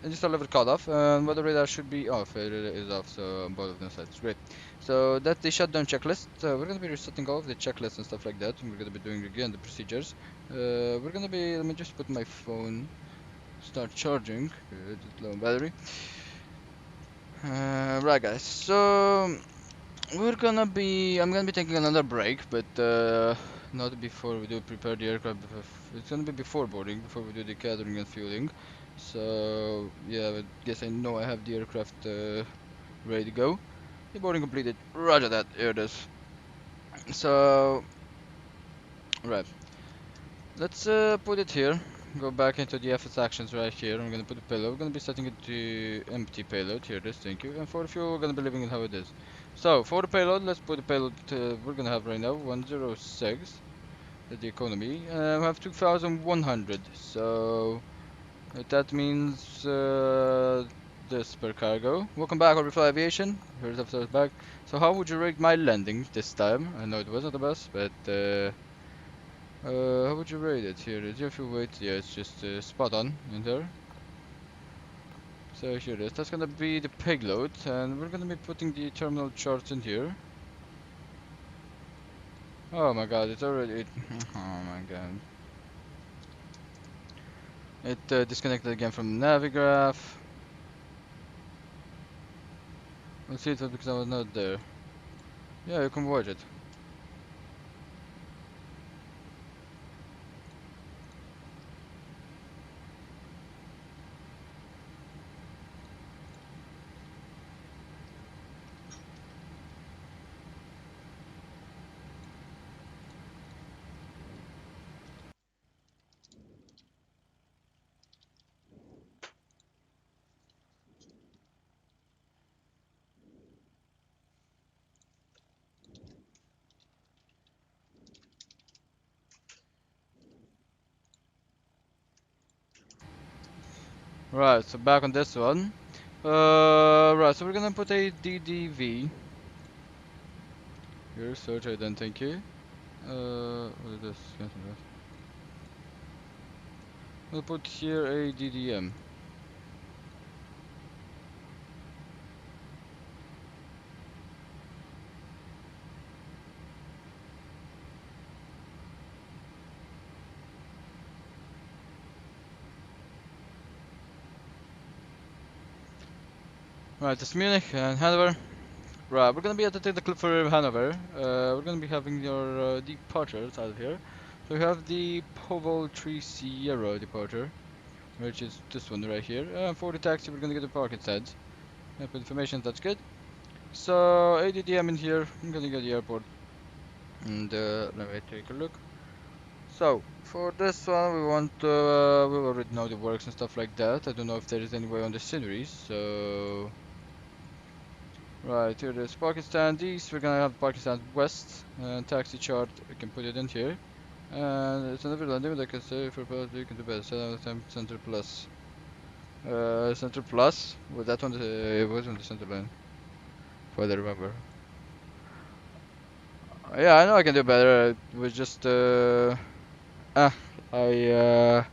Install lever cut off, weather radar should be off, it is off, so on both of them sides, great. So that's the shutdown checklist. We're gonna be resetting all of the checklists and stuff like that, and we're gonna be doing again the procedures. We're gonna be, let me just put my phone start charging. Just low on battery. Right, guys. So I'm gonna be taking another break, but not before we do prepare the aircraft. It's gonna be before boarding, before we do the catering and fueling. So yeah, I guess I know I have the aircraft ready to go. The boarding completed. Roger that. Here it is. So right, let's put it here. Go back into the FS actions right here. I'm gonna put the payload. We're gonna be setting it to empty payload. Here it is. Thank you. And for the fuel, we're gonna be leaving it how it is. So for the payload, let's put the payload we're gonna have right now 106. That's the economy. We have 2,100. So that means this per cargo. Welcome back, Overfly Aviation. Here's episode back. So how would you rate my landing this time? I know it wasn't the best, but how would you rate it? Here is your fuel weight. Yeah, it's just spot on in there. So here it is. That's gonna be the payload, and we're gonna be putting the terminal charts in here. Oh my god, it's already. Oh my god. It disconnected again from the Navigraph. Let's see it was because I was not there. Yeah, you can watch it. Right, so back on this one. Right, so we're gonna put a DDV. Here, search ident, thank you. What is this? Cancel that. We'll put here a DDM. Right, it's Munich and Hanover. Right, we're gonna be at the clip for Hanover. We're gonna be having your departures out of here. So we have the Poval 3 Sierra departure, which is this one right here. For the taxi, we're gonna get the park instead. Put information, that's good. So EDDM in here. I'm gonna get the airport, and let me take a look. So for this one, we want we already know the works and stuff like that. I don't know if there is any way on the sceneries. So right here, there's Pakistan East. We're gonna have Pakistan West and taxi chart. We can put it in here. And it's another landing, like I say, for both you can do better. 7 center plus. Center plus. Was that on the? It was on the center line, if I remember. Yeah, I know I can do better. It was just ah, I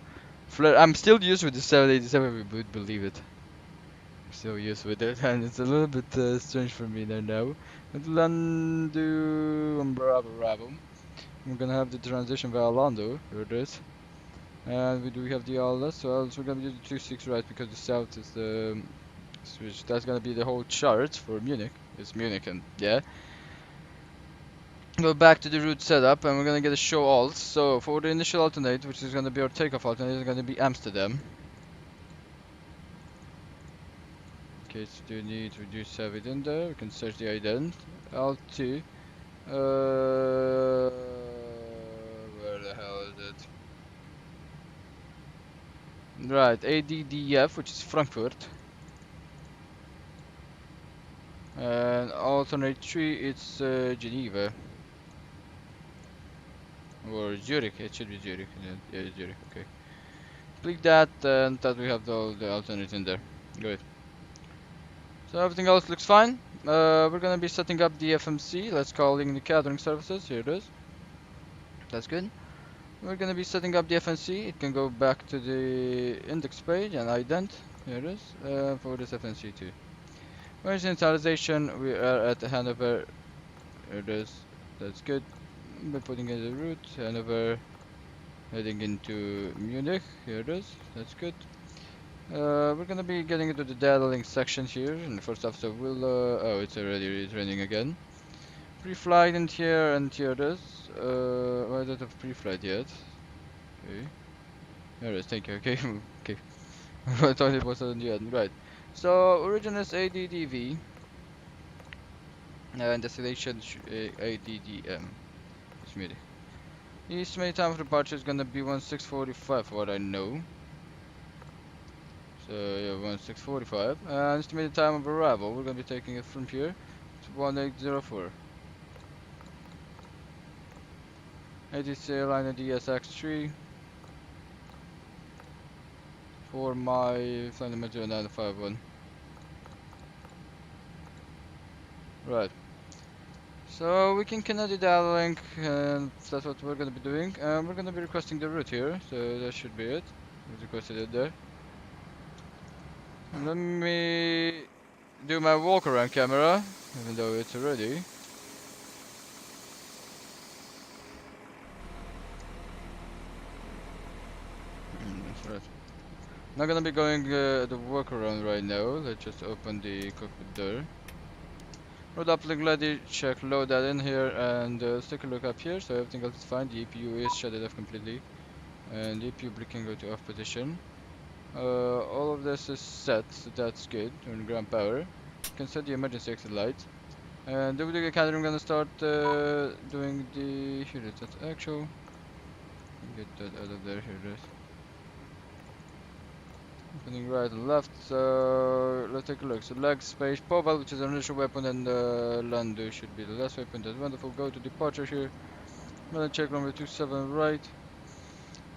I'm still used with the 787. We would believe it. I'm still used with it, and it's a little bit strange for me there now. But Lando and Bravo. We're gonna have the transition via Lando. Here it is. And we do have the LS, so we're gonna do the 2-6 right because the south is the switch. That's gonna be the whole chart for Munich. It's Munich, and yeah. Go back to the route setup, and we're gonna get a show alt. So for the initial alternate, which is gonna be our takeoff alternate, is gonna be Amsterdam. Okay, so do need to reduce have it in there. We can search the ident. L2. Where the hell is it? Right, ADDF, which is Frankfurt. And alternate 3, it's Geneva. Or Zurich, it should be Zurich. Yeah, Zurich, okay. Click that, and that we have all the alternates in there. Good. So everything else looks fine. We're gonna be setting up the FMC. Let's call in the catering services. Here it is. That's good. We're gonna be setting up the FNC. It can go back to the index page and ident. Here it is. For this FNC too. Where's initialization? We are at Hanover. Here it is. That's good. We're putting in the route. Hanover. Heading into Munich. Here it is. That's good. We're gonna be getting into the data link section here in the first off, so we'll oh, it's already training again. Pre-flight in here, and here it is. I don't have pre-flight yet. Okay. There it is, thank you, okay. Okay. I thought it was on the end, right. So, origin is EDDV, and destination EDDM. It's me. The estimated time of departure is gonna be 1645, what I know. So yeah, 1645. And estimated time of arrival, we're gonna be taking it from here to 1804. ATC airline EDDS-X3 for my flight number 0951. Right. So we can connect the data link, and that's what we're gonna be doing. And we're gonna be requesting the route here, so that should be it. We requested it there. And let me do my walk around camera, even though it's ready. That's right. Not gonna be going the walk around right now. Let's just open the cockpit door. Road uplink ready, check, load that in here, and let's take a look up here. So everything else is fine. The EPU is shut off completely, and the EPU blick can go to off position. All of this is set, so that's good. On ground power, you can set the emergency exit light. And over the academy, I'm gonna start doing the. Here it is, that's actual. Get that out of there. Here it is. Opening right and left, so let's take a look. So leg space, Powell, which is an initial weapon, and Landu should be the last weapon. That's wonderful. Go to departure here. I'm gonna check runway 27 right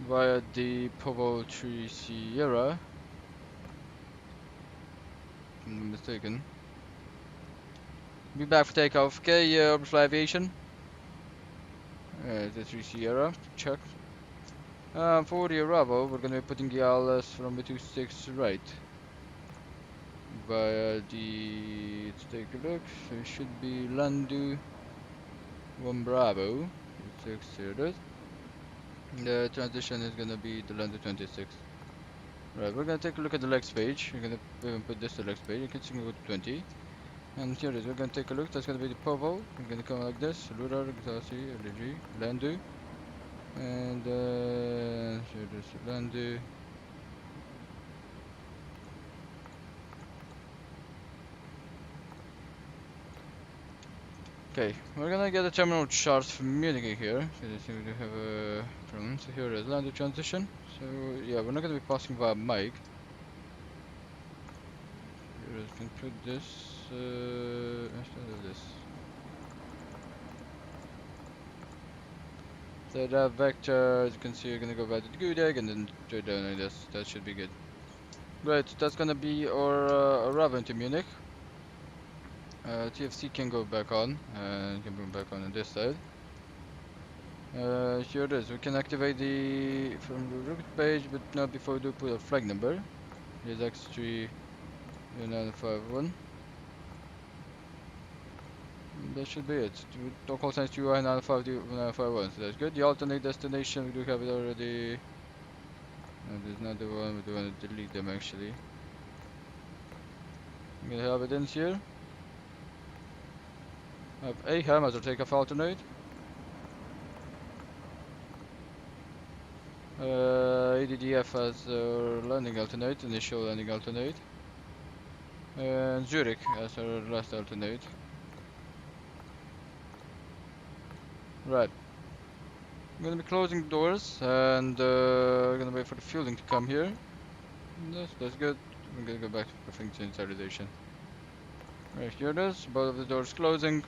via the Powell 3 Sierra. If I'm not mistaken. Be back for takeoff. Okay, Orbital Aviation. The 3 Sierra, check. For the arrival, we're gonna be putting the LS from the 26 right. Via the, let's take a look, so it should be Landu 1 Bravo, 26, here it is. The transition is gonna be the Landu 26. Right, we're gonna take a look at the legs page. We're gonna even put this to legs page. You can see go to 20. And here it is, we're gonna take a look. That's gonna be the Povo. We're gonna come like this. Lurar, Xasi, LG, Landu. And here it is, Landu. Okay, we're gonna get a terminal charge from Munich here. So let's see if we have a problem. So here it is, Landu transition. So yeah, we're not gonna be passing via mic. Here it is, can put this instead of this. So that vector, as you can see, you're gonna go back to the Gudag and then straight down like this. That should be good. Right, that's gonna be our arrival into Munich. TFC can go back on, and can bring back on this side. Here it is. We can activate the from the route page, but not before we do put a flag number. Here's X3 951. That should be it. Don't call signs TUI 951, so that's good. The alternate destination, we do have it already. No, there's not the one, we do want to delete them actually. I'm gonna have it in here. I have AHAM as our takeoff alternate. EDDF as our landing alternate, initial landing alternate. And Zurich as our last alternate. Right. I'm gonna be closing the doors and we're gonna wait for the fueling to come here. That's good. I'm gonna go back to perfect initialization. Right, here it is. Both of the doors closing.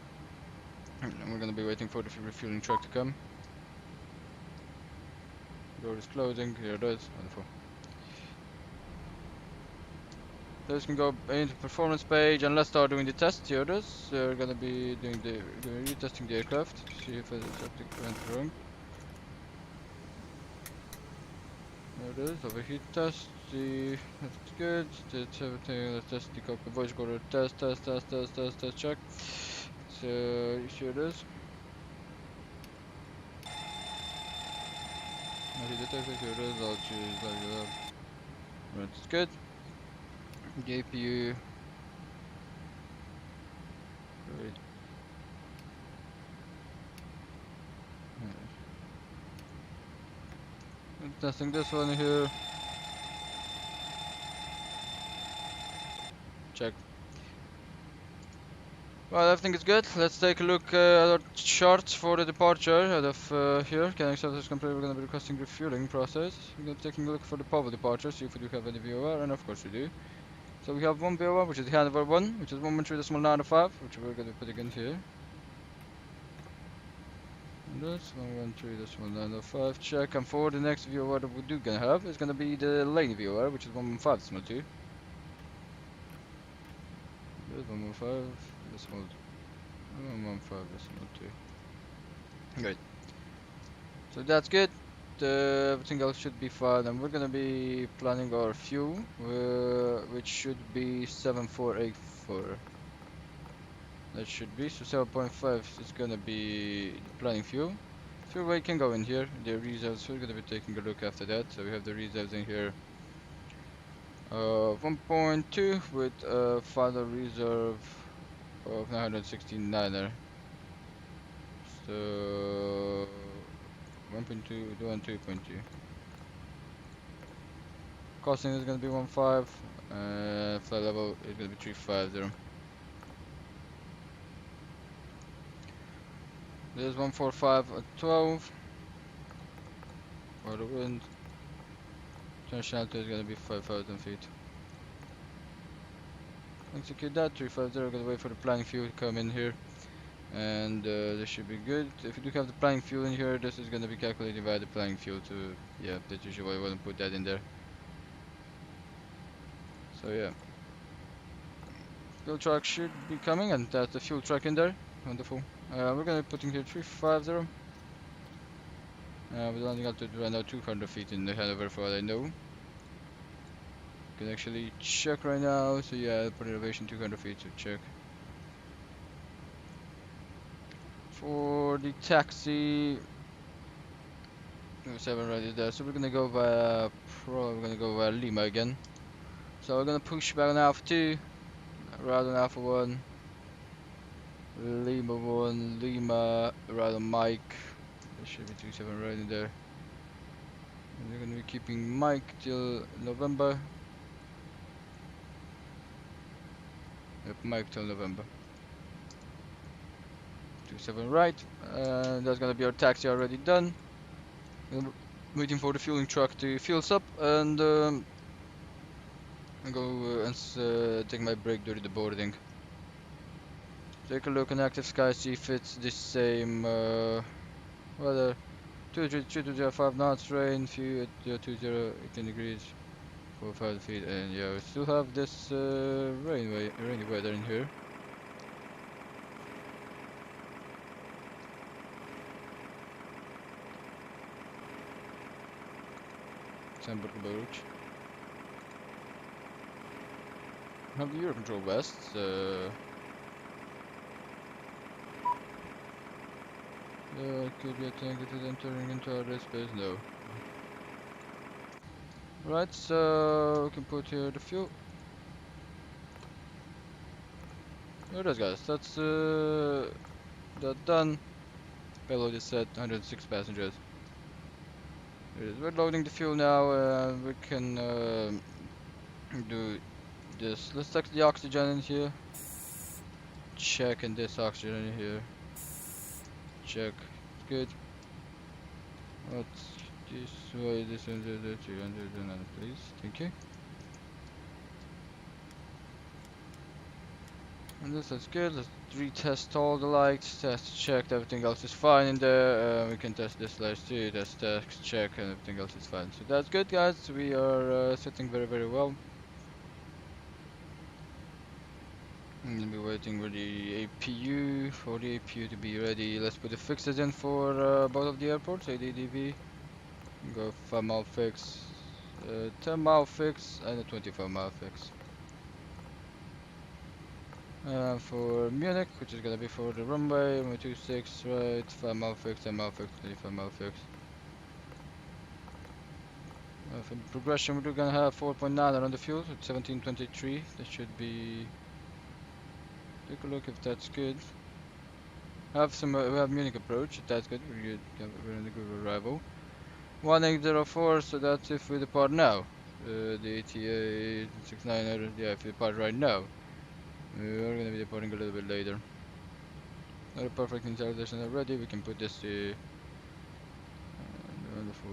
And we're gonna be waiting for the refueling truck to come. Door is closing. Here it is. Wonderful. Those can go into performance page and let's start doing the test. Here it is. We're gonna be doing retesting the aircraft to see if it's went wrong. There it is. Overheat test. See, that's good. That's everything. Let's test the cockpit voice recorder. Test. Check. So here it is. Okay, detected. Here it is. I'll choose like that. Right, it's good. The APU. Great. Testing this one here. Check. Well, everything is good. Let's take a look at our charts for the departure out of here. Can I accept this complete? We're going to be requesting refueling process. We're going to be taking a look for the Powell departure, see if we do have any VOR, and of course we do. So we have one VOR, which is the Hanover 1, which is 113.95, which we're going to be putting in here. And that's 113.905. Check, and for the next VOR that we do going to have is going to be the lane VOR, which is 115.2. 115.2. Great. So that's good. Everything else should be fine, and we're gonna be planning our fuel, which should be 7484. That should be so 7.5 is gonna be the planning fuel. Fuel weight can go in here. The reserves, we're gonna be taking a look after that. So we have the reserves in here. 1.2 with a final reserve of 969er. So 1.2 to 1.2. Costing is gonna be 1.5. Flight level is gonna be 350. There's 145 at 12. For the wind. International is gonna be 5,000 feet. Execute that. 350. We're gonna wait for the planning fuel to come in here. And this should be good. If you do have the planning fuel in here, this is going to be calculated by the planning fuel to, yeah, that's usually why I want to put that in there. So yeah, fuel truck should be coming, and that's the fuel truck in there. Wonderful. We're going to be putting here 350. We're landing up to right now 200 feet in the Hanover for what I know. You can actually check right now. So yeah, put elevation 200 feet, so check. For the taxi, 7 right is there, so we're gonna go via Lima again. So we're gonna push back on Alpha 2, right on Alpha 1, Lima 1, Lima, right on Mike. There should be 27 right in there. And we're gonna be keeping Mike till November. Yep, Mike till November. 27 right, and that's gonna be our taxi already done. I'm waiting for the fueling truck to fuel up, and I'll go and take my break during the boarding. Take a look on active sky, see if it's the same weather. 205 knots, rain, few at 18 degrees, 4,500 feet, and yeah, we still have this rainy weather in here. Have the Euro Control West. Could be a tank that is entering into our airspace. No. Right, so we can put here the fuel. There it is, guys. That's that done. Payload is set. 106 passengers. We're loading the fuel now, and we can do this. Let's take the oxygen in here. Check in this oxygen in here. Check. It's good. What's this way? This one, the 300, please. Thank you. And this is good. Let's retest all the lights. Test, checked. Everything else is fine in there. We can test this light too. Test, check, and everything else is fine. So that's good, guys. We are sitting very, very well. I'm gonna be waiting for the APU to be ready. Let's put the fixes in for both of the airports. EDDV. Go 5-mile fix, 10-mile fix, and a 25-mile fix. For Munich, which is gonna be for the runway, 26 right, 5-mile fix, 10-mile fix, 25-mile fix. For progression, we're gonna have 4.9 around the fuel at 1723. That should be. Take a look if that's good. Have some. We have Munich approach. If that's good, we're good. We're in the good arrival. 1804. So that's if we depart now. The ETA 69. Yeah, if we depart right now, we're gonna be departing a little bit later. Not a perfect installation already. We can put this to. Wonderful.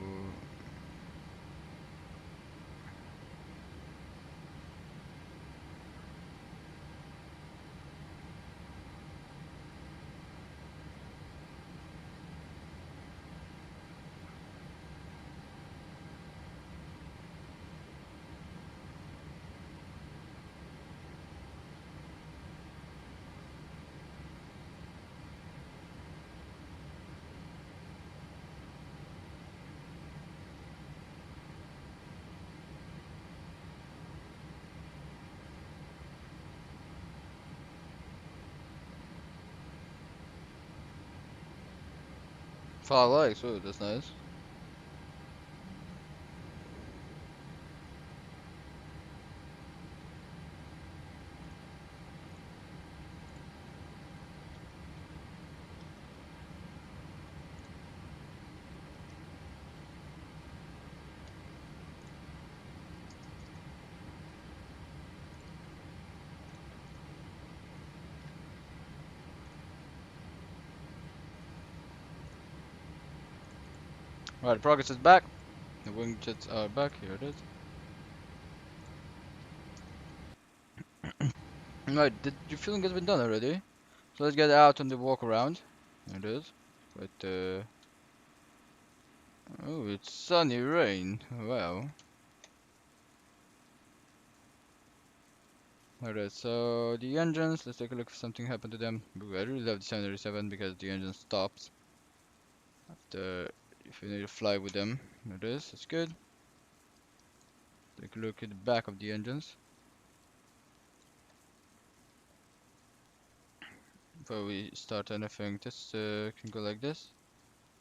Far likes, oh, that's nice. Right, progress is back. The wing jets are back. Here it is. Right, your feeling has been done already. So let's get out on the walk around. There it is. But oh, it's sunny rain. Wow. Alright, so the engines. Let's take a look if something happened to them. Ooh, I really love the 737 because the engine stops after if you need to fly with them. There it is. It's good. Take a look at the back of the engines. Before we start anything, this can go like this.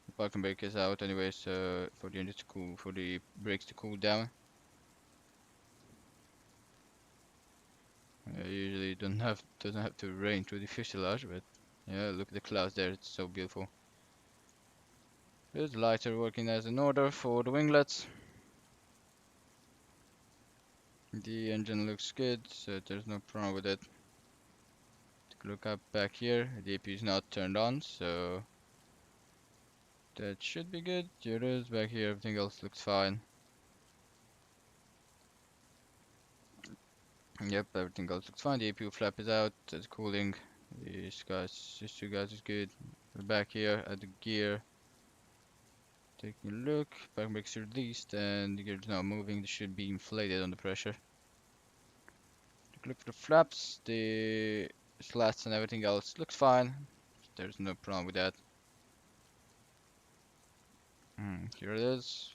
The parking brake is out anyway, so for the engine to cool, for the brakes to cool down. Usually doesn't have to rain through the fuselage, but yeah, look at the clouds there. It's so beautiful. The lights are working as in order for the winglets. The engine looks good, so there's no problem with it. Take a look up back here. The AP is not turned on, so that should be good. Here it is back here. Everything else looks fine. Yep, everything else looks fine. The APU flap is out. That's cooling. These two guys is good. We're back here at the gear. Taking a look. Back brakes released and the gear is now moving. They should be inflated under pressure. Take a look for the flaps. The slats and everything else looks fine. There's no problem with that. Here it is.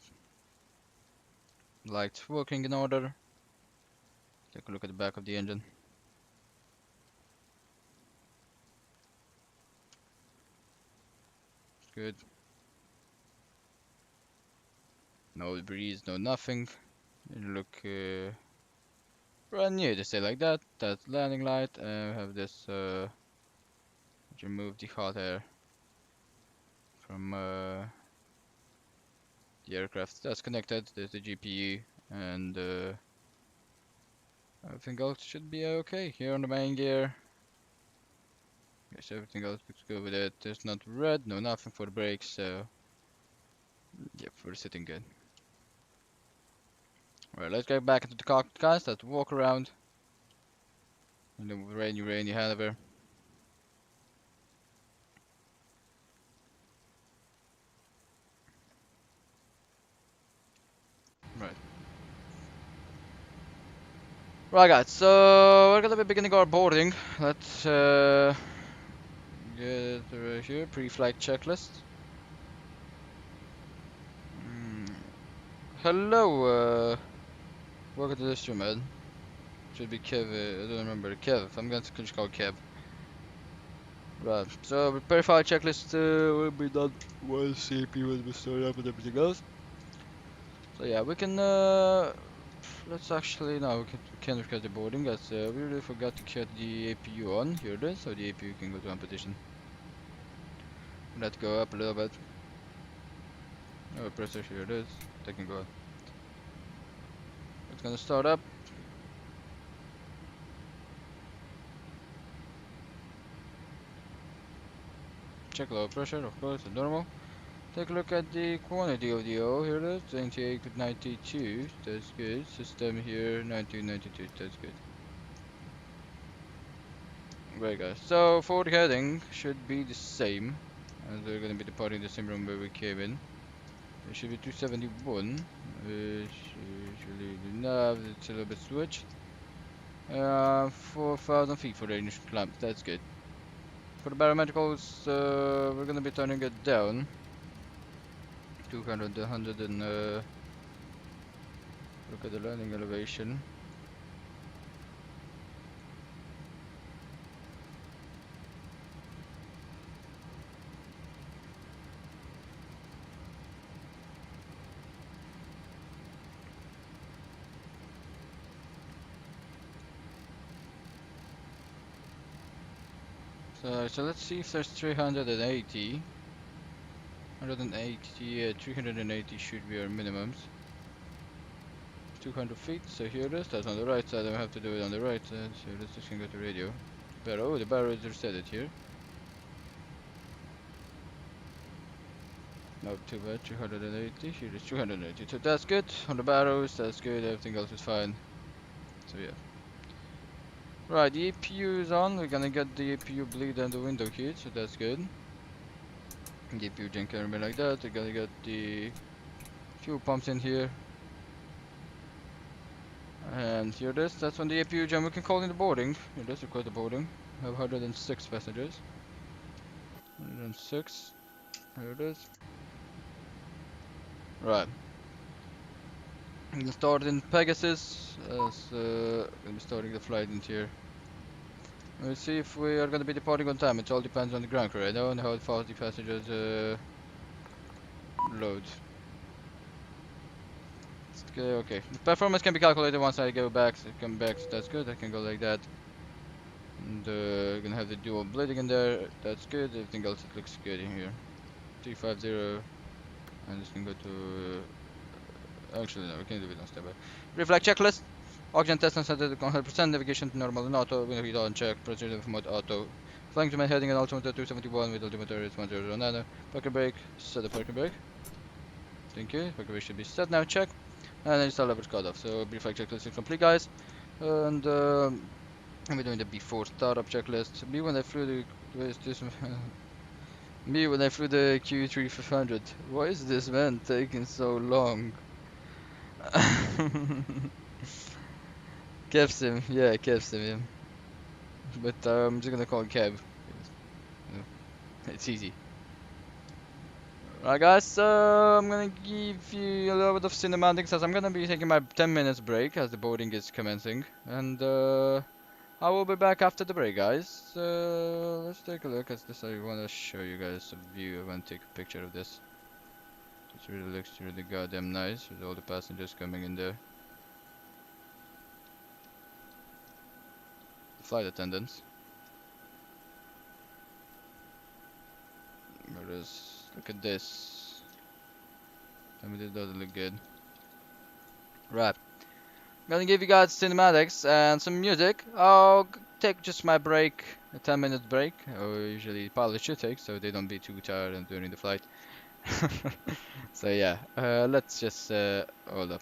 Lights working in order. Take a look at the back of the engine. Good. No breeze, no nothing. You look brand new to say like that. That's landing light, and we have this. Remove the hot air from the aircraft. That's connected. There's the GPU, and everything else should be okay. Here on the main gear. Yes, everything else looks good with it. There's not red, no nothing for the brakes, so yep, we're sitting good. Right, let's get back into the cockpit, guys. Let's walk around in the rainy Hanover. Right. Right, guys. So we're gonna be beginning our boarding. Let's get right here pre-flight checklist. Hello. Welcome to the stream, man. Should be Kev. I don't remember Kev. I'm going to just call Kev. Right. So prepare file checklist will be done once CP will be started up and everything else. So yeah, we can let's actually now we can record the boarding as we really forgot to cut the APU on. Here it is, so the APU can go to on position. Let's go up a little bit. Oh, pressure, here it is. They can go up. It's gonna start up. Check low pressure, of course, it's normal. Take a look at the quantity of the oil. Here it is, 2892. That's good. System here, 1992. That's good. Right, guys. So forward heading should be the same, as we're gonna be departing the same room where we came in. It should be 271. Usually the nav, it's a little bit switched. 4,000 feet for the initial climb. That's good. For the barometricals, we're gonna be turning it down. 200, 100, and look at the landing elevation. So let's see if there's 380. 180, yeah, 380 should be our minimums. 200 feet, so here it is, that's on the right side, I have to do it on the right side, so let's just go to radio. Barrow, the barrow is reset here. Not too bad, 380, here is 280, so that's good. On the barrows, that's good, everything else is fine. So yeah. Right, the APU is on, we're gonna get the APU bleed and the window heat, so that's good. The APU gen can remain like that, we're gonna get the fuel pumps in here. And here it is, that's on the APU gen, we can call in the boarding. Here it is, record the boarding. We have 106 passengers. 106, here it is. Right. I'm gonna start in Pegasus, as gonna be starting the flight in here. We'll see if we are gonna be departing on time, it all depends on the ground crew, I don't know how fast the passengers load. Okay, okay. The performance can be calculated once I go back, so come back, so that's good, I can go like that. And gonna have the dual blading in there, that's good, everything else it looks good in here. 350, and this can go to, actually no, we can do it on standby. Reflect checklist, oxygen test and set it to 100%, navigation to normal and auto, window heat on check, pressure mode auto. Flying to my heading and altimeter 271 with altimeter is 1009. Parking brake, set the parking brake. Thank you, parking brake should be set now, check. And then install leverage cut off, so reflect checklist is complete, guys. And I'm doing the before startup checklist. Me when I flew the me when I flew the Q3500. Why is this man taking so long? JustSim, yeah, JustSim, yeah. But I'm just gonna call it Kev. It's easy. Right, guys, so I'm gonna give you a little bit of cinematics as I'm gonna be taking my 10 minutes break as the boarding is commencing. And I will be back after the break, guys. So let's take a look at this. I want to show you guys a view. I want to take a picture of this. It really looks really goddamn nice with all the passengers coming in there. The flight attendants. Look at this. Tell me this doesn't look good. Right. I'm gonna give you guys cinematics and some music. I'll take just my break, a 10-minute break. Usually pilots should take, so they don't be too tired during the flight. So yeah, let's just hold up.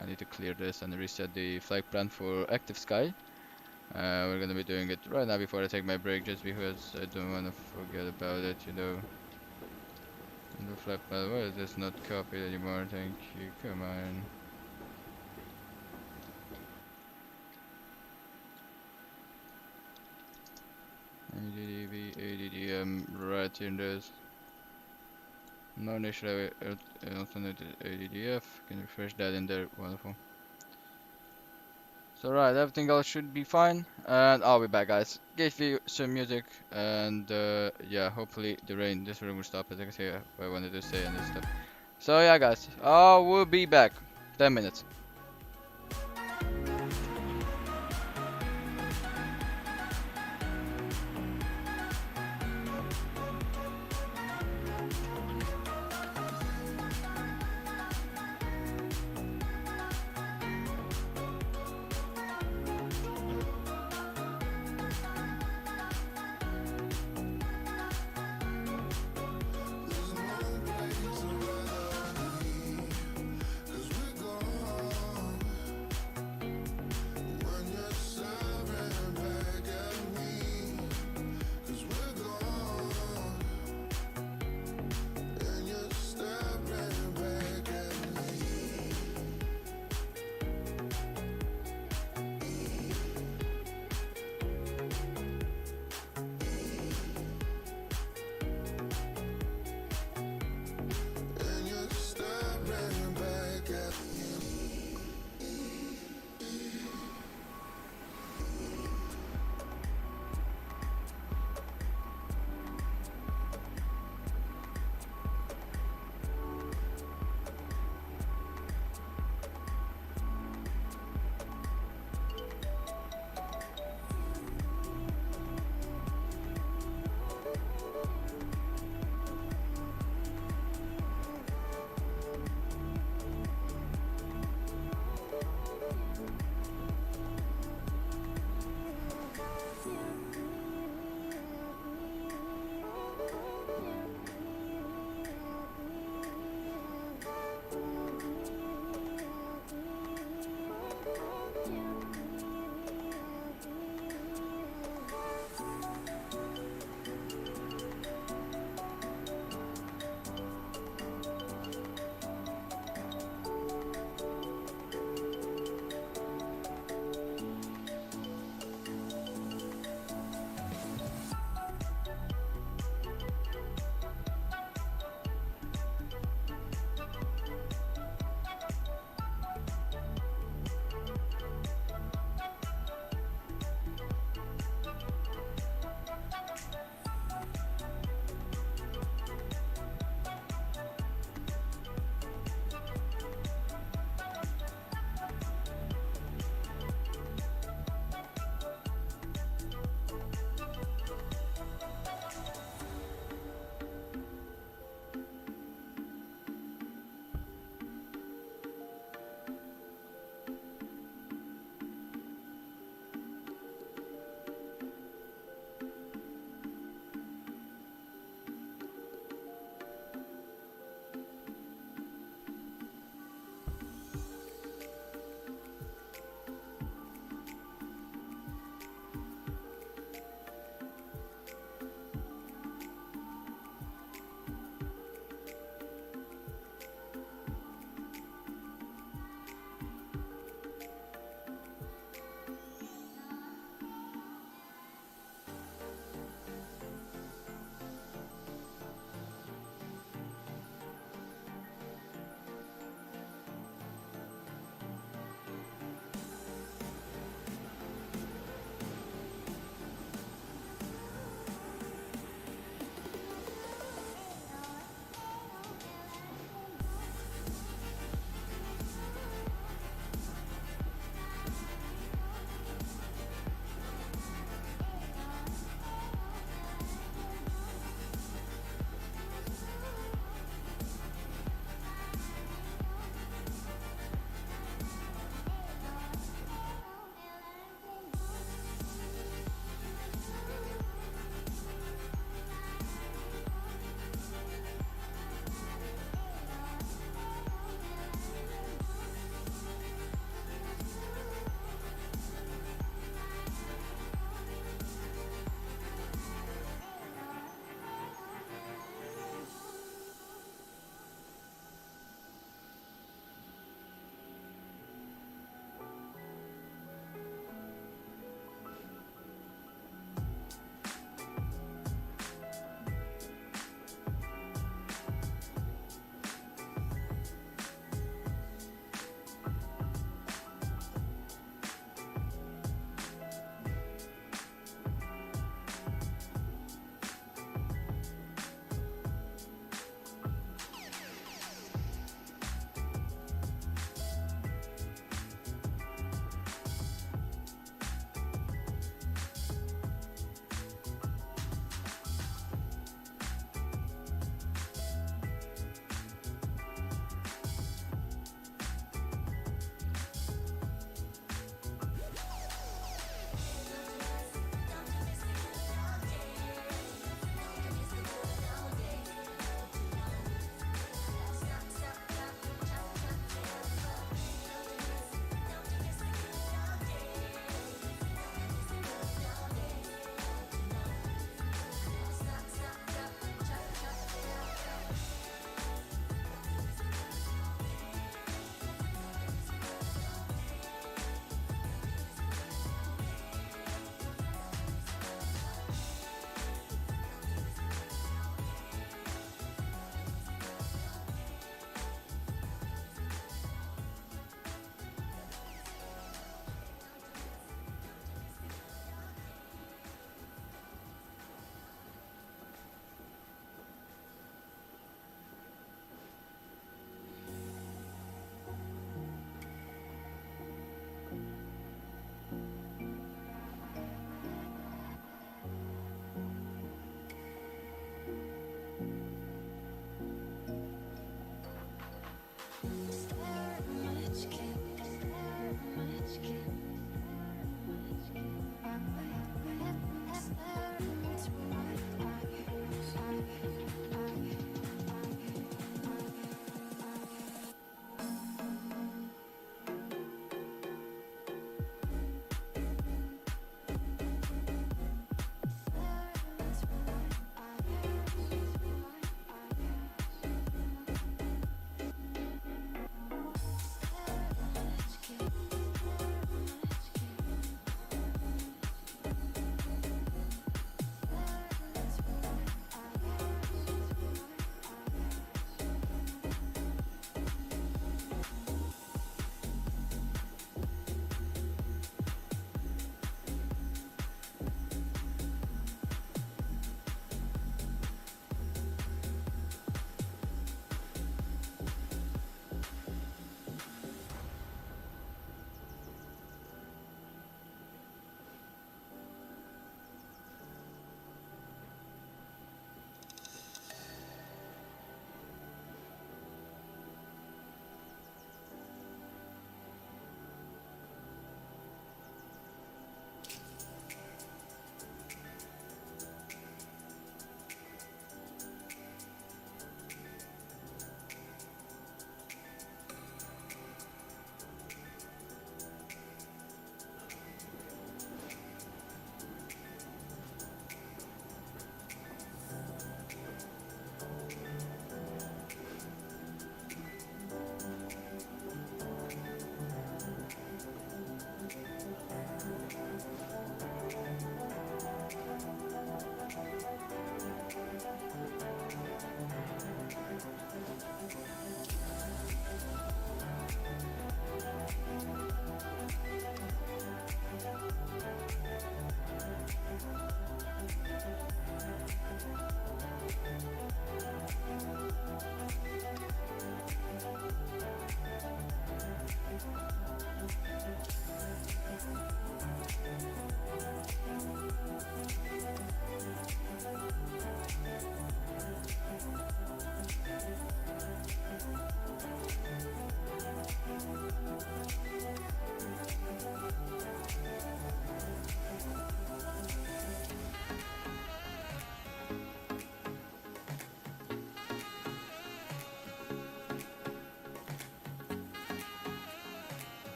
I need to clear this and reset the flight plan for active sky. We're gonna be doing it right now before I take my break, just because I don't want to forget about it, you know. And the flight plan, why is this not copied anymore? Thank you, come on. EDDV-EDDM, right here in this. No initial alternative ADDF. Can refresh that in there. Wonderful. So right, everything else should be fine, and I'll be back, guys. Give you some music, and yeah, hopefully the rain. This rain will stop. As I can say, I wanted to say and this stuff. So yeah, guys, we'll be back. 10 minutes.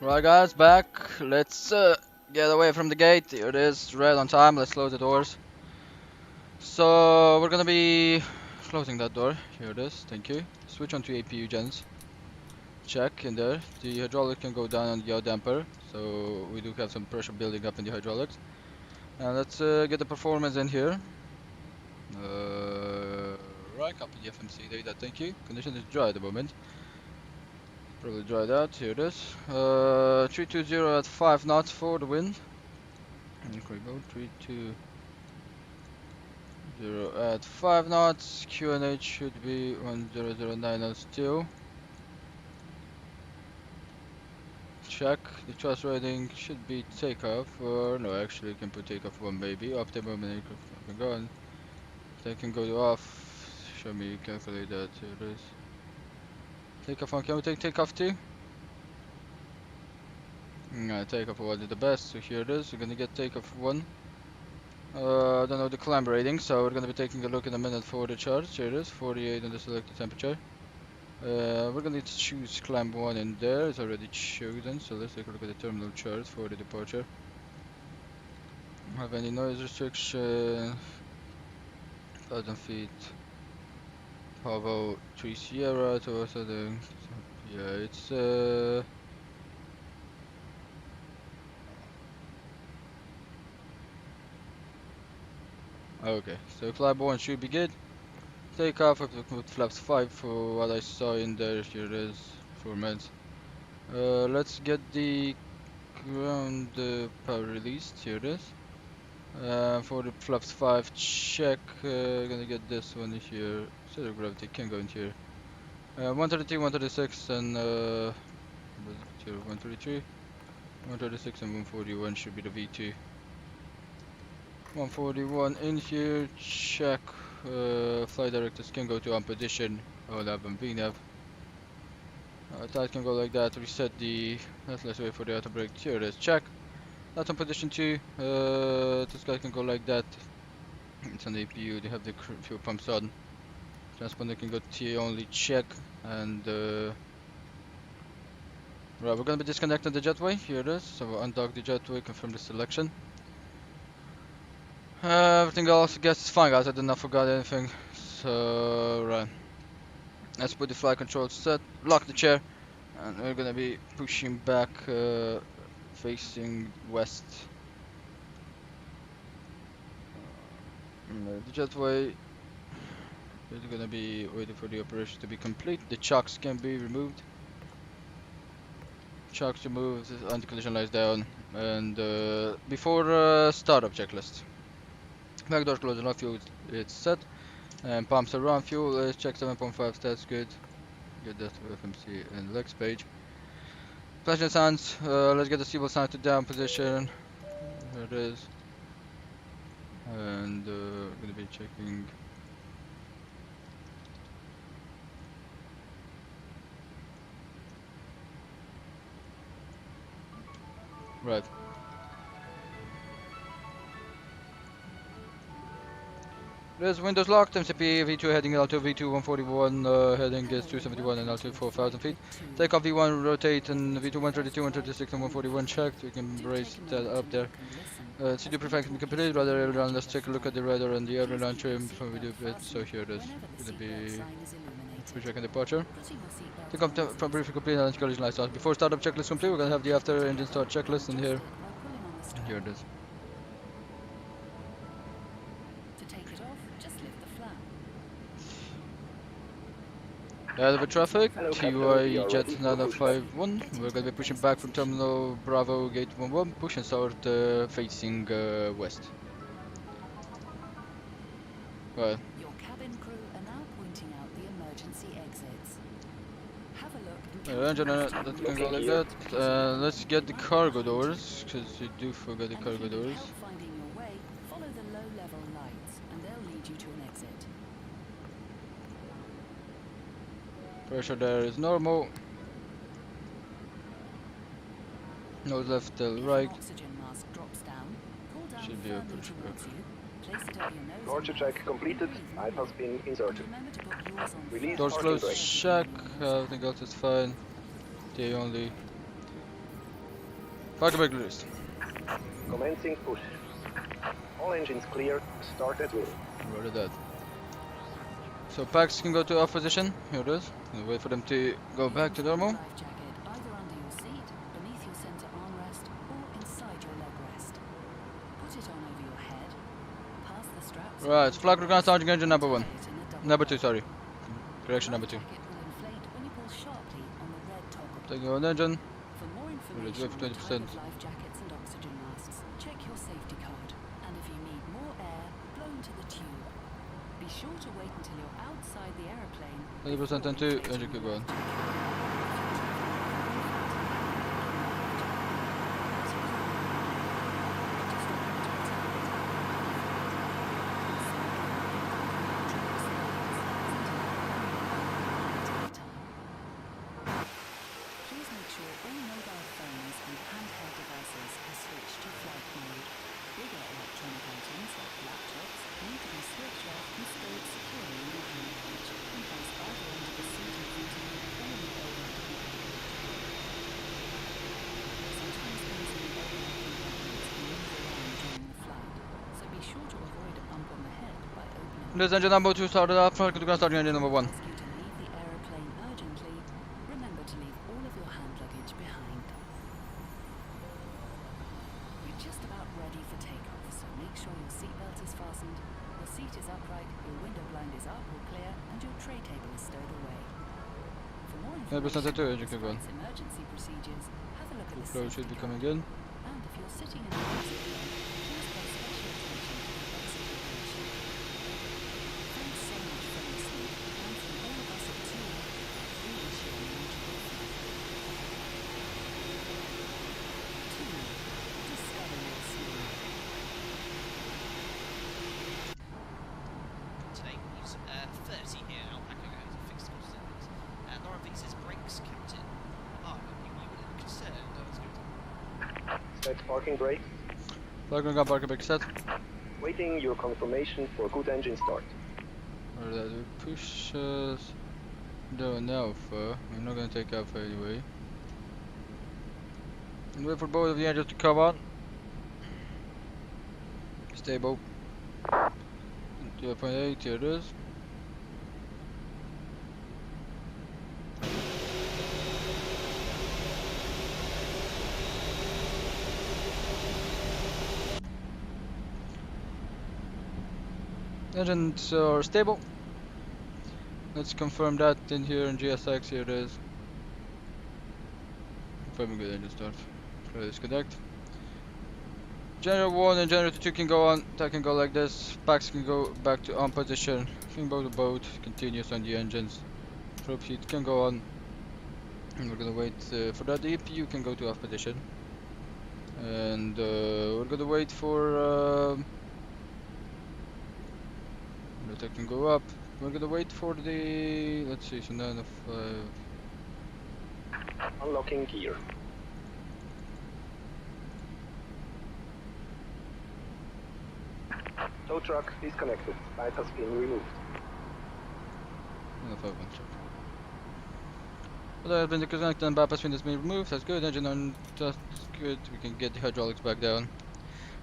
Right guys, back. Let's get away from the gate. Here it is, red on time. Let's close the doors. So we're gonna be closing that door. Here it is, thank you. Switch on to APU gens. Check in there. The hydraulic can go down on the yaw damper. So we do have some pressure building up in the hydraulics. And let's get the performance in here. Right, copy the FMC data, thank you. Condition is dry at the moment. Probably dried out, here it is. 320 at 5 knots for the wind. Okay, go 320 at 5 knots. QNH should be 1009 knots still. Check, the thrust rating should be takeoff, or no, actually you can put takeoff 1 maybe. Optimum and can go on. They can go off. Show me, calculate that, here it is. Takeoff 1, can we take takeoff 2? No, takeoff 1 is the best, so here it is. We're gonna get takeoff 1. I don't know the climb rating, so we're gonna be taking a look in a minute for the charge. Here it is, 48 on the selected temperature. We're gonna choose climb 1 in there, it's already chosen, so let's take a look at the terminal chart for the departure. Have any noise restriction? 1000 feet. Bravo 3 Sierra to also the, yeah, it's okay, so climb 1 should be good. Take off with flaps 5 for what I saw in there. Here it is, 4 minutes. Let's get the ground power released. Here it is. For the flaps 5 check, gonna get this one here. Center of gravity can go in here. 133, 136 and 133, 136 and 141 should be the V2. 141 in here, check. Flight directors can go to on position, OLAV and VNAV. That can go like that, reset the, let's wait for the auto brake. Here it is, check. That's on position 2, this guy can go like that. It's on the APU, they have the fuel pumps on. Transponder can go T only, check. And right, we're gonna be disconnecting the jetway, here it is. So we'll undock the jetway, confirm the selection. Everything else, I guess it's fine guys, I did not forget anything. So, right. Let's put the flight control set, lock the chair, and we're gonna be pushing back, facing west. The jetway is gonna be waiting for the operation to be complete. The chocks can be removed. Chocks removed, anti-collision lights down, and before startup checklist. Back door closed, enough fuel, it's set. And pumps are on, fuel is check 7.5, that's good. Get that to FMC and legs page. Flash and sounds, let's get the seatbelt sound to down position. There it is. And we're gonna be checking. Right. There's windows locked, MCP V2 heading L2, V2 141, heading is 271 and L2 4000 feet. Take off V1, rotate, and V2 132, 136 and 141 checked. We can raise that up there. CD prefix can be completed, radar aileron. Let's take a look at the radar and the aileron trim before we do it. So here it is. Gonna be pre-checking departure. Take off from briefing complete and collision lights on. Before startup checklist complete, we're gonna have the after engine start checklist in here. Here it is. The traffic, TUI Jet 951. We're going to be pushing back from terminal Bravo gate 11, pushing south facing west. Right. Your cabin crew are now pointing out the emergency exits. Have a look. Engine that can go like that. Let's get the cargo doors, because you do forget the cargo doors. Finding your way, follow the low-level lights, and they'll lead you to an exit. Pressure there is normal. Nose left till right. Oxygen mask drops down. Pull down Should be firmly open. towards you. Place it over your nose. Torture check completed. Light has been inserted. Remember to put yours on Release Doors parking closed, brake. check. Everything else is fine. T only. Parking brake released. Commencing push. All engines clear. Start at will. Roger that. So packs can go to off position. Here it is. Gonna wait for them to go back to normal. Life jacket either under your seat, beneath your center armrest, or inside your leg rest. Put it on over your head. Pass the straps. Right, flag ground starting engine number 1. Tight in the double Number 2, line. sorry. Correction, number Life 2. jacket will inflate when you pull sharply on the red toggle. Taking on engine. For more Let's information wait on for the type 20%. of life jackets and oxygen masks, check your safety card. And if you need more air, blow into the tube. Be sure to wait until you're outside the aeroplane. 20% and 2, engine keep going. Please make sure all mobile phones and handheld devices are switched to flight mode. Bigger electronic items like laptops need to be switched off and stored securely in your hand pouch and placed either under the seat in front of you or in the overhead compartment. Sometimes things in the overhead compartments can move around during the flight, so be sure to avoid a bump on the head by opening This engine number 2 started up. Flag ground starting engine number 1. ask you to leave the aeroplane urgently. Remember to leave all of your hand luggage behind. You're just about ready for takeoff, so make sure your seatbelt is fastened, your seat is upright, your window blind is up or clear, and your tray table is stowed away. For more information 100% on engine keep going. flight's emergency procedures, have a look at the Flow should safety be coming guide. in. And if you're sitting in the exit lane, please pay special attention to the exit operation. Thanks so much for listening, and from all of us at TUI, we wish you a magical flight. TUI, discover your smile. Today we use 30 here, Alpaca goes a fixed cost index. Laura V says brakes, Captain. Oh, you were a little concerned, that was good. Set parking brake. Flag ground parking brake set. Waiting your confirmation for good engine start. Alright, we push down alpha. We're not gonna take alpha anyway. And wait for both of the engines to come on. Stable. 0.8, here it is. Engines are stable. Let's confirm that in here in GSX. Here it is. Confirming good engine start. Try disconnect. Generator 1 and generator 2 can go on. That can go like this. Packs can go back to on position. Finbow the boat continues on the engines. Probe heat can go on. And we're gonna wait for that. The EPU can go to off position. And we're gonna wait for that can go up. We're gonna wait for the, let's see, so 9 of 5. Unlocking gear. Tow truck disconnected. Light has been removed. 9 of 5, 1 check. Well, that has been disconnected and bypass pin has been removed. That's good. Engine on, just good. We can get the hydraulics back down.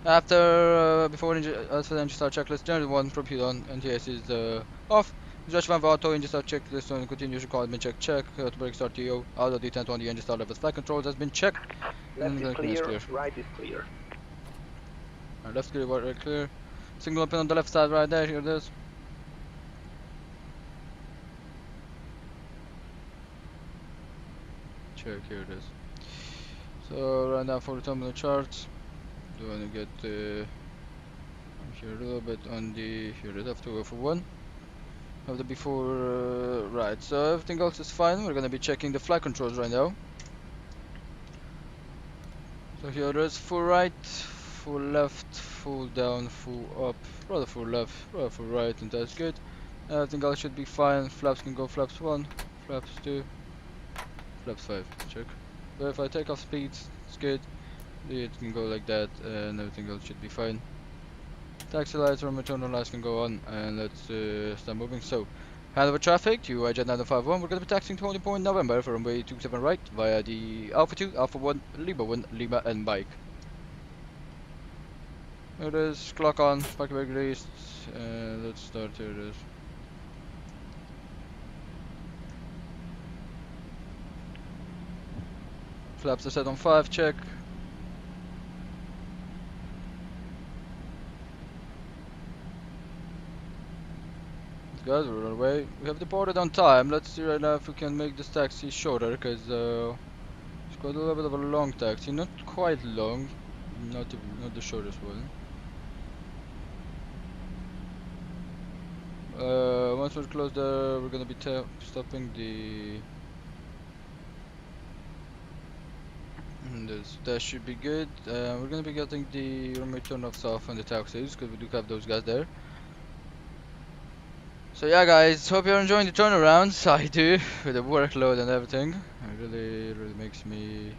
After, before engine, as for the engine start checklist, generator 1, probe heat on, NTS is off. Just one for auto, engine start checklist on continuous requirement check, auto brake start TO, auto detent on the engine start levels, flight controls has been checked. Left And is everything is clear, right is clear. Left's clear, right clear. Signal pin on the left side right there, here it is. Check, here it is. So right now for the terminal charts, do want to get here a little bit on the, here it is, have to go for 1. Have the before, right, so everything else is fine. We're gonna be checking the flight controls right now. So here it is, full right, full left, full down, full up, rather full left, rather full right, and that's good. Everything else should be fine. Flaps can go flaps 1, flaps 2, flaps 5, check. Verify takeoff speeds, it's good. It can go like that, and everything else should be fine. Taxi lights or maternal lights can go on, and let's start moving. So, Handover traffic, TUI Jet951, we're going to be taxiing to holding point November for runway 27 right via the Alpha 2, Alpha 1, Lima 1, Lima and Mike. There it is, clock on, parking brake released, let's start, here it is. Flaps are set on 5, check. Guys, we're on our way. We have departed on time. Let's see right now if we can make this taxi shorter, because it's quite a little bit of a long taxi. Not quite long, not the shortest one. Once we're close there, we're gonna be stopping the. That should be good. We're gonna be getting the runway turn-offs off on the taxis, because we do have those guys there. So yeah guys, hope you're enjoying the turnarounds. I do, with the workload and everything. It really makes me...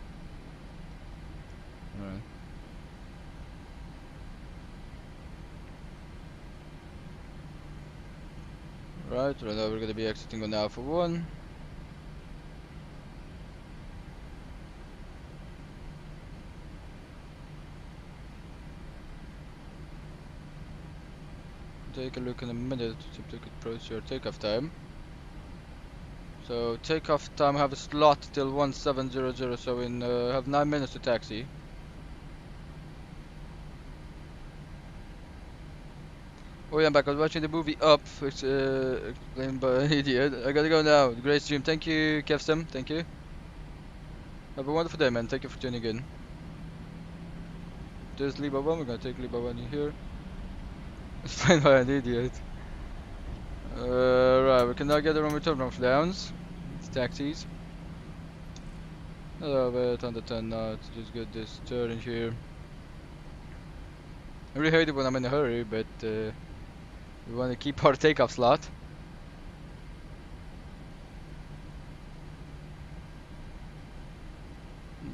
Alright. Right now we're gonna be exiting on Alpha 1. Take a look in a minute to approach your takeoff time. So takeoff time, have a slot till 1700, so we have 9 minutes to taxi. Oh yeah, I'm back. I was watching the movie Up, which explained by an idiot. I gotta go now. Great stream. Thank you, JustSim. Thank you. Have a wonderful day, man. Thank you for tuning in. There's Liba 1. We're gonna take Liba 1 in here. Explained by an idiot. Right, we can now get the runway turn-off downs. It's taxis. A little bit under 10 knots. Just get this turn in here. I really hate it when I'm in a hurry, but we want to keep our takeoff slot.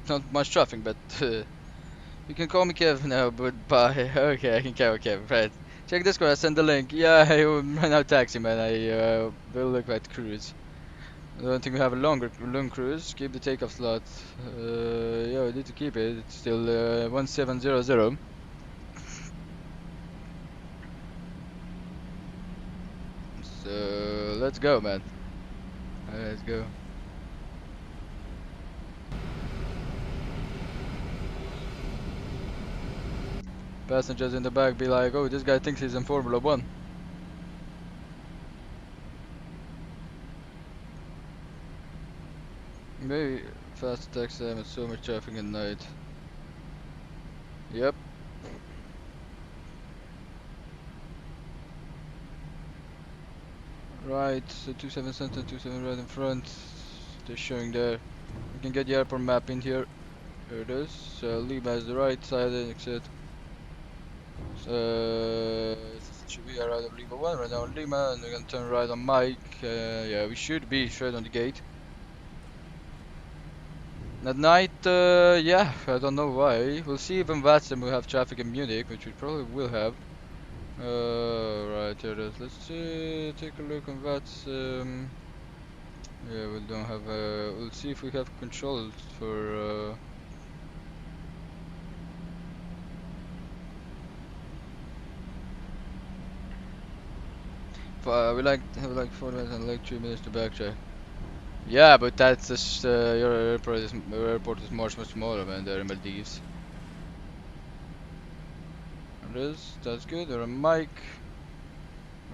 Not much traffic, but you can call me Kev now, but bye. Okay, I can call Kev, right. Check Discord, I send the link. Yeah, I ran out taxi, man. I will look at cruise. I don't think we have a long cruise. Keep the takeoff slot. Yeah, we need to keep it. It's still 1700. So let's go, man. Let's go. Passengers in the back be like, oh, this guy thinks he's in Formula 1. Maybe fast taxi time with so much traffic at night. Yep. Right, so 27 center, 27 right in front. They're showing there. We can get the airport map in here. Here it is. So Lima is the right side exit. Should be right on Lima 1, right now on Lima, and we're gonna turn right on Mike. Yeah, we should be straight on the gate. At night, yeah, I don't know why. We'll see if in VATSIM we have traffic in Munich, which we probably will have. Right, here it is. Let's take a look on VATSIM. Yeah, we don't have. We'll see if we have controls for. We have like 4 minutes and like 3 minutes to backtrack. Yeah, but that's just your airport is much smaller, man. They're in Maldives. It is. That's good. We're on Mike.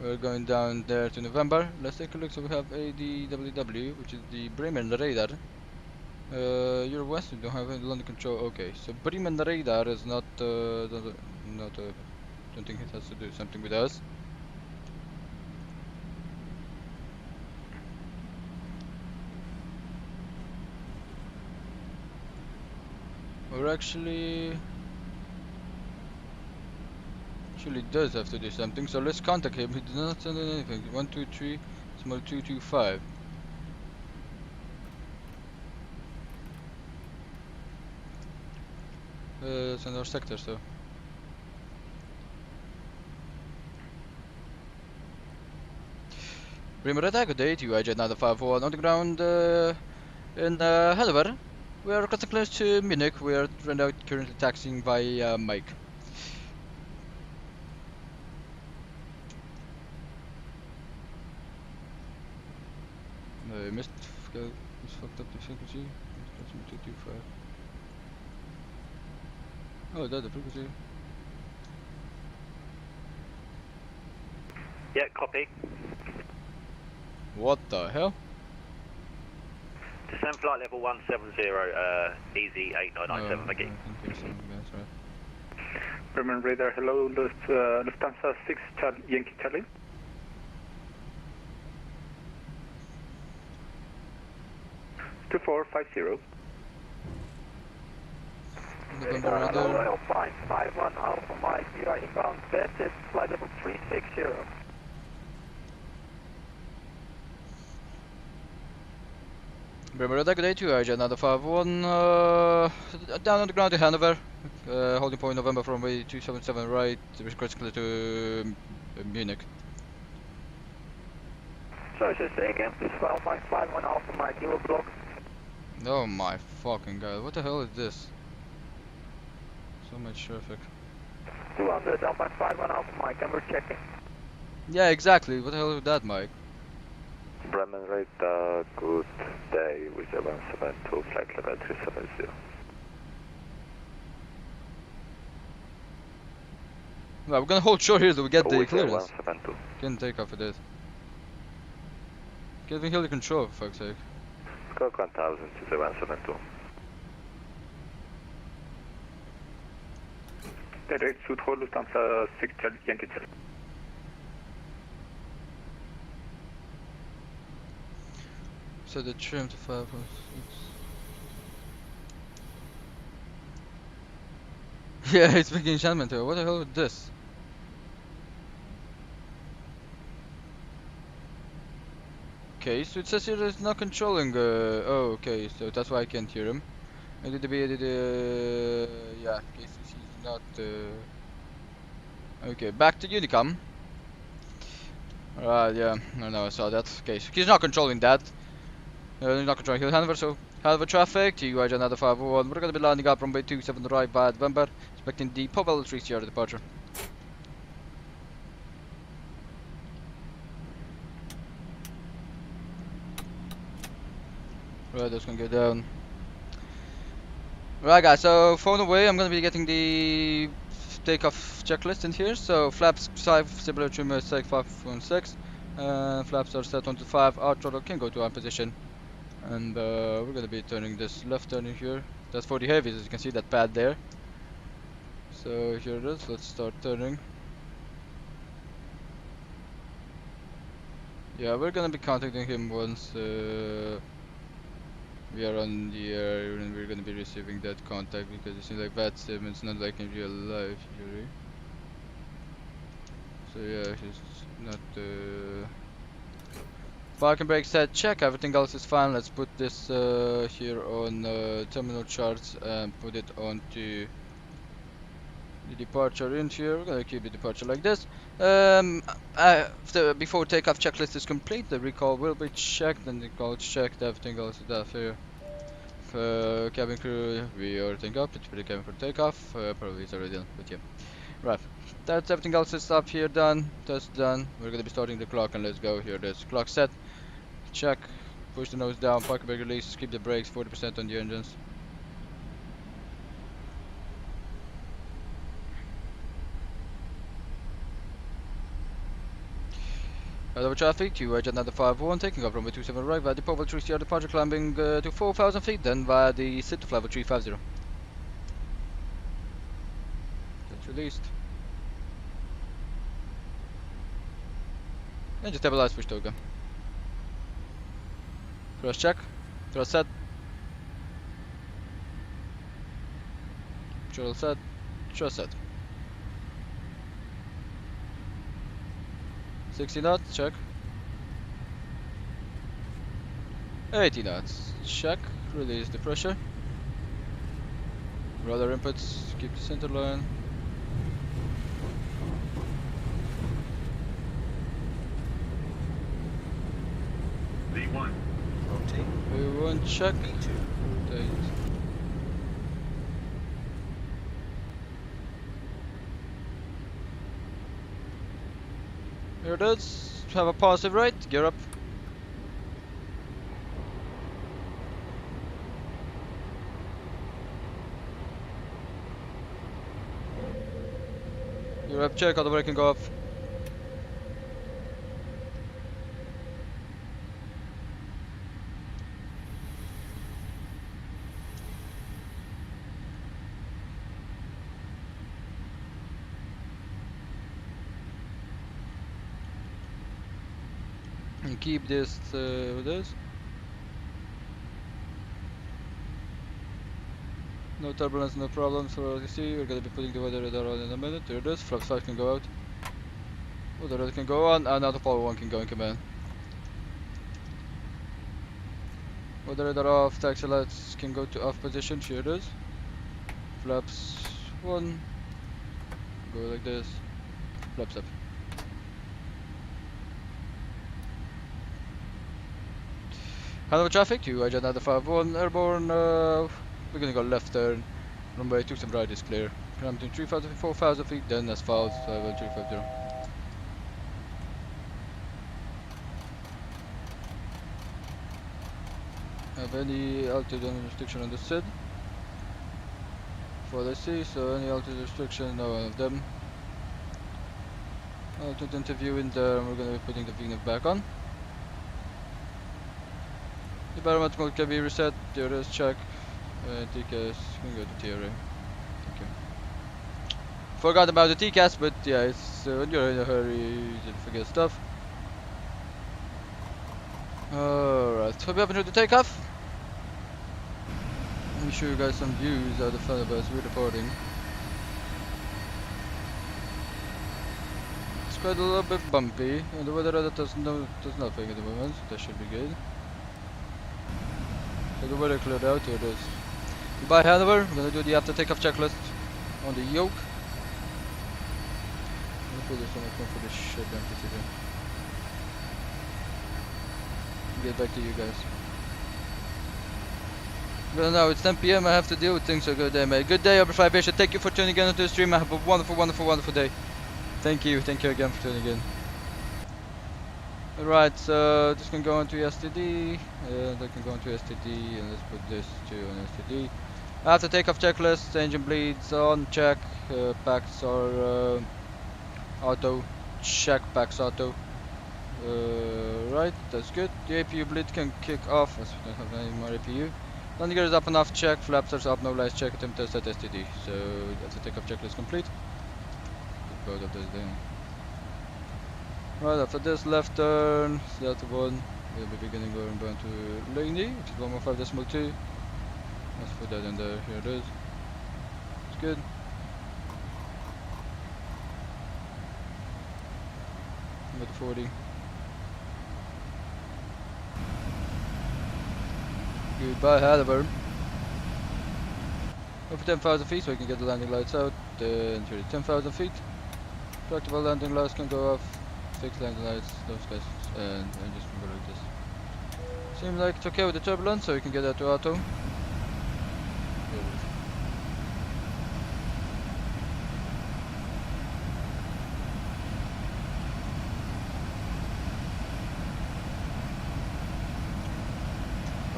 We're going down there to November. Let's take a look. So we have EDDS-EDDV, which is the Bremen radar. You're west. We don't have any London control. Okay, so Bremen radar is not. Don't think it has to do something with us. We're actually does have to do something, so let's contact him. He did not send anything. 123 small 225. It's in our sector, so Primo attack, good day, TUI Jet 951 on the ground in Hellever. We are cutting close to Munich. We are right now currently taxiing by Mike. Missed, fucked up the frequency. 225. Oh, that's the frequency. Yeah, copy. What the hell? Descend flight level 170, easy 8997, thank you. That's right. Bremen radar, hello, Lufthansa 6 Yankee Charlie. Two 450. November radar. Royal 551 Alpha Mike, you are inbound, VATSIM, flight level 360. Bremer attack, good day, TUI Jet 951 down on the ground to Hanover. Holding point November from way 277 right, critically to Munich. Sorry, just say again, please, 551 Alpha Mike, you will block. Oh my fucking god, what the hell is this? So much traffic. 200 Alpha 51 Alpha Mike, and we're checking. Yeah, exactly, what the hell is that, Mike? Bremen radar, good day, with 172, flight level 370. Well, we're gonna hold short here so we get the clearance. 172. Can take off with it. Get the hill control, for fuck's sake. Squawk 1000 to 172. Direct Sud Hall, Lufthansa 6 Yankee Charlie. So the trim to 5.6. Yeah, it's making enchantment here. What the hell is this? Okay, so it says here it's not controlling. Oh, okay, so that's why I can't hear him. Yeah, okay, so he's not. Okay, back to Unicom. Alright, yeah, I know, I saw that. Okay, so he's not controlling that. He's not controlling Hill Hanover, so Hanover traffic, TUI Jet 951. We're gonna be landing up runway 27 right via November, expecting the Powell 3CR departure. Right, that's gonna go down. Right, guys, so phone away. I'm gonna be getting the takeoff checklist in here. So flaps side similar to Mosaic 5.6. Flaps are set on to 5. Our throttle can go to on position. And we're gonna be turning this left turn in here. That's for the heavies, as you can see that pad there. So here it is. Let's start turning. Yeah, we're gonna be contacting him once we are on the air, and we're gonna be receiving that contact because it seems like VATSIM, it's not like in real life usually. So yeah, he's not parking brake set, check, everything else is fine. Let's put this here on terminal charts and put it onto the departure in here. We're gonna keep the departure like this. Before takeoff checklist is complete, the recall will be checked and the call is checked. Everything else is done here. Cabin crew, we are taking up. It's pretty cabin for takeoff. Probably it's already done, but yeah. Right, that's everything else is up here done. That's done. We're gonna be starting the clock and let's go here. There's clock set. Check. Push the nose down. Parking brake release. Keep the brakes 40% on the engines. Over traffic, TUI Jet 951 taking off runway 27 right via the Powell 3CR departure, climbing to 4,000 feet, then via the sit to fly 350. That's released. And just stabilize, push toga. Thrust check, thrust set. Throttle set, thrust set. 60 knots, check. 80 knots, check. Release the pressure. Rudder inputs, keep the center line. check. Here it is. Have a positive right. Gear up. Gear up. Check. Auto braking go off. And keep this with this. No turbulence, no problems. So as you see, we're gonna be putting the weather radar on in a minute. There it is. Flaps 5 can go out. Weather radar can go on, and autopilot 1 can go in command. Weather radar off. Taxi lights can go to off position. Here it is. Flaps 1. Go like this. Flaps up. Hanover traffic to Agent 951 airborne. We're gonna go left turn. Runway 27 right is clear. Climb between 3,000 and 4,000 feet, then asphalt 350. Have any altitude restriction on the SID? For the C, so any altitude restriction, no one of them. Altitude interview in there, and we're gonna be putting the VNAV back on. The barometric mode can be reset, TRS check, TCAS can go to TRA. Thank you. Forgot about the TCAS, but yeah, it's when you're in a hurry, you just forget stuff. Alright, hope you have enjoyed the takeoff. Let me show you guys some views of the Thunderbirds we're reporting. It's quite a little bit bumpy, and the weather radar does nothing at the moment, so that should be good. So the weather cleared out, here it is. Goodbye Hanover, we're gonna do the after takeoff checklist on the yoke. Hopefully there's so much more for this shit empty today. Get back to you guys. Well now it's 10 PM, I have to deal with things, so good day mate. Good day Upper Fly Bishop, thank you for tuning in to the stream, have a wonderful, wonderful, wonderful day. Thank you again for tuning in. Alright, so this can go onto STD, that can go onto STD, and let's put this to an STD. After takeoff checklist, engine bleeds on, check, packs are auto, check, packs auto. Right, that's good. The APU bleed can kick off, as we don't have any more APU. Landing gear is up and off, check, flaps are up, no lights, check, attempt test at STD. So, after takeoff checklist complete. Put both of those down. Right, after this left turn, Delta 1, we'll be beginning going down to Laney, which is 115.2. Let's put that in there, here it is. It's good. With 40. Goodbye, Haliburn. Over 10,000 feet so we can get the landing lights out, then 10,000 feet. Tractable landing lights can go off. Fixed landing lights, those guys, and just go like this. Seems like it's okay with the turbulence, so we can get that to auto.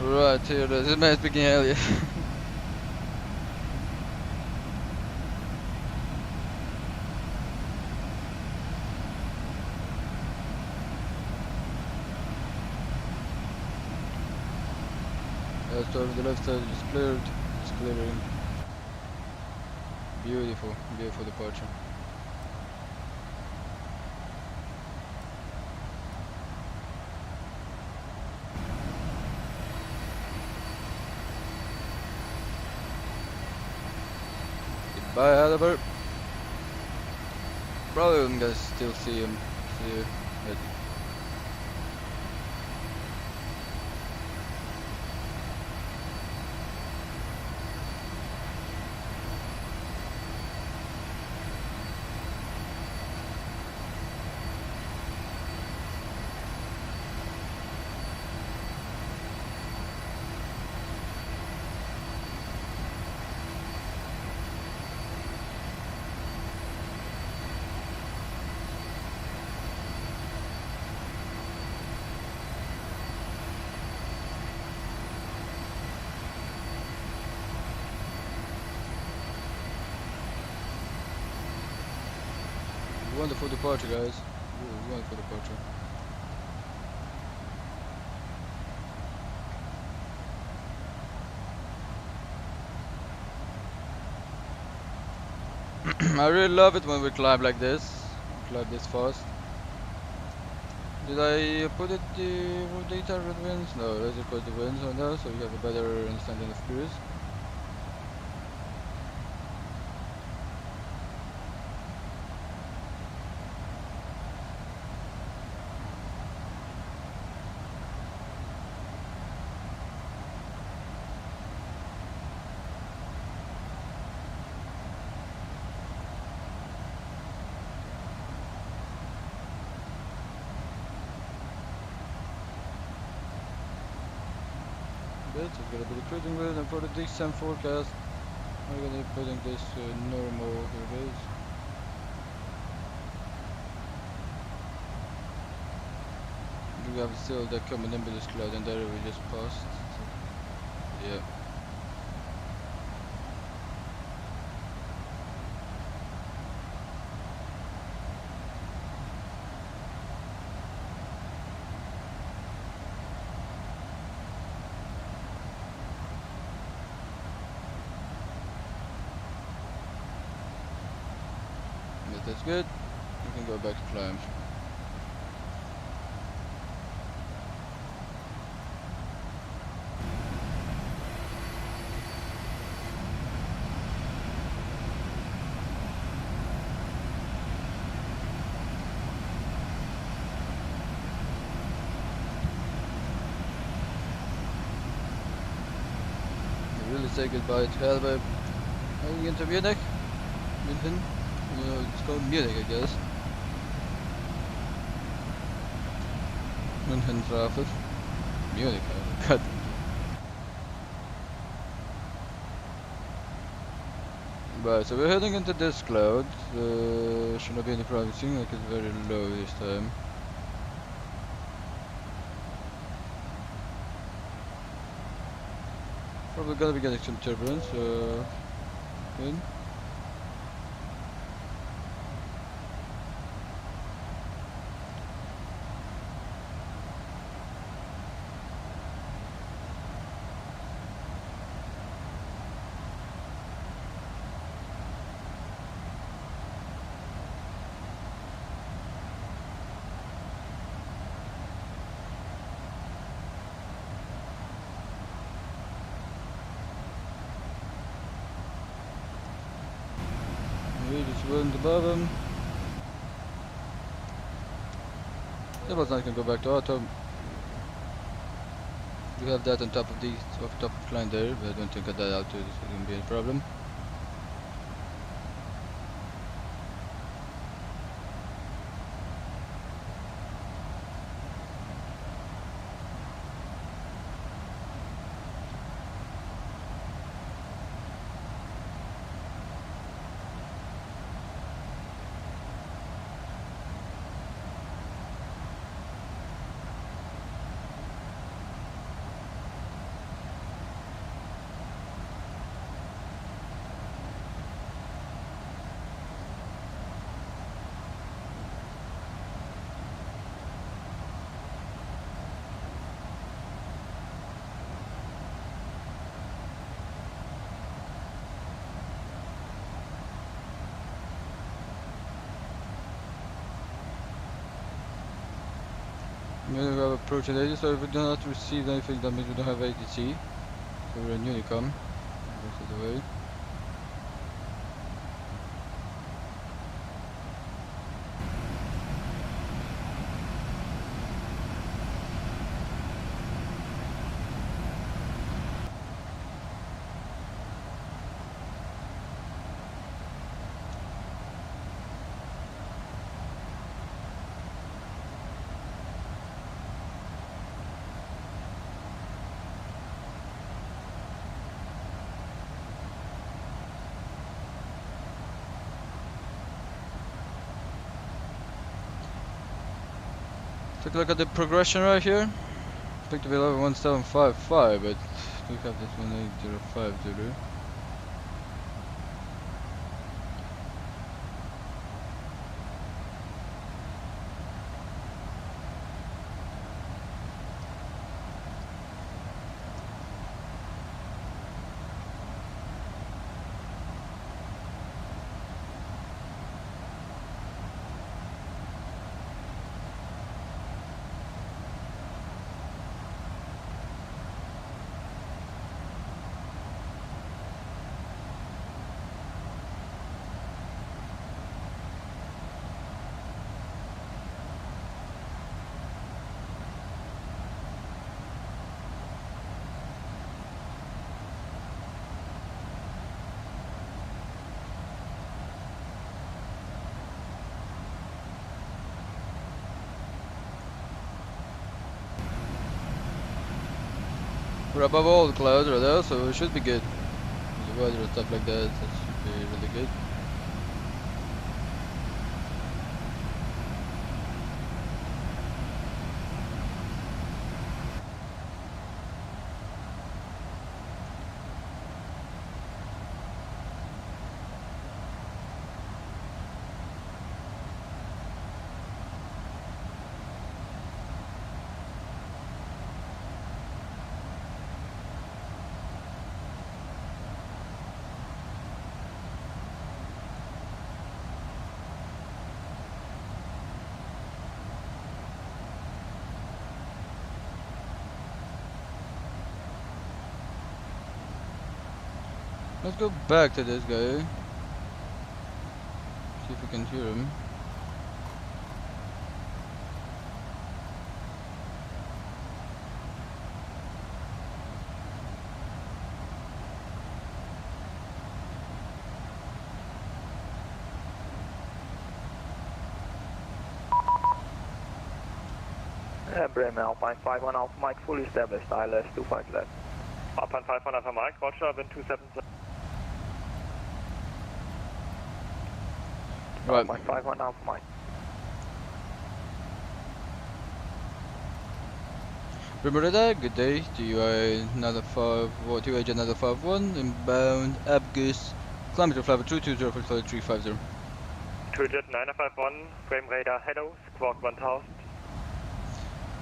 Right, here it is. This man is speaking earlier. So the left side is cleared, it's clearing. Beautiful, beautiful departure. Goodbye, Haliburn. Probably I'm gonna still see him here. Wonderful departure, guys. Really wonderful departure. I really love it when we climb like this. Climb this fast. Did I put it the data with winds? No, let's just put the winds on there so you have a better understanding of cruise. It's gonna be the cruising grid, and for the descent forecast, I'm gonna be putting this normal. Here it is. We have still the cumulonimbus cloud, and there we just passed. So, yeah. But that's good. We can go back to climb. Really say goodbye to Helberg. Heading into Munich. München. It's called Munich, I guess. München traffic. Munich, God. Right, so we're heading into this cloud. Should not be any problem. Seems like it's very low this time. Probably gonna be getting some turbulence. Good. We just went above him. That was not gonna go back to auto. We have that on top of the top of climb there, but I don't think that altitude is gonna be a problem. We have approach at 80, so if we do not receive anything, that means we don't have ATC. So we're in Unicom. Most of the way. Take a look at the progression right here. Picked up 111755, but we have this 1805 to do. We're above all the clouds right there, so it should be good. The weather and stuff like that, that should be really good. Let's go back to this guy. See if we can hear him. Bremen Alpine 51 Alpha Mike, fully established, ILS 25 left. Alpine 51 Alpha Mike, roger, wind 277. Right. Alpine 51 Alpha Mike. Remember, good day. TUI another 2 another 51 inbound Abgus. Climb to flight 220 for flight 350. TUI 951, frame radar, hello, squawk 1000.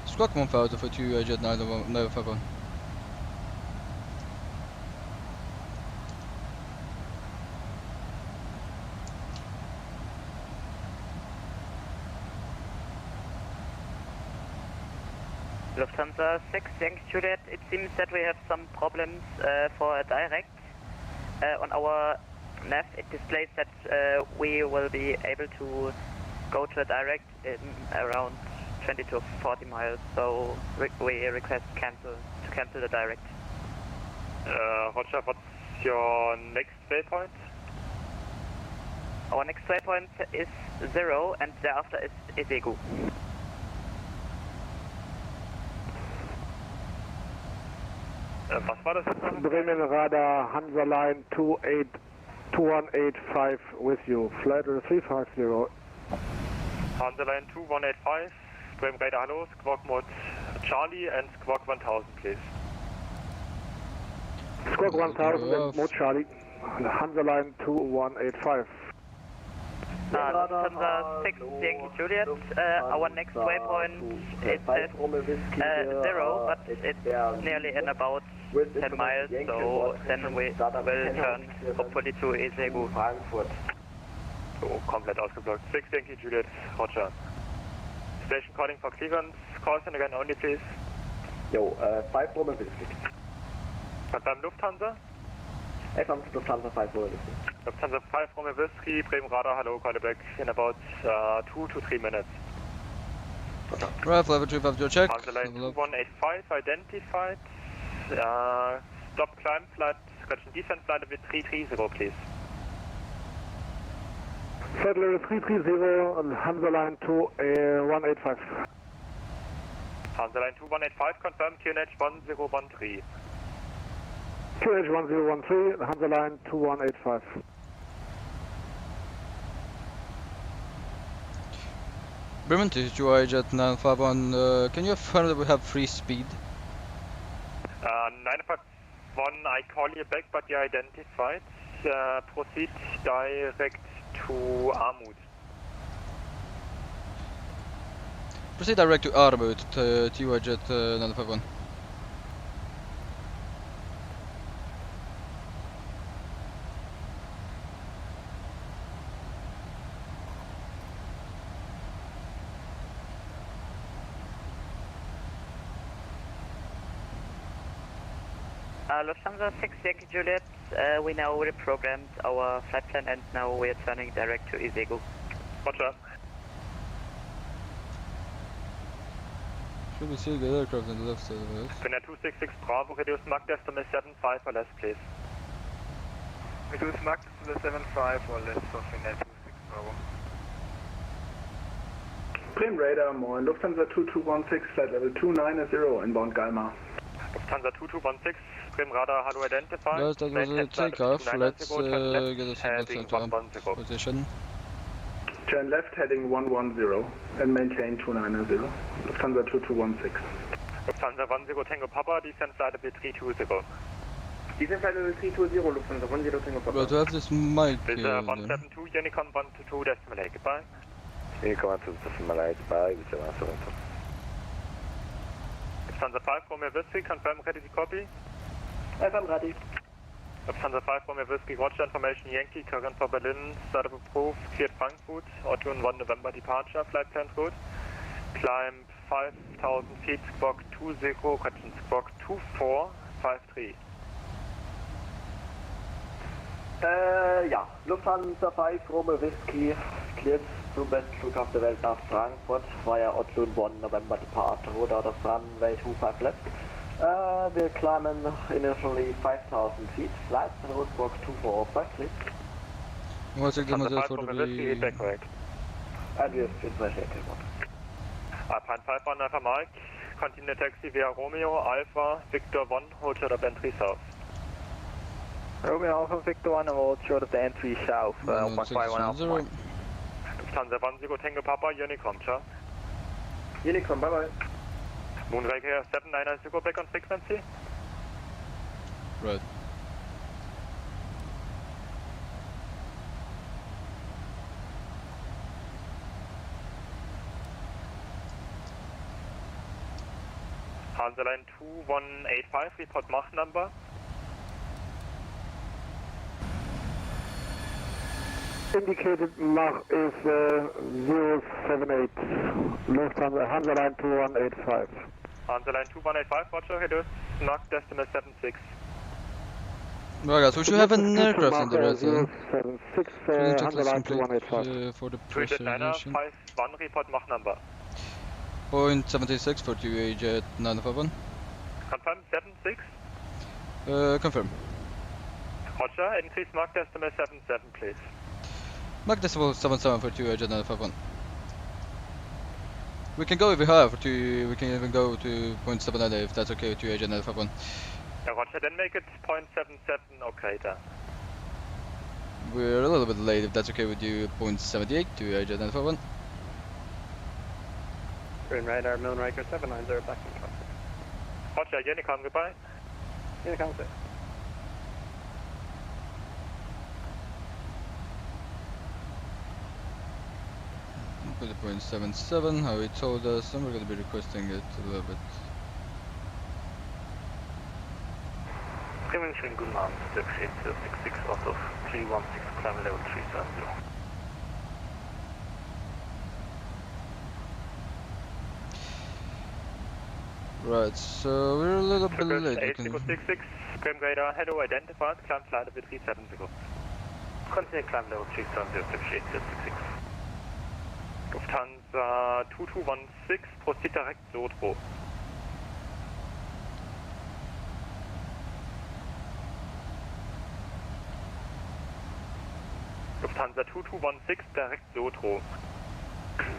Squawk 1000 for TUI 951. Lufthansa 6, Yankee Juliet, it seems that we have some problems for a direct. On our nav it displays that we will be able to go to a direct in around 20 to 40 miles, so we request to cancel the direct. Roger, what's your next waypoint? Our next waypoint is 0 and thereafter is Isegu. Was war das jetzt noch? Bremen Radar, Hansa Line 2185 with you, flight 350. Hansa Line 2185, Bremen Radar, hello, squawk mode Charlie and squawk 1000 please. Squawk 1000 and mode Charlie, Hansa Line 2185. Lufthansa 6, Yankee Juliet, our next waypoint is 0, but it's nearly in about 10 miles, so then we will turn hopefully to Isegu. So, komplett ausgeblockt. 6 Yankee Juliet, roger. Station calling for clearance, call sign again only please. Yo, 5 Roman Whiskey. Und beim Lufthansa? Lufthansa 5 Roman Whiskey. Lufthansa 5 Roman Whiskey, Bremen Radar, hello, call back in about 2 to 3 minutes. Right, flight 350 check. Hansa Line 2185 identified. Stop climb flight, correction descent flight with 330 please. Flight level 330 and Hansa Line 2185. Hansa Line 2185, confirm QNH 1013. QNH 1013, Hansa Line 2185. Bremen to TUI Jet 951, can you affirm that we have free speed? 951, I call you back, but you identified. Proceed direct to Armut. Proceed direct to Armut, TUI Jet 951. Lufthansa 6, Yankee Juliet, we now reprogrammed our flight plan and now we are turning direct to Isegu. Roger. Should we see a good aircraft on the left side of us? Finnair 266 Bravo, reduce Mach estimate 75 or less please. Reduce Mach to the 75 or less for Finnair 26 Bravo. Bremen Radar, moin, Lufthansa 2216, flight level 290, inbound Galmar. Lufthansa 2216, Prim Radar, hello identified. Guys, that was a takeoff. Let's get us heading into 110. position. Turn left heading 110 and maintain 290. Lufthansa 2216. Lufthansa 10 Tango Papa, descent flight level 320. Descent flight level 320, Lufthansa 10 Tango Papa. But to have this mic. This is 172, Unicom 122 decimal 8, goodbye. Unicom 122 decimal 8, bye, Lufthansa 5 Romeo Whiskey, confirm ready to copy. Yes, I'm ready. Lufthansa 5 Romeo Whiskey, Roger, information Yankee, current for Berlin, start of approved, cleared Frankfurt, auto 1 November departure, flight plan route, climb 5,000 feet, squawk 20, correction, squawk 2453. Ja, Lufthansa 5 Romeo Whiskey, cleared zum besten Flughafen der Welt nach Frankfurt, via Oslo 1 November departure, route out of runway 25 left. We're climbing initially 5,000 feet, flight and route squawk 2453. What's the Lufthansa 5 Romeo Whiskey, head back correct. And we have initiated one. Alpine 5 1 Alpha Mike, continue taxi via Romeo, Alpha, Victor 1, hold short of entry south. Romeo Alpha Victor 1, hold short of the entry south, 151 Alpha Mike. Lufthansa 10 Tango Papa, Unicom, ciao. Unicom, bye bye. Moonraker here, 7990, go back on frequency. Right. Hansa Line 2185, report Mach number. Indicated Mach is 078. Lufthansa Hansa Line 2185. Hansa Line 2185, roger, reduce, knock decimal 76. Right guys, we should have an aircraft in the red zone. 076, Check Hansa this Line complete 2185. for the Treated Niner, pressurization. 51, report Mach number. Point 76 for TUI Jet 951. Confirm, 76. Confirm. Roger, increase Mach decimal 77, please. Mach decimal 77 for TUI Jet 951. We can go if we have to. We can even go to point 79 if that's okay with TUI Jet 951. Yeah, roger, then make it 0.77, okay then. We're a little bit late if that's okay with you. Point 78 TUI Jet 951. Green radar, Moonraker 790, back in front. Roger, Unicom, goodbye. Unicom, sir. Put the point 77, how he told us, and we're going to be requesting it a little bit. Dimension good man, taxi 66 out of 316, climb level 370. Right, so we're a little bit late. 8066, Prim Radar, hello, identified, climb flight level 370. Continue climb level 370, taxi 8066. Lufthansa 2216, proceed direct Sodro. Lufthansa 2216, direct Sodro.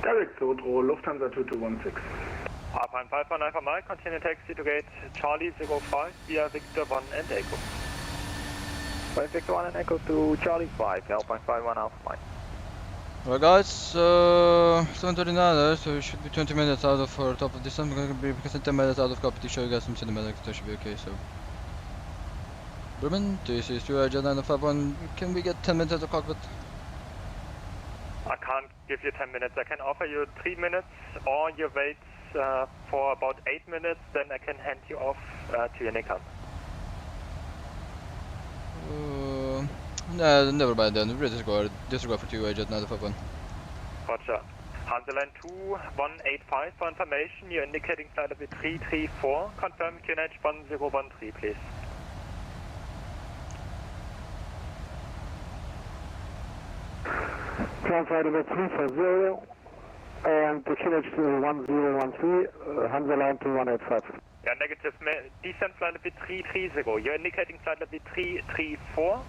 Direct Sodro, Lufthansa 2216. Alpine 51 Alpha Mike, continue taxi to gate Charlie 05 via Victor 1 and Echo. 5 Victor 1 and Echo to Charlie 5, Alpine 51 Alpha Mike. Alright guys, 7:39, so we should be 20 minutes out of our top of this. I'm gonna be because 10 minutes out of copy to show you guys some cinematics. That should be okay. So, Berman, this is TUI Jet 951. Can we get 10 minutes out of cockpit? I can't give you 10 minutes. I can offer you 3 minutes, or you wait for about 8 minutes. Then I can hand you off to your Nikon. Nah, never mind then. Disregard for TUI Jet 951. Roger. Hansa Line 2185 for information. You're indicating flight level 334. Confirm QNH 1013, please. Climb flight level 340 and the QNH 1013, Hansa Line 2185. Yeah, negative. Descent flight level 330. You're indicating flight level 334.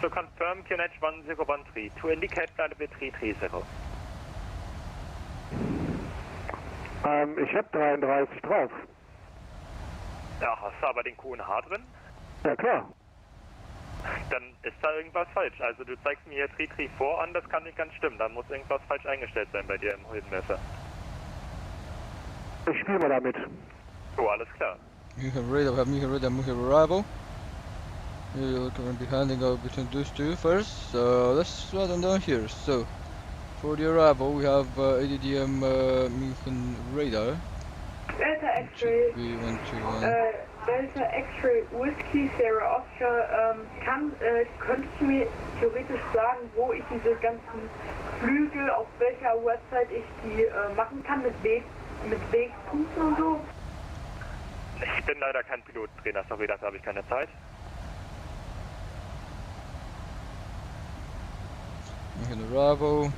So confirm QNH 1013 to indicate flight level 330. Ich hab 33 drauf. Ja, hast du aber den QNH drin? Ja, klar. Dann ist da irgendwas falsch. Also du zeigst mir hier 334 an, das kann nicht ganz stimmen. Dann muss irgendwas falsch eingestellt sein bei dir im Höhenmesser. Ich spiele mal damit. Oh, alles klar. You have radar, we have Muhi radar, Muhi arrival. You're going to be handing out between those two first. So let's write them down here. So for the arrival, we have EDDM Muhi radar. Delta X-Ray, Delta X-Ray Whiskey Sierra Oscar, könntest du mir theoretisch sagen, wo ich diese ganzen Flügel, auf welcher Uhrzeit ich die machen kann, mit Wegpunkten und so? Ich bin leider kein Pilotentrainer, sorry, dafür habe ich keine Zeit. Muhi arrival.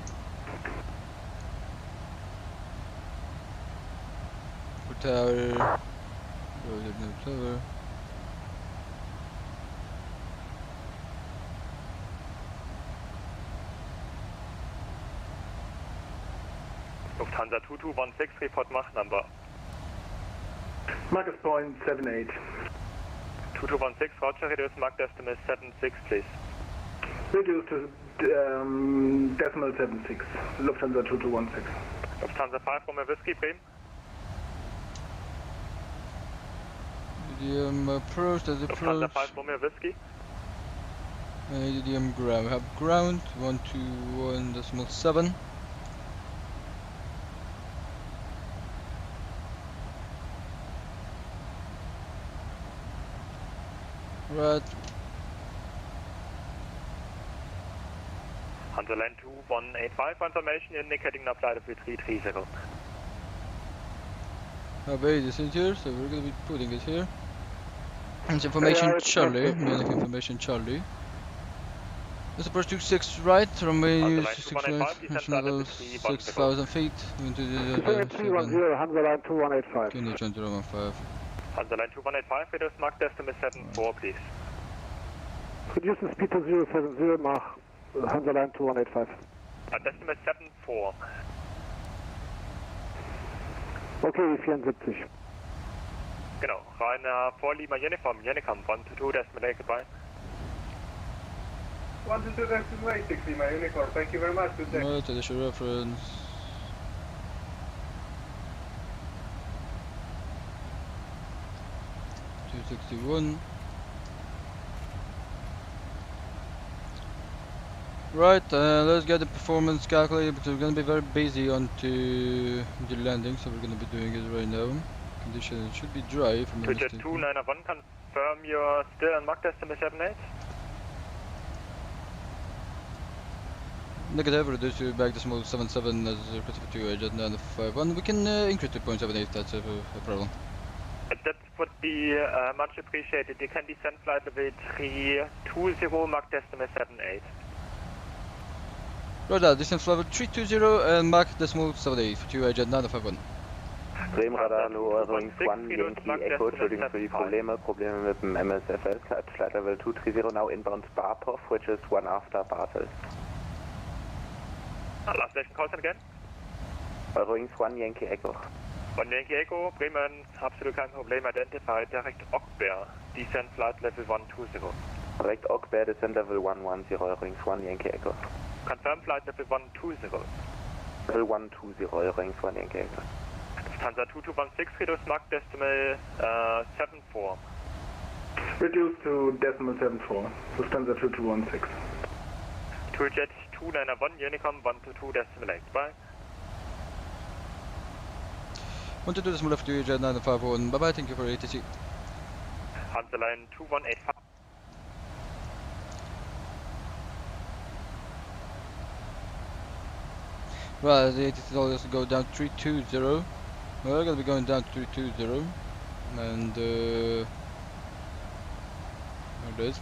Tower. Tower. Lufthansa 2216 report Mach number. Marcus point 78. 2216, roger, reduce Mach decimal 76 please. Reduce to decimal 76. Lufthansa 2216. Lufthansa 5 Romeo Whiskey, Bremen. EDDM approach, that's approach. Lufthansa 5 Romeo Whiskey. EDDM ground, we have ground 121.7. Right. Hansa line 2185 information indicating now flight of V330. Have ADS in here, so we're gonna be putting it here. It's information Charlie, Munich information Charlie. Let's approach 26 right, Romeo 66 level 6,000 feet into the 310, Hansa line 2185. 2015. Hansa line 2185, reduce Mach decimal 74 please. Reduce the speed to 070, Mach Hansa line 2185. Decimal 74. Okay, 74. Genau, Rainer Vorlieber Uniform, Unicom, 122 decimal 8, goodbye. 122 decimal 8, 60, my Unicorn, thank you very much, good day. Right, additional reference. $261. Right, let's get the performance calculated because we're gonna be very busy onto the landing, so we're gonna be doing it right now. Condition should be dry if I'm not Jet mistaken. 291, confirm you're still on Mach decimal 78? Negative, reduce to back decimal 77 as requested for 2 jet 951. We can increase to 0.78 if that's a problem. That would be much appreciated. You can descend flight level 320, Mach decimal 78. Right, descent level 320 and Mach decimal 78 for 2 jet 951. Bremen Radar, Low Wings 1, Yankee Echo, Entschuldigung für die Probleme mit dem MSFS at flight level 230 now inbound Barpov, which is one after Basel. Last station call again. Wings 1, Yankee Echo. 1 Yankee Echo, Bremen, absolut kein Problem, identified, direct Ockbear, descent flight level 120. Direct Ockbear, descent level 110, Wings 1, Yankee Echo. Confirm flight level 120. Level 120, Wings 1, Yankee Echo. Lufthansa 2216, reduce Mach decimal 74. Reduce to decimal 74, Lufthansa 2216. Jet 291, Unicom 122 decimal 8, bye. 122 decimal left 2 jet 951, bye bye, thank you for ATC. Hansa line 2185. Right, the ATC will just go down 320. We're gonna be going down 320 and there it is.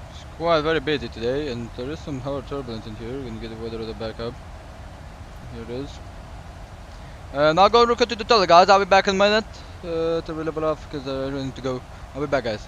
It's quite very busy today and there is some hard turbulence in here. We're gonna get the weather to back up. Here it is. And I'll go look at the tele, guys. I'll be back in a minute to level off because I really need to go. I'll be back, guys.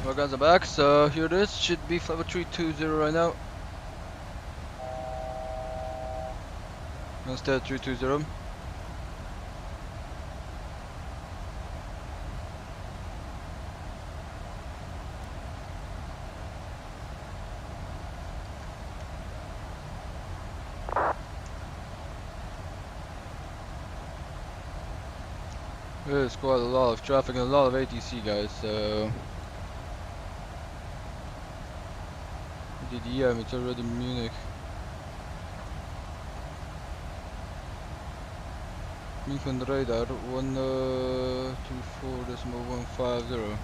Well, guys, I'm back. So here it is. Should be 320 right now. Instead 320. There's quite a lot of traffic and a lot of ATC, guys. So EDDM, it's already Munich. München radar 124.150.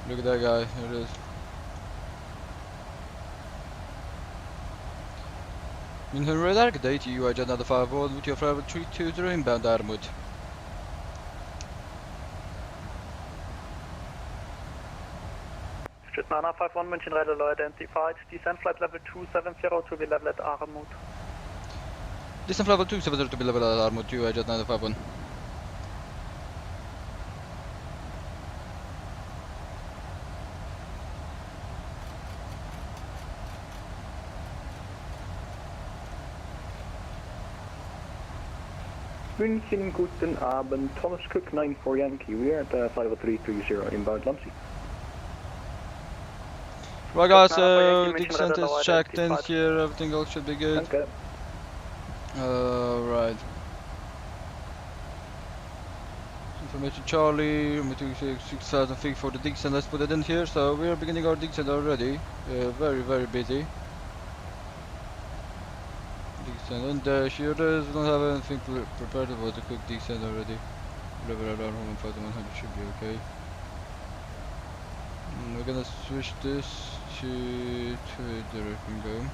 Look at that guy, here it is. München radar, good day to you, I just another 51 with your private 320 inbound Armut. Jet 951 München radar low identified, descent flight level 270 to be level at Armut. Descent level 270 to be level at Armut, you, I just 951. München, guten Abend. Thomas Cook 94 Yankee. We are at 50330 inbound Lumpsy. Right, guys, descent is checked in here, everything else should be good. Okay. Right. Information Charlie, 6,000 feet for the descent, let's put it in here. So we are beginning our descent already. Very, very busy. Descent and here it is, we don't have anything prepared for the quick descent already. Level around 1,100 should be okay. And we're gonna switch this to where it can go.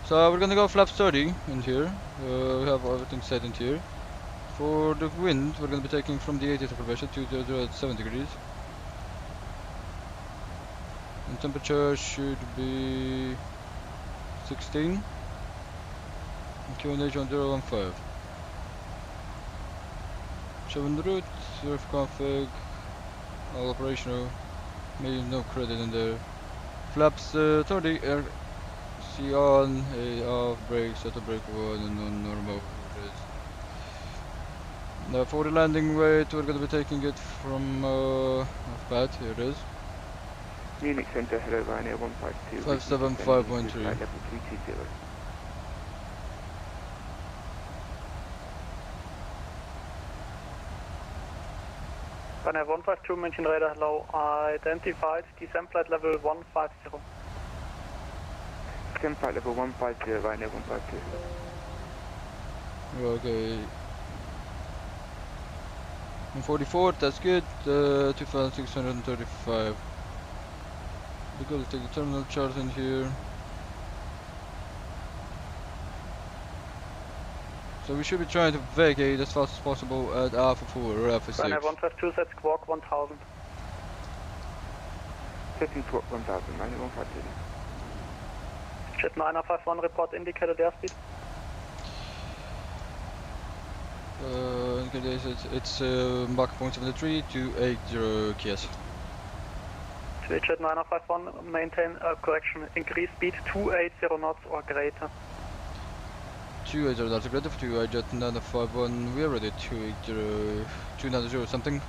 So we're gonna go flaps 30 in here. We have everything set in here. For the wind, we're gonna be taking from the 80th elevation to 7 degrees. And temperature should be 16. QNH on 015. Showing the route, surf config, all operational, maybe no credit in there. Flaps 30, air C on, A off, brakes, auto brake 1 and on normal. Now for the landing weight, we're going to be taking it from pad, here it is. Munich Center, hello, Ryanair 152. 575.3. Ryanair 152 München radar low identified, descent flight level 150. Descent flight level 150, Ryanair 152. Okay. 144, that's good. 2,635. We gotta take the terminal chart in here. So we should be trying to vacate as fast as possible at Alpha 4 or Alpha 6. Ryanair 152 set squawk 1000. Setting squawk 1000, Ryanair 152. Jet 951 report indicated airspeed. It's Mach 0.73 to 80 kS. Jet 951 maintain correction, increase speed 280 knots or greater. 280 knots or greater for 2 Jet 951, we are already 290 something.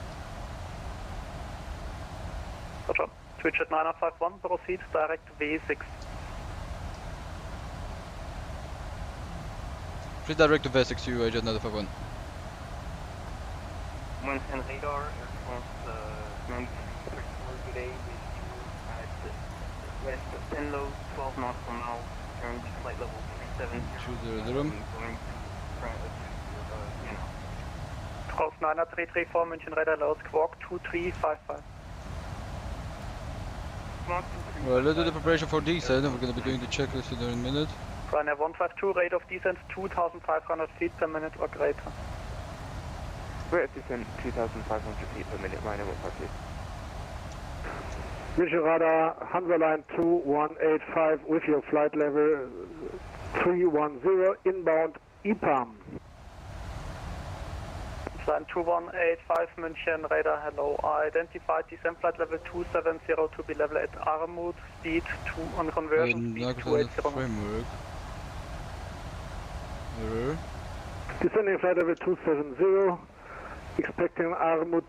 Roger. Twitch at 9051, proceed direct V6. Please direct to V6 to Jet 951. Maintain radar, response today with you at west of Venlo, 12 knots from now, turn to flight level 370. 200. Cross 9334, München radar low, squawk 2355. Well, let's do the preparation for descent, and we're going to be doing the checklist in a minute. Ryanair 152, rate of descent 2,500 feet per minute or greater. Rate of descent 2,500 feet per minute, Ryanair 152. München radar, Hansa line 2185 with your flight level 310 inbound EPAM. Line 2185 München radar, hello. Identified descent flight level 270 to be level at Armut, speed 2 on conversion, speed 280. Framework. Error. Descending flight level 270, expecting Armut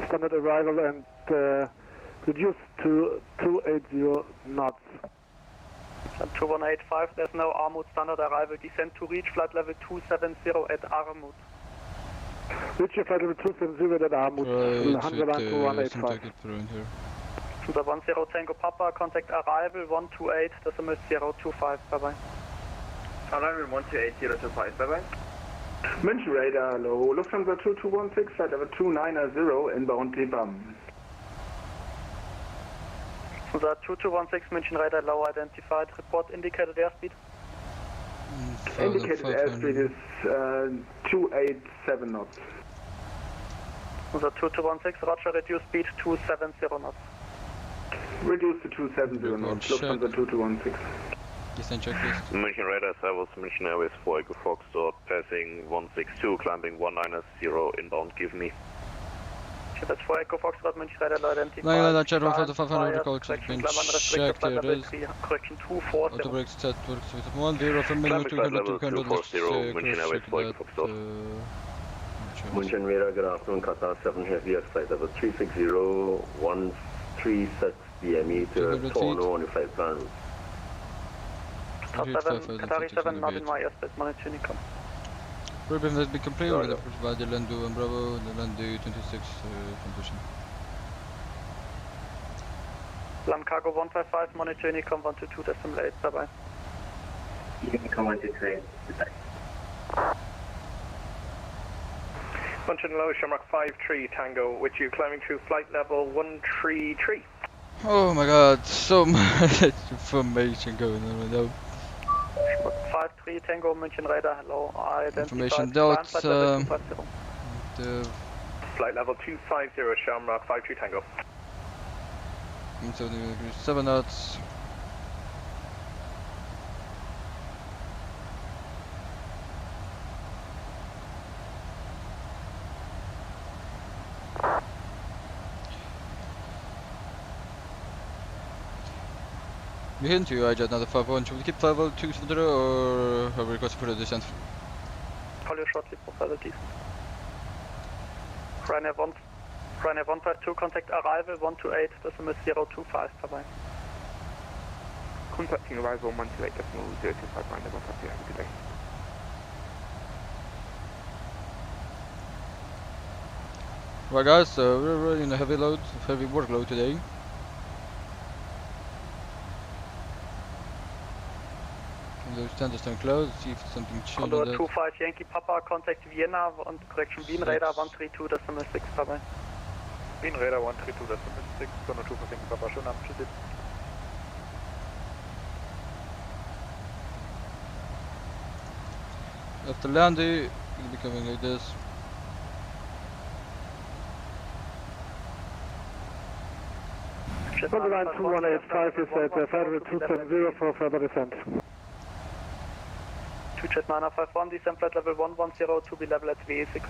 standard arrival and reduced to 280 knots. 2185, there's no Armut standard arrival, descend to reach flight level 270 at Armut. Reach flight level 270 at Armut, Hansa line 2185. The 10 Tango Papa, contact arrival 128.025, bye bye. Arrival 128.025, bye bye. München radar, low, Lufthansa 2216, flight level 290, inbound EPAM. The 2216 München radar, low identified, report indicated airspeed. Indicated airspeed is 287 knots. The 2216, roger, reduce speed 270 knots. Reduce to 270 knots, Lufthansa 2216. Descent checklist. München radar, Servus, München Airways 4 Echo Foxtrot, passing 162, climbing 190, inbound, give me. That's 4 Echo Foxtrot, München radar, low identified. No, Jet 15500 call has been checked, here it is. Correction 240. Auto brakes set, works with 10 from minimum 200, 200, let's München Airways 4 Echo Foxtrot. München radar, good afternoon, Qatar 7 Heavy at flight level 360, 136 BME to Tono on your flight plan. Qatari 7, not in my airspace, monitor Unicom. Program has been completed, we're going to provide the Landu and Bravo, the Landu 26 transition. Land Cargo 155, monitor Unicom 122.8, bye bye. Unicom 123, goodbye. Bunch and low, Shamrock 53 Tango, with you climbing through flight level 133. Oh my god, so much information going on right now. 53 Tango, München radar, hello. Information dealt. Flight level 250, Shamrock 53 Tango. 7 knots. We hit to you, Jet 951. Should we keep level 270 or have we requested for the descent? Call you shortly for further descent. Ryanair 152, contact arrival 128.025, bye bye. Contacting arrival 128.025, Ryanair 152, have a good day. Right guys, so we're running a heavy workload today. Those tenders don't close, see if something changed. Condor 25 Yankee Papa, contact Vienna on correction Wien radar 132.6, bye bye. Wien radar 132.6, Condor 25 Yankee Papa, schönen Abend, tschüss. After landing, it'll be coming like this. Contact line 2185 is at flight level 270 for further descent. Jet 9051, descent flight level 110 to be level at V6.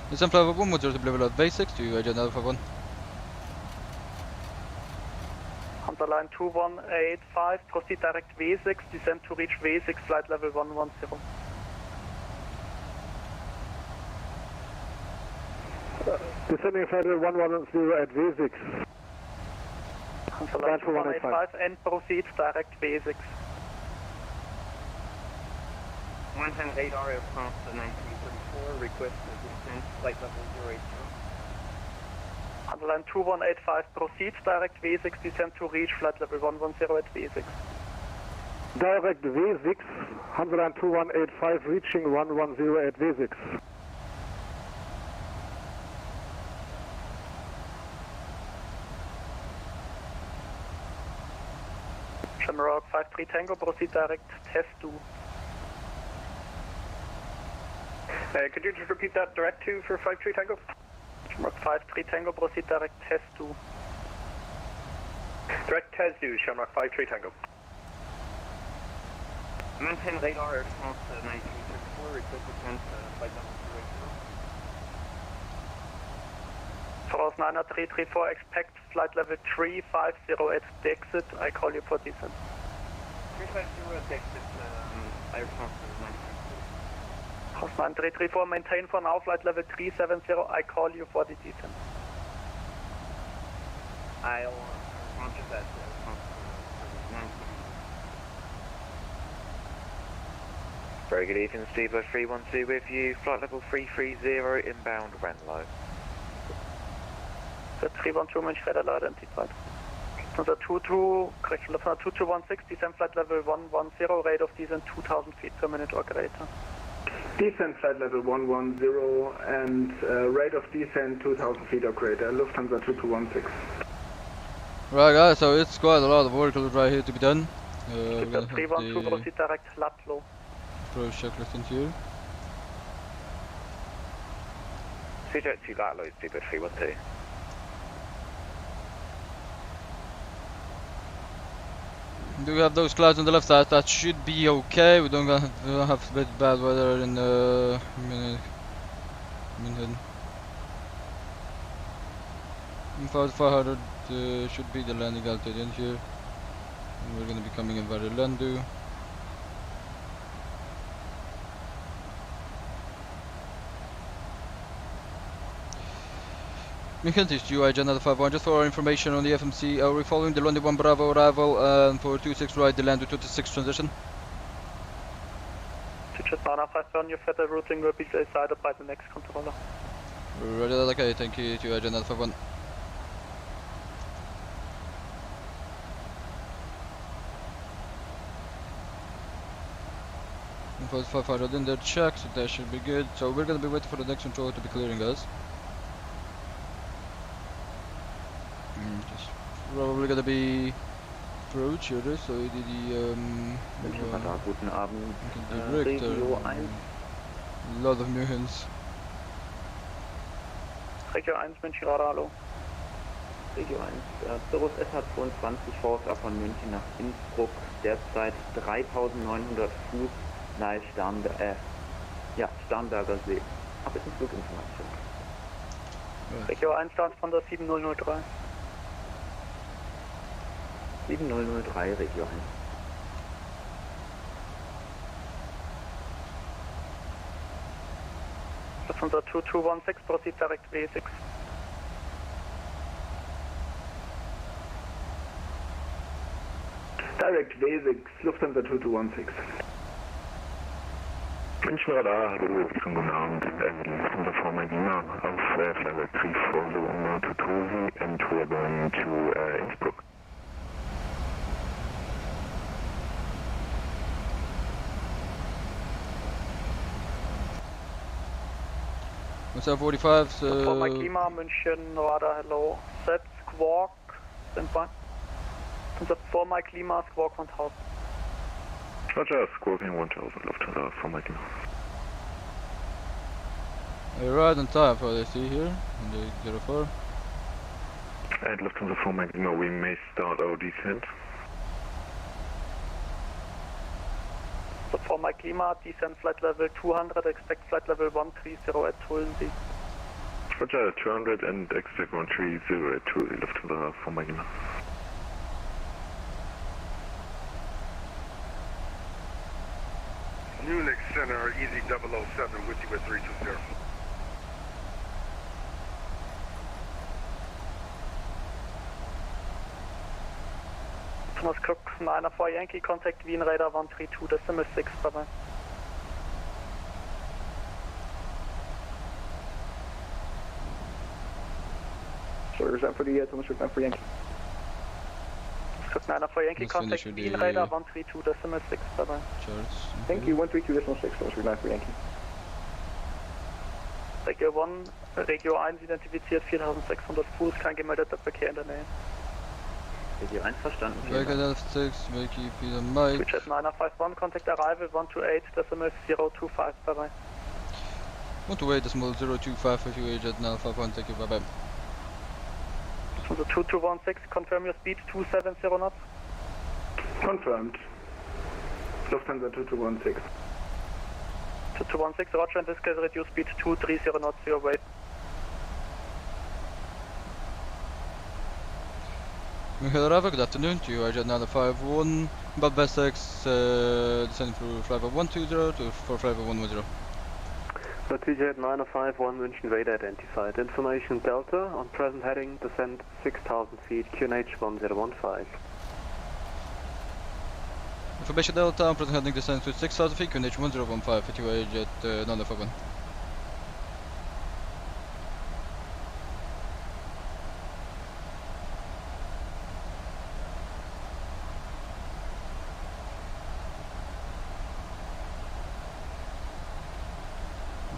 Descent flight level 110 to be level at V6 to Jet 951. Hunter line 2185, proceed direct V6, descent to reach V6 flight level 110. Descending flight level 110 at V6. Cancellation 185 and proceed direct V6. 110 radar Air France 1934, request to descend flight level 080. Underline 2185, proceed direct V6, descend to reach flight level 110 at V6. Direct V6, Hansaline 2185, reaching 110 at V6. Shamrock 53 Tango, proceed direct, test 2. Could you just repeat that direct 2 for 53 Tango? Shamrock 53 Tango, proceed direct, test 2. Direct test 2, Shamrock 53 Tango. 110 radar Air France 1934, request to descend flight level 080. South 90334, expect flight level 350 at the exit. I call you for descent. 350 at the exit, Air France 1934. South 9334, maintain for now flight level 370. I call you for the descent. I'll roger that, Air France 1934. Very good evening, Steve 312 with you, flight level 330 inbound Renlo. The 312 München radar identified. Lufthansa 2216, descent flight level 110, rate of descent 2000 feet per minute or greater. Descent flight level 110 and rate of descent 2000 feet or greater, Lufthansa 2216. Right guys, so it's quite a lot of work right here to be done. The 312 proceed direct Latlo. Approach checklist into you. Subject to Latlo, Steve 312. Do we have those clouds on the left side? That should be okay. We don't have a bit bad weather in München. 500 should be the landing altitude in here. And we're gonna be coming in via Landu. München to TUI Agenda 51, just for our information on the FMC, are we following the London 1 Bravo arrival and for 26 right the Landu 26 transition? Just 951, your further routing will be decided by the next controller. Roger that, okay, thank you TUI Agenda 51. Impulse 500 in their check, so that should be good. So we're gonna be waiting for the next controller to be clearing us. Just probably gonna be approach here, so EDDM. Guten Abend. Regio 1. A lot of Münchens. Regio 1, München radar, hallo. Regio 1, Cirrus SH22 VSA von München nach Innsbruck, derzeit 3900 Fuß nahe Starnberger See. Hab jetzt eine Fluginformation. Regio 1, Start von der 7003. 7003, Regio 1. Lufthansa 2216, proceed direct V6. Direct V6, Lufthansa 2216. München Radar, hallo, schönen guten Abend. Lufthansa for Medina auf flight level 340 to Tosi and we're going to Innsbruck. What's up 45? For my Klima, München radar, hello. Set Squawk, standby. For my Klima, Squawk 1000. Roger, Scorpion 1000, Lufthansa from Medina. You're right on time for the see here, in the 04. At Lufthansa from Medina, we may start our descent. So for my Klima, descent flight level 200, expect flight level 130 at Tulsi. Roger, 200 and expect 130 at Tulsi, Lufthansa from Medina. Munich Center, EZ007 with you at 320. Thomas Cook 904 Yankee, contact Wien radar 132, decimal 6, bye bye. Sorry, was that for the Thomas Cook 904 Yankee? Cook 904 Yankee, contact Wien radar 132, decimal 6, bye bye. Thank you, 132 decimal 6, Thomas Cook 904 Yankee. Regio 1, Regio 1 identifiziert 4600 Fuß, kein gemeldeter Verkehr in der Nähe. Regio 1 verstanden. Vega 6, Milky Peter Mike. Jet 951, contact arrival 128, decimal 025, bye bye. 128 decimal 025 for you, Jet 951, thank you, bye bye. From the 2216, confirm your speed 270 knots. Confirmed. Lufthansa 2216. 2216, roger, in this case reduce speed 230 knots to your weight. Michael Rava, good afternoon to you, Jet 951, Bob Bessex, descending through flight 120 to for flight 110. TJ 951 München radar identified. Information Delta on present heading, descent 6,000 feet, QNH 1015. Information Delta on present heading, descent to 6,000 feet, QNH 1015 for TUI Jet 951.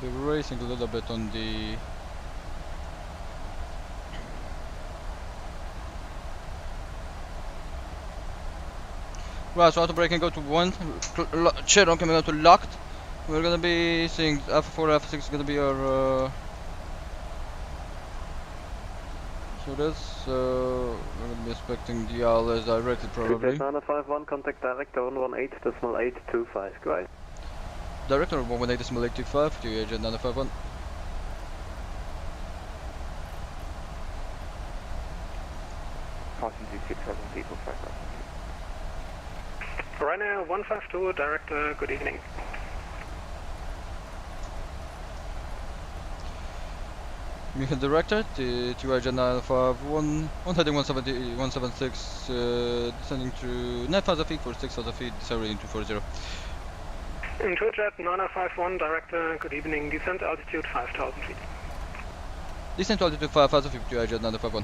We're racing a little bit on the right, so auto brake can go to 1, Chiron can go to locked. We're gonna be seeing F4, F6 is gonna be our so this, we're gonna be expecting the ILS directly probably. 951, contact director 118.825, go ahead. Director 118.825 to Agent 951. Passing to 6,000 feet for 5,000 feet. Ryanair 152, director, good evening. Michael Director to Agent 951, on heading 176, descending to 9,000 feet for 6,000 feet, descending to 40. Jet 9051, director, good evening, descent altitude 5,000 feet. Descent altitude 5,000 feet to Jet 951.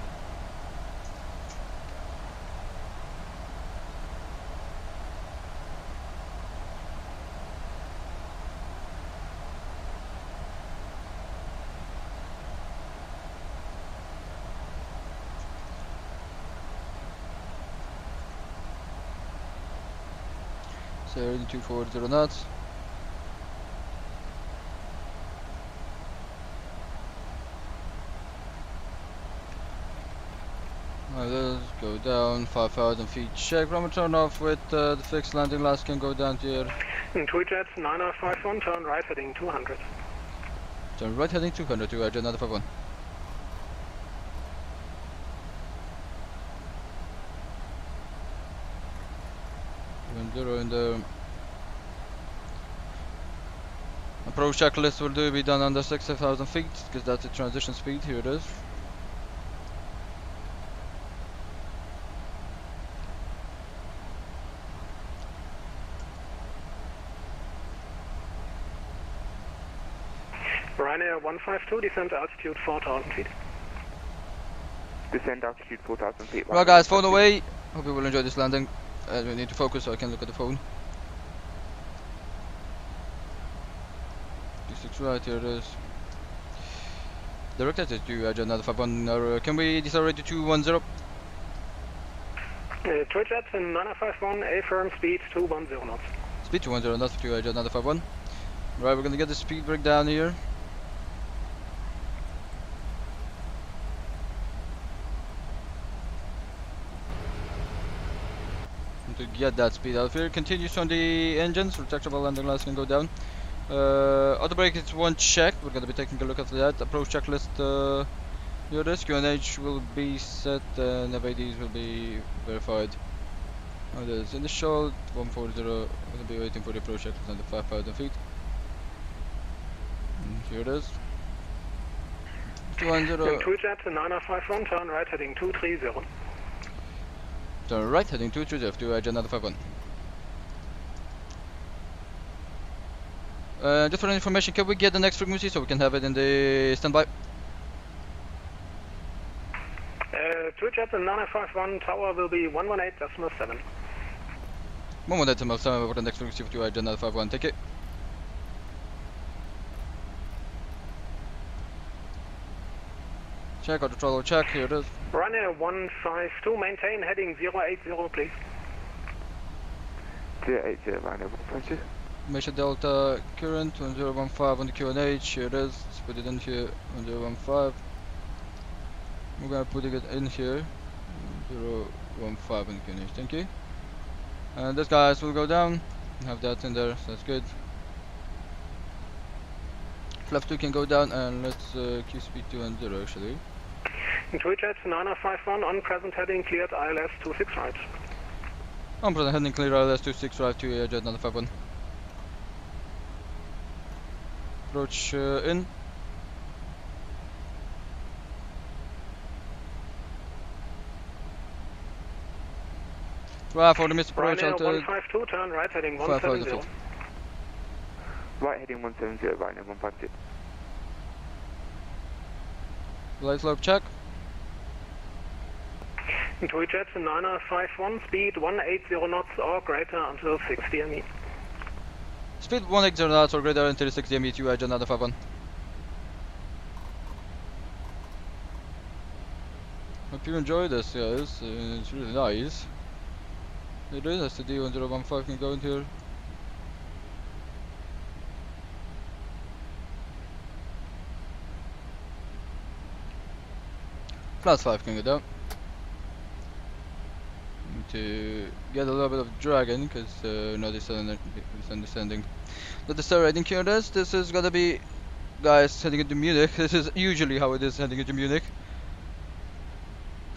So 240 knots. Let's go down 5,000 feet. Check rammer turn off with the fixed landing lights can go down here. TUI Jet 9051, turn right heading 200. Turn right heading 200 to Jet 951. Zero in the approach checklist will be done under 6,000 feet because that's the transition speed. Here it is. Ryanair 152, descent altitude 4,000 feet. Descent altitude 4,000 feet. Right guys, phone away. Hope you will enjoy this landing. We need to focus so I can look at the phone. 26 right, here it is. Director to Jet 951. Can we decelerate to 210? TUI Jet 9051, A firm speed 210 knots. Speed 210 knots to Jet 951. Right, we're gonna get the speed breakdown here. To get that speed out here, continues on the engines, retractable landing lights can go down. Auto brake is one check, we're gonna be taking a look at that. Approach checklist, your QNH will be set and FADs will be verified. There's initial 140, we're gonna be waiting for the approach checklist under 5,000 feet. And here it is. 210. TUI Jet 9051, turn right heading 230. Turn right, heading 230 to edge another 51. Just for information, can we get the next frequency so we can have it in the standby? TUI Jet 951 tower will be 118.7. 118.7 for the next frequency to edge another 51. Take it. Check out the throttle check, here it is. Ryanair 152, maintain heading 080 please. 080, Ryanair 152. Measure delta current 1015 on the QNH, here it is. Let's put it in here, 1015. We're gonna put it in here, 015 on the QNH, thank you. And this guys will go down, have that in there, so that's good. Flap 2 can go down, and let's keep speed 2 and 0 actually. TUI Jet 951 on present heading cleared ILS 26 right. On present heading clear ILS 26 right to Jet 951. Approach in. Right for the missed approach Ryanair out 152, turn right heading 170. Right heading 170, Ryanair 152. Light slope check. TUI Jet 951, speed 180 knots or greater until 60 ME. Speed 180 knots or greater until 60 ME to edge another 51. Hope you enjoy this, guys. It's really nice. It is STD 1015 can go in here. Plus 5 can go down. To get a little bit of dragon, because not misunderstanding. But the star rating here this is gonna be, guys, heading into Munich. This is usually how it is heading into Munich.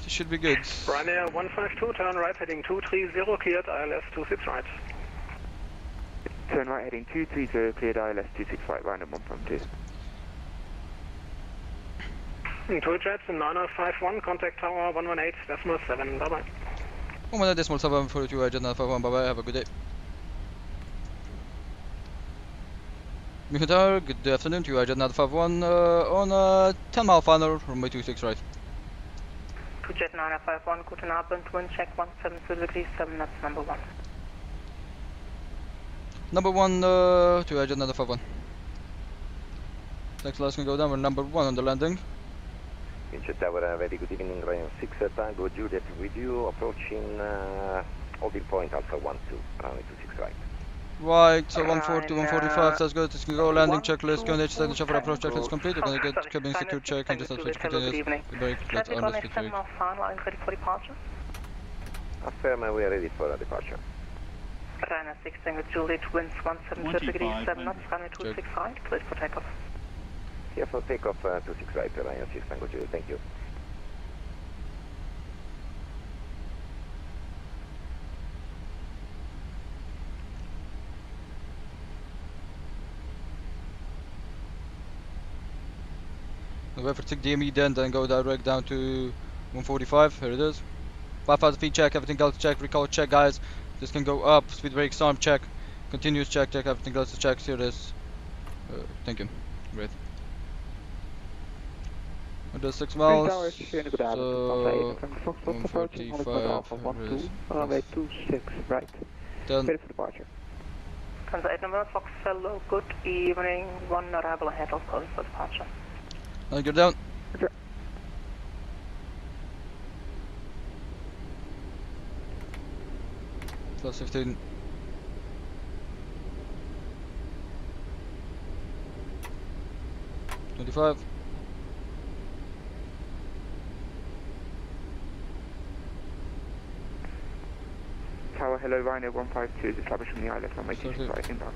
This should be good. Ryanair 152, turn right heading 230, cleared ILS 26 right. Turn right heading 230, cleared ILS 26 right, Ryanair 152. TUI Jet 951, contact tower 118.7, bye bye. 118.7 for you, Jet 951, bye bye, have a good day. Tower, good afternoon to you, Jet 951, on 10 mile final, runway 26 right. TUI Jet 951, guten Abend, wind check 170 degrees, 7 knots, number 1. Number 1 to Jet 951. Next last can go down, we're number 1 on the landing. Winchester Tower, very good evening, Ryan 6 Tango Juliet with you, approaching holding point Alpha 12, runway 26 right. Right, so 140, 145, that's good. This can go landing checklist, QNH signature for approach checklist complete. We're gonna get cabin secure check and just switch continuous. Very complete, armless fatigue. Ready for departure? Affirm, we are ready for departure. Ryanair 6 Tango Juliet, winds 170 degrees, 7 knots, runway 26 right, cleared for takeoff. Here for takeoff 26 right, Ryan 6 Tango Juliet, thank you. Wait for 6 DME then go direct down to 145, here it is. 5,000 feet check, everything else check, recall check guys. This can go up, speed brake arm check, continuous check, everything else is checked, here it is. Thank you, great. Under 6 miles, so 145, runway 26 right. Done. Ready for departure. Kansas 8 number, Fox Fellow, good evening, 1 arrival ahead of call for departure. Now get down. Plus 15. $25. Tower, hello, Ryanair 152 is establishing the ILS on my 26 right inbound.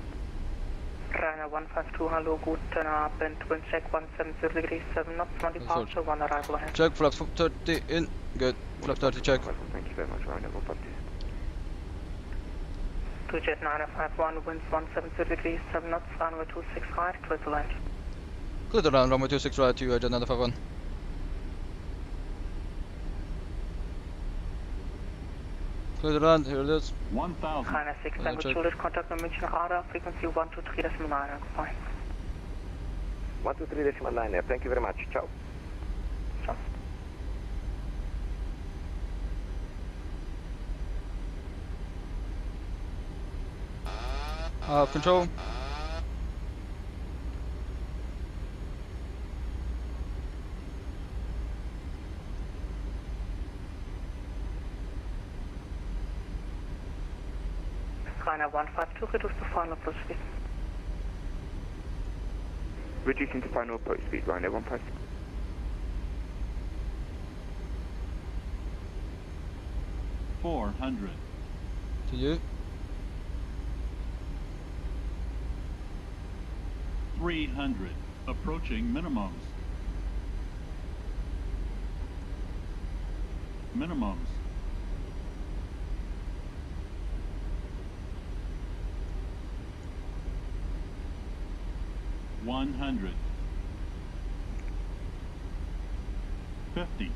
Ryanair 152, hello, guten Abend, wind check 170 degrees, 7 knots, 1 departure, 1 arrival ahead. Check, flaps 30 in, good, flaps 30 check. Thank you very much, Ryanair 152. TUI Jet 951, winds 170 degrees, 7 knots, runway 26 right, clear to land. Clear to land, runway 26 right, you Jet 951. Clear the land, here it is. 1000. China 6 Tango Juliet, contact with München radar, frequency 123.9, goodbye. 123.9, thank you very much, ciao. Ciao. Control. China 152, reduce to final approach speed. Reducing to final approach speed, Rhino 152. $400. To you. 300. Approaching minimums. Minimums. $100. 50.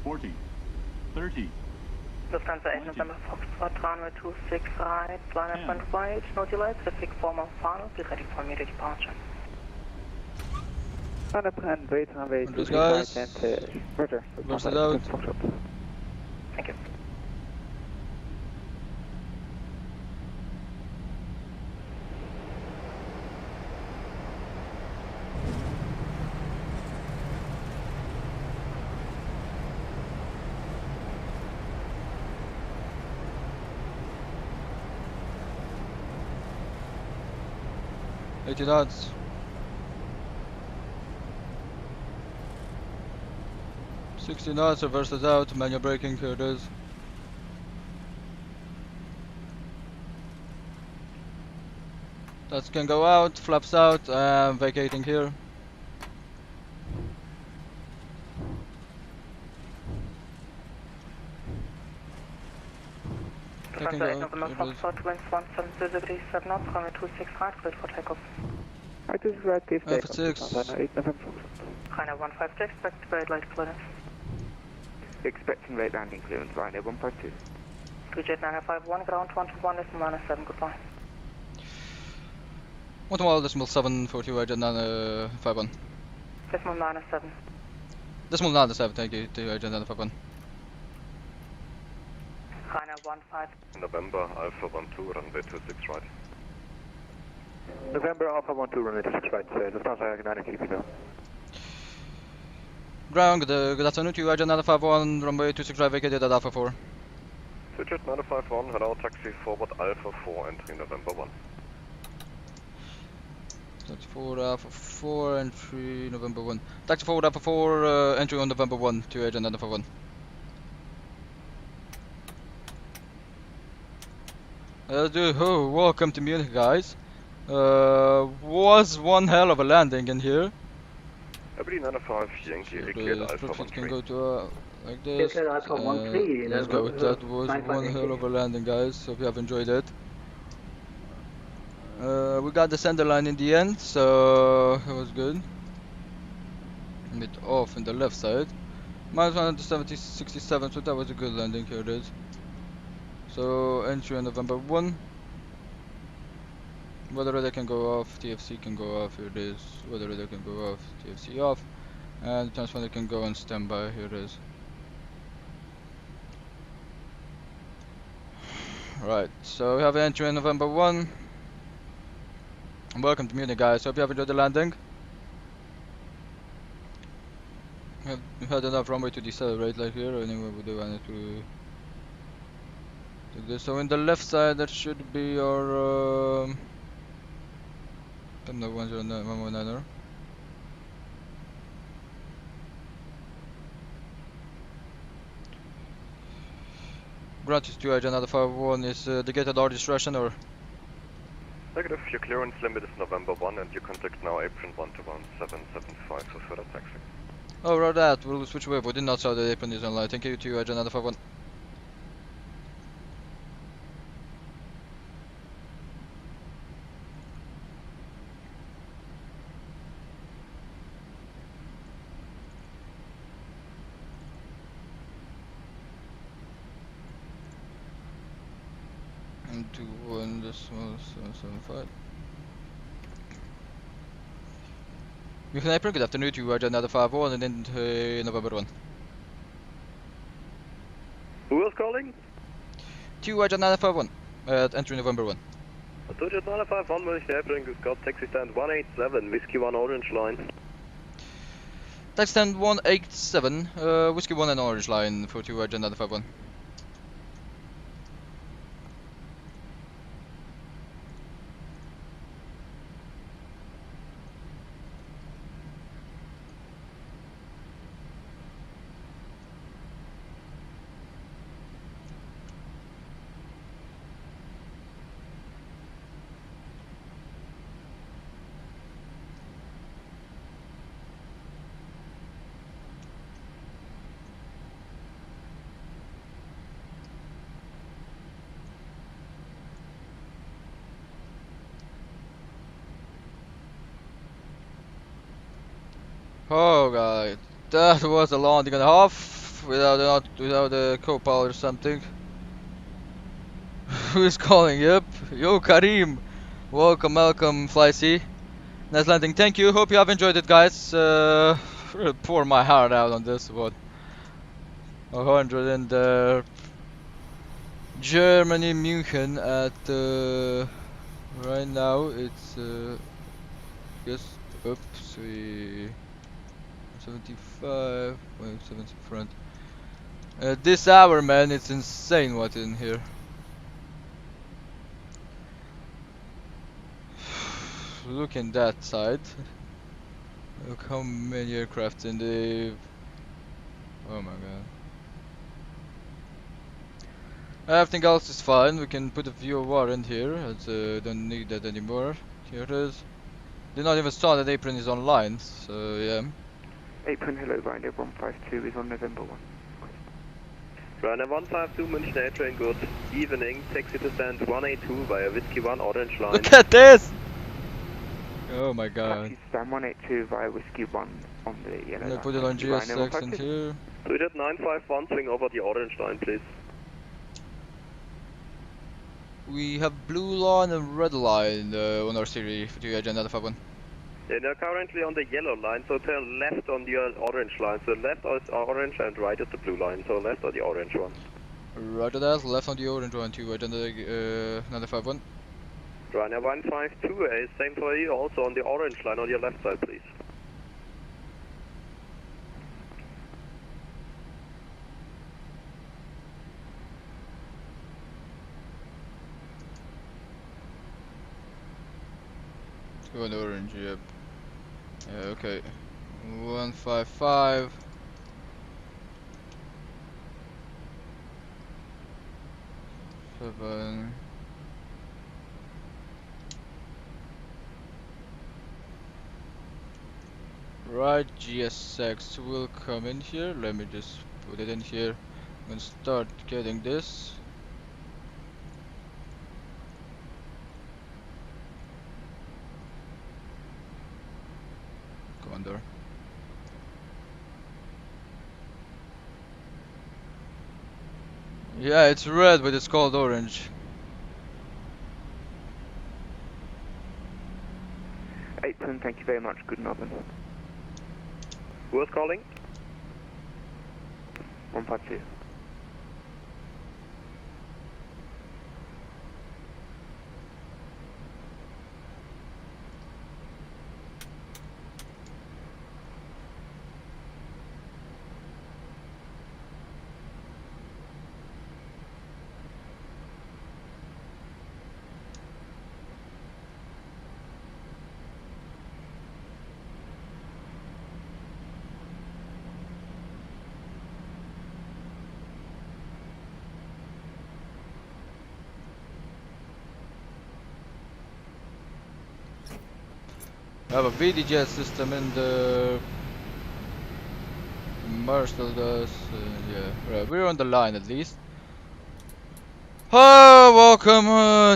40. 30. Lufthansa 8 November Foxtrot runway 26 right, line up and right, no delay, traffic formal final, be ready for immediate departure. Line up and wait, runway 26 guys. right, and roger. Burst it out. Thank you. Eighty knots. $60 knots, reverse it out, manual braking, here it is. That can go out, flaps out, vacating here. Lufthansa 8 November Foxtrot, winds 170 degrees, 7 knots, runway 26 right, cleared for takeoff. Right, this is right, please take off. 6. Line 8 November. China 152, expect very light clearance. Expecting late landing clearance, Rhino 152. 3Jet951, ground 121.7, goodbye. 1.1.7 for TUI Jet951. Decimal 907. Decimal 907, thank you, TUI Jet951. China 15. November Alpha 12, runway 26 right. November Alpha 12, runway 26 right, Lufthansa 9 keep it down. Ground, good afternoon, TUI Jet951, runway 26 right, vacated at Alpha 4. Jet 951, hello, taxi forward Alpha 4, entering November 1. Taxi forward Alpha 4, entry November 1. Taxi forward Alpha 4, entry on November 1, TUI Jet951. Welcome to Munich, guys. Was one hell of a landing in here. Every 95 Yankee, cleared Alpha 13. Can go to like this. Let's go. That was one hell of a landing, guys. Hope you have enjoyed it. We got the center line in the end, so it was good. A bit off in the left side. Minus 170, 67, so that was a good landing. Here it is. So entry on November 1. Weather radar can go off, TFC can go off, here it is. Weather radar can go off, TFC off. And the transponder can go on standby, here it is. Right, so we have entry on November 1. Welcome to Munich, guys. Hope you have enjoyed the landing. We had enough runway to decelerate like here, anyway we do wanted to do this. So in the left side that should be our no 109er. Grant is 2 another 51 is the gated R discretion or? Negative, your clearance limit is November 1 and you contact now apron 121.775 for further taxi. Oh, right that, we'll switch wave, we did not saw the apron is online. Thank you to another 51. 21.775. München April, good afternoon to another 5-1 and then November 1. Who was calling? To another 5-1, entry November 1. Georgia 951 München April, good Scott, taxi stand 187, Whiskey 1 Orange Line. Taxi stand 187, Whiskey 1 and Orange Line for 2 another 5-1. Oh god, that was a landing and a half without a co-pilot or something. Who's calling? Yep, yo Karim, welcome Fly C. Nice landing, thank you. Hope you have enjoyed it, guys. Really pour my heart out on this one. 100 and Germany, München at right now it's just oops 75, 70 front. This hour, man, it's insane what's in here. Look in that side. Look how many aircraft in the. Oh my god. Everything else is fine. We can put a view of war in here. As don't need that anymore. Here it is. Did not even saw that apron is online. So yeah. Apron hello, Ryanair 152 is on November 1. Ryanair 152 München A train, good evening, taxi to stand 182 via Whiskey 1 Orange Line. Look at this! Oh my god. Taxi stand 182 via Whiskey 1 on the yellow line. Put it on GS6 and here. Tweeted 951, swing over the Orange Line, please. We have blue line and red line on our series for the agenda 51. Yeah, they're currently on the yellow line, so turn left on the orange line. So left is orange and right is the blue line, so left on the orange one. Roger that, left on the orange one to agenda another 51. Ryanair 152 is same for you, also on the orange line on your left side, please. Go on orange, yep. Yeah, okay. 155. Seven. Right, GS6 will come in here. Let me just put it in here. I'm gonna start getting this. Commander. Yeah, it's red, but it's called orange. Apron, thank you very much. Good Northern. Who was calling? 152. I have a VDJ system in the Marshall does, yeah, right, we're on the line at least. Oh, welcome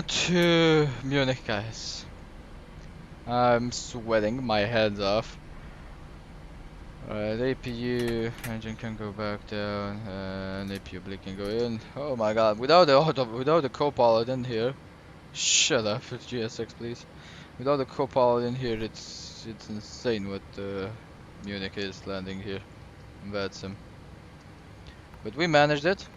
to Munich, guys. I'm sweating my head off. Alright, APU engine can go back down, and APU blink can go in. Oh my god, without the co-pilot in here. Shut up, it's GSX, please. Without the co-pilot in here, it's insane what Munich is landing here in VATSIM. But we managed it.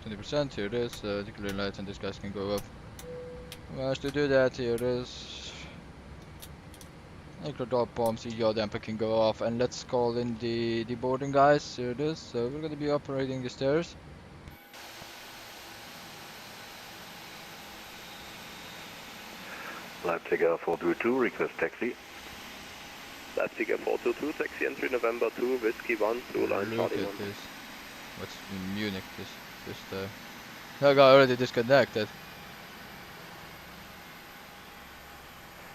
%, here it is, the clear lights and these guys can go up. We managed to do that, here it is. Nuclear dot bombs, the yaw damper can go off, and let's call in the boarding guys, here it is. So we're gonna be operating the stairs. Leipzig 422, request taxi. Leipzig 422, taxi entry November 2, Whiskey 1, blue line Look Charlie at 1. this. What's in Munich? This I got already disconnected.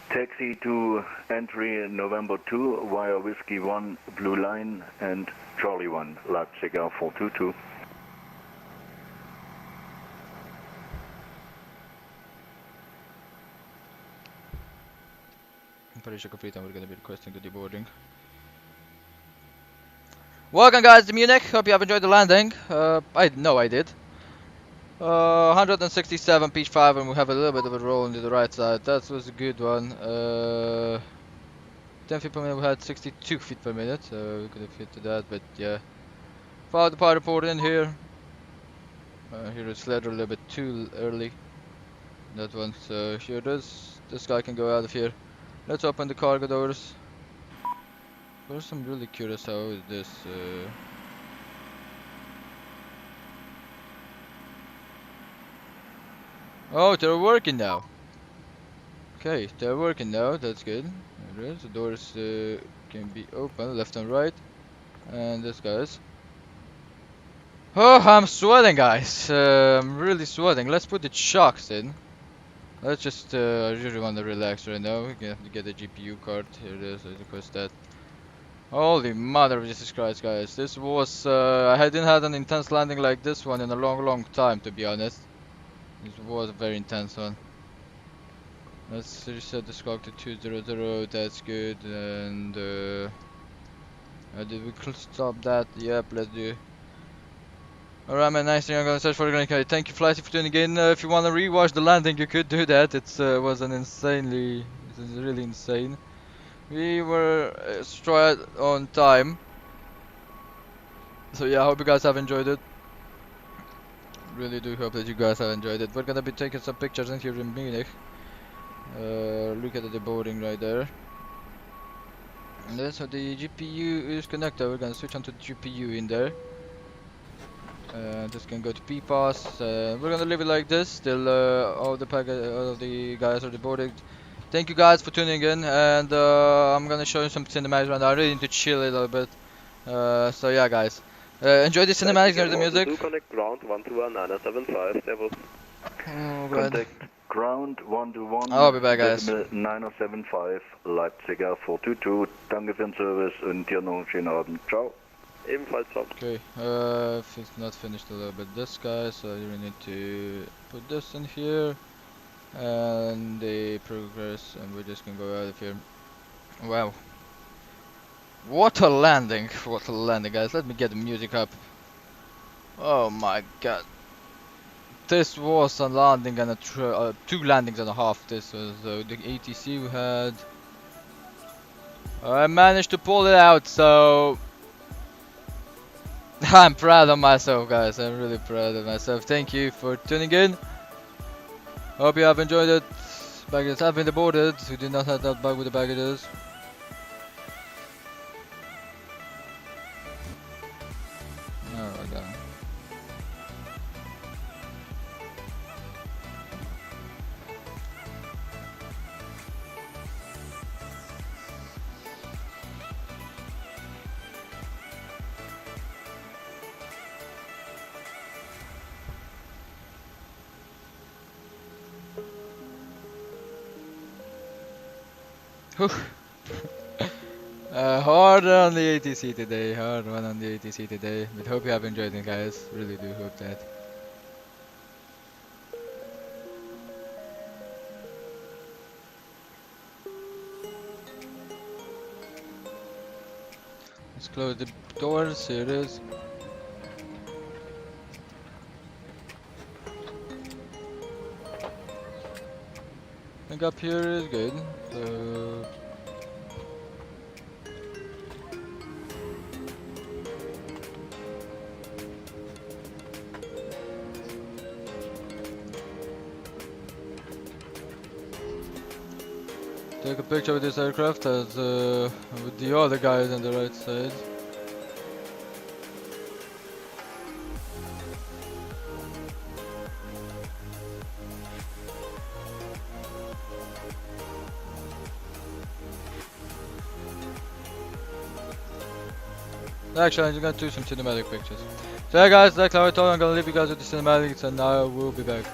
Taxi to entry November 2 via Whiskey 1, Blue Line and Charlie 1, Leipzig 422. Operation complete and we're gonna be requesting the deboarding. Welcome guys to Munich, hope you have enjoyed the landing. I know I did. 167 pitch 5 and we have a little bit of a roll into the right side, that was a good one. 10 feet per minute, we had 62 feet per minute, so we could have hit to that, but yeah. Followed the power report in here. Here it's led a little bit too early. That one, so here it is. This guy can go out of here. Let's open the cargo doors. First, I'm really curious how is this. Oh, they're working now. Okay, they're working now. That's good. There it is. The doors can be open, left and right. And this guy's. Oh, I'm sweating, guys. I'm really sweating. Let's put the shocks in. Let's just. I really want to relax right now. We're gonna have to get a GPU card. Here it is. I request that. Holy mother of Jesus Christ, guys. This was. I didn't have an intense landing like this one in a long time, to be honest. This was a very intense one. Let's reset the scope to 200. That's good. And. Did we stop that? Yep, let's do. Alright man, nice thing. I'm gonna search for the Grand Canyon. Thank you Flighty for tuning in. If you wanna rewatch the landing you could do that. It was really insane. We were straight on time. So yeah, I hope you guys have enjoyed it. Really do hope that you guys have enjoyed it. We're gonna be taking some pictures in here in Munich. Look at the boarding right there. And then so the GPU is connected. We're gonna switch on to the GPU in there. This can go to PPAS. We're gonna leave it like this till all of the guys are deboarded. Thank you guys for tuning in, and I'm gonna show you some cinematics right now. I really need to chill a little bit. So yeah, guys, enjoy the cinematics and the music. Connect ground 121 servus. Oh, good. Contact ground 121. I'll be back, guys. 975 Leipzig 422. Danke für den Service und dir noch einen schönen Abend. Ciao. Ebenfalls ciao. Okay, if it's not finished a little bit this guy, so you need to put this in here and the progress, and we're just gonna go out of here. Wow, what a landing, guys. Let me get the music up. Oh my god, this was a landing and a 2 landings and a half. This was the ATC we had. I managed to pull it out, so I'm proud of myself, guys. I'm really proud of myself. Thank you for tuning in. Hope you have enjoyed it. Baggages have been deboarded. We did not have that bug with the baggages. Oh my god. Hard on the ATC today, hard one on the ATC today, but hope you have enjoyed it, guys. Really do hope that. Let's close the doors. Here it is. I think up here is good. So take a picture with this aircraft as with the other guys on the right side. Actually, I'm just gonna do some cinematic pictures. So yeah guys, like I told you, I'm gonna leave you guys with the cinematics and I will be back.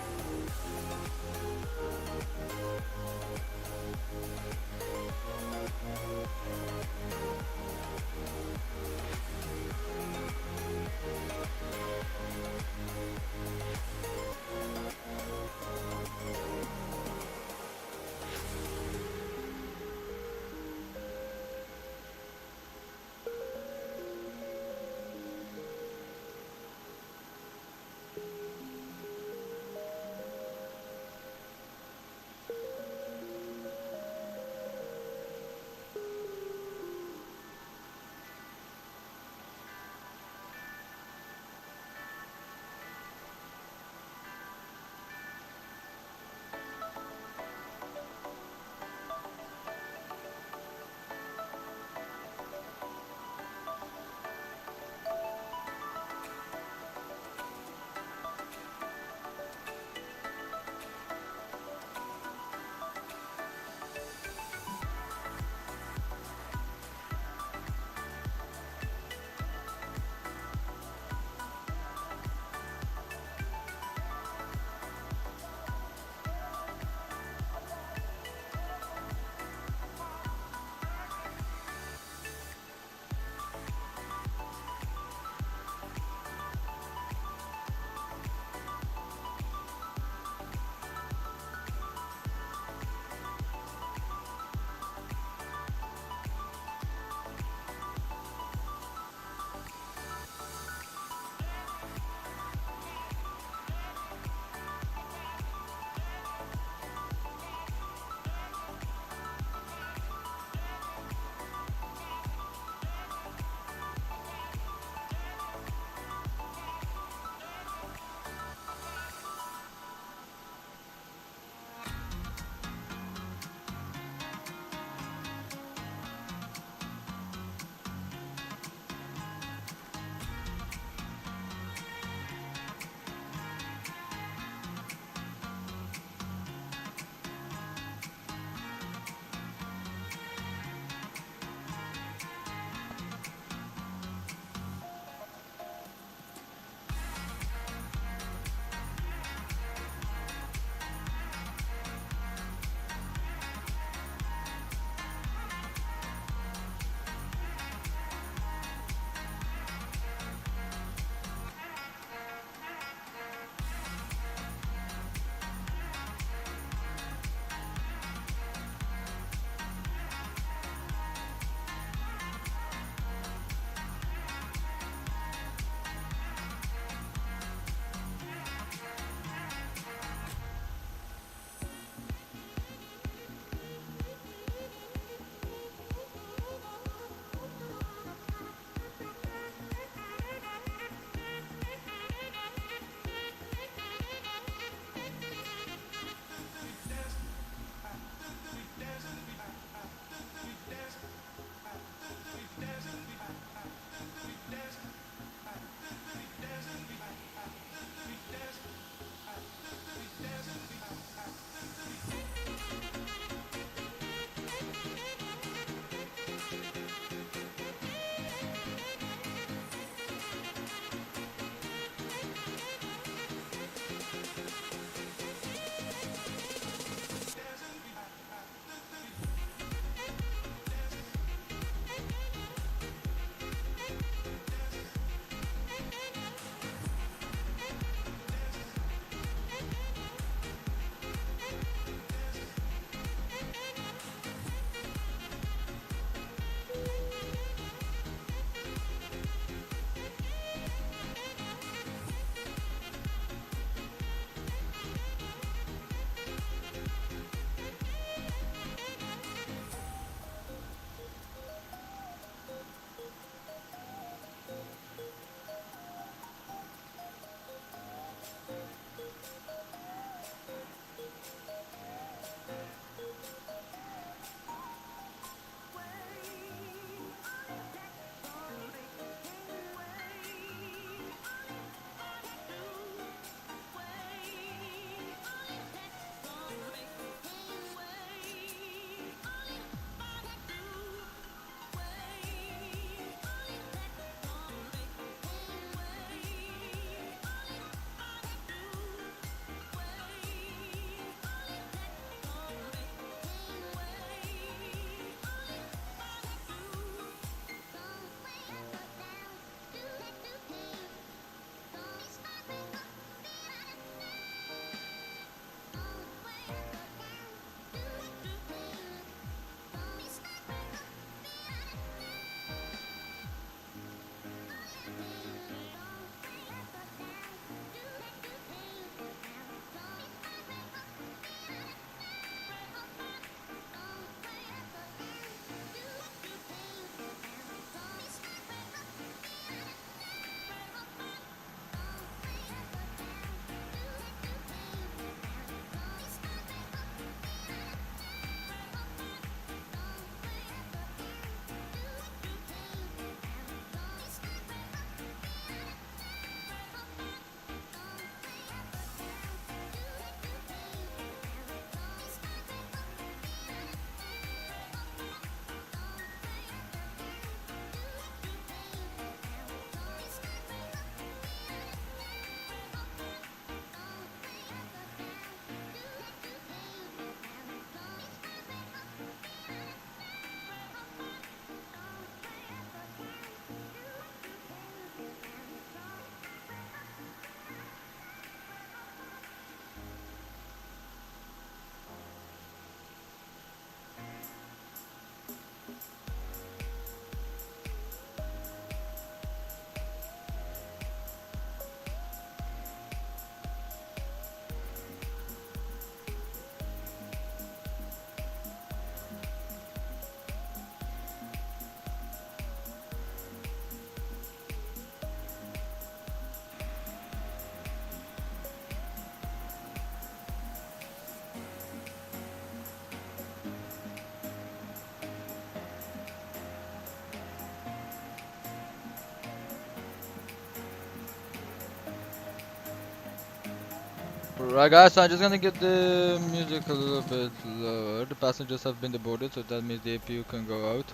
Right guys, so I'm just gonna get the music a little bit lower. The passengers have been deported, so that means the APU can go out.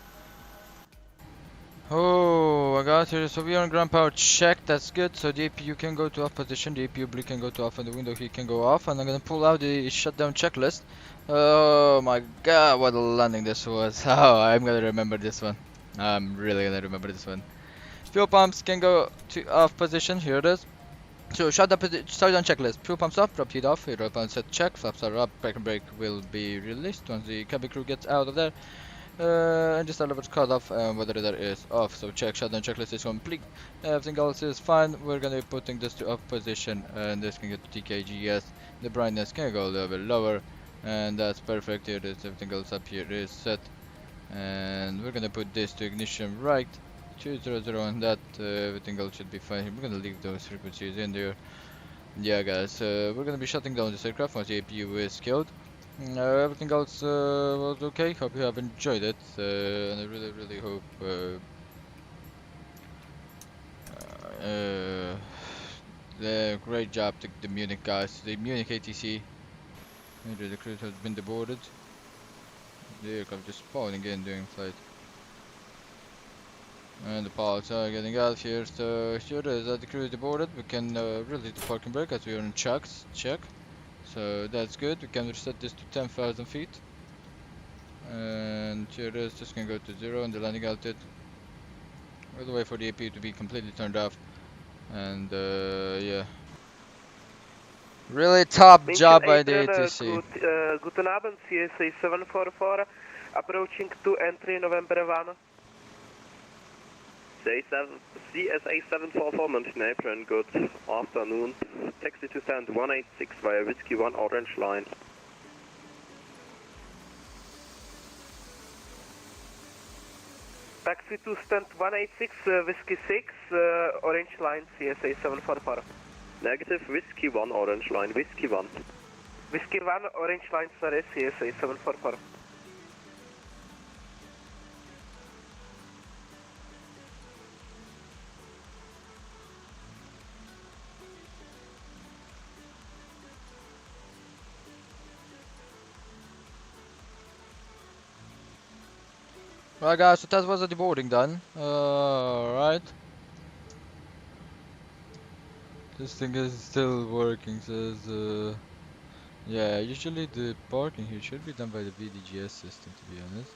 Oh, I got here. So we are on ground power check. That's good. So the APU can go to off position. The APU blue can go to off, and the window here can go off. And I'm gonna pull out the shutdown checklist. Oh my god, what a landing this was! Oh, I'm gonna remember this one. I'm really gonna remember this one. Fuel pumps can go to off position. Here it is. So shutdown checklist. Fuel pumps up, drop heat off. Hydro pump set check. Flaps are up. Brake and brake will be released once the cabin crew gets out of there. And just level cut off whether that is off. So check shutdown checklist is complete. Everything else is fine. We're gonna be putting this to off position, and this can get to TKGS. The brightness can go a little bit lower, and that's perfect. Here it is. Everything else up here is set, and we're gonna put this to ignition right 200, and that everything else should be fine. We're gonna leave those frequencies in there. Yeah, guys, we're gonna be shutting down this aircraft once the APU is killed. Everything else was okay. Hope you have enjoyed it, and I really hope great job to the Munich guys. The Munich ATC. The crew has been deported. The aircraft just spawning in during flight, and the pilots are getting out here. So sure is that the crew is deported. We can release the parking brake as we are on checks. Check. So that's good. We can reset this to 10,000 feet. And here it is, just gonna go to 0 and the landing altitude. We'll wait for the APU to be completely turned off. And yeah. Really top job by the ATC. Guten Abend, CSA 744, approaching to entry November 1. CSA 744 München apron, good afternoon. Taxi to stand 186 via Whiskey 1 Orange Line. Taxi to stand 186 Whiskey 6 Orange Line, CSA 744. Negative, Whiskey 1 Orange Line, Whiskey 1. Whiskey 1 Orange Line, sorry, CSA 744. Right guys, so that was the deboarding done. Right. This thing is still working, says yeah, usually the parking here should be done by the VDGS system, to be honest.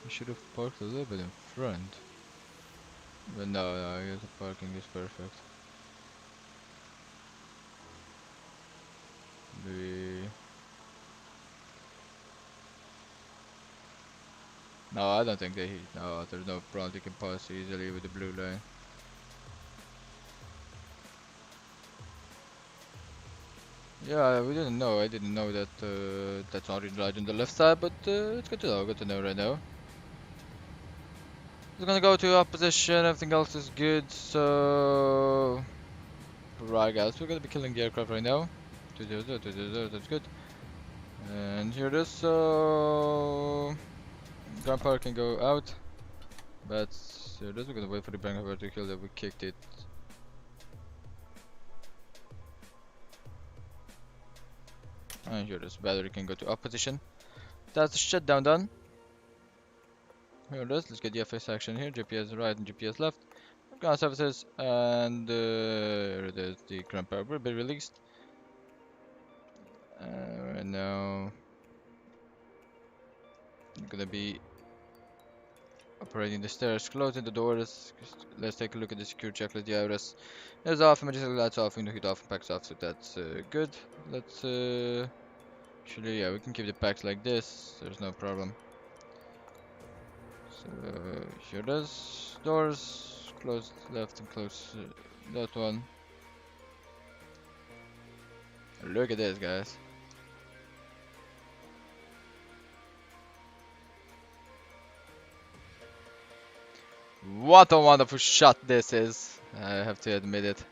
We should have parked a little bit in front. But no, I guess the parking is perfect. No, I don't think they hit. No, there's no problem. You can pass easily with the blue line. Yeah, we didn't know. I didn't know that that's orange light on the left side, but it's good to know. Good to know right now. We're gonna go to opposition. Everything else is good. So, right, guys, we're gonna be killing the aircraft right now. 200, 200. That's good. And here it is. So, ground power can go out. But here it is. We're gonna wait for the bank power to kill that. We kicked it. And here this battery can go to off position. That's the shutdown done. Here it is. Let's get the FS action here. GPS right and GPS left. Ground services, and here it is. The ground power will be released. Right now, I'm gonna be operating the stairs, closing the doors. Let's take a look at the secure checklist. The IRS is off, emergency lights off, window heat off, packs off. So that's good. Let's actually, yeah, we can keep the packs like this. There's no problem. So here it is. Doors closed left and close that one. Look at this, guys. What a wonderful shot this is. I have to admit it.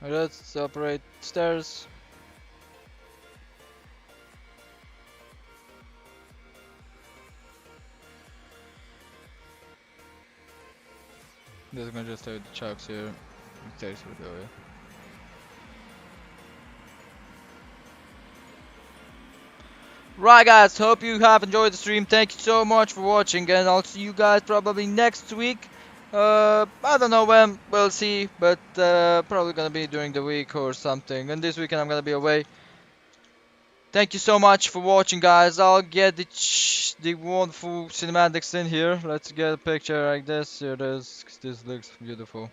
Let's operate stairs. Just gonna just have the chucks here. Takes it away. Right guys, hope you have enjoyed the stream. Thank you so much for watching, and I'll see you guys probably next week. I don't know when, we'll see, but probably gonna be during the week or something. And this weekend I'm gonna be away. Thank you so much for watching, guys. I'll get the wonderful cinematics in here. Let's get a picture like this. Here it is. This looks beautiful.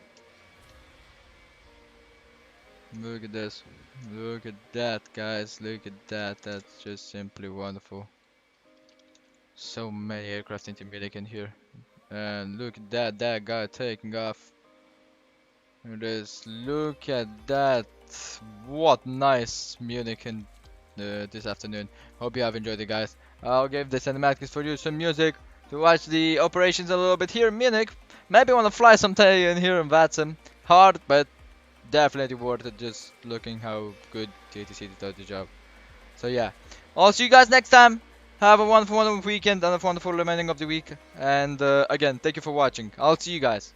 Look at this. Look at that, guys. Look at that. That's just simply wonderful. So many aircraft intermediate in here. And look at that. That guy taking off. Here it is. Look at that. What nice Munich in this afternoon. Hope you have enjoyed it, guys. I'll give the cinematics for you some music to watch the operations a little bit here in Munich. Maybe want to fly someday in here in VATSIM. Hard, but definitely worth it, just looking how good TTC does the job. So yeah, I'll see you guys next time. Have a wonderful weekend and a wonderful remaining of the week. And again, thank you for watching. I'll see you guys.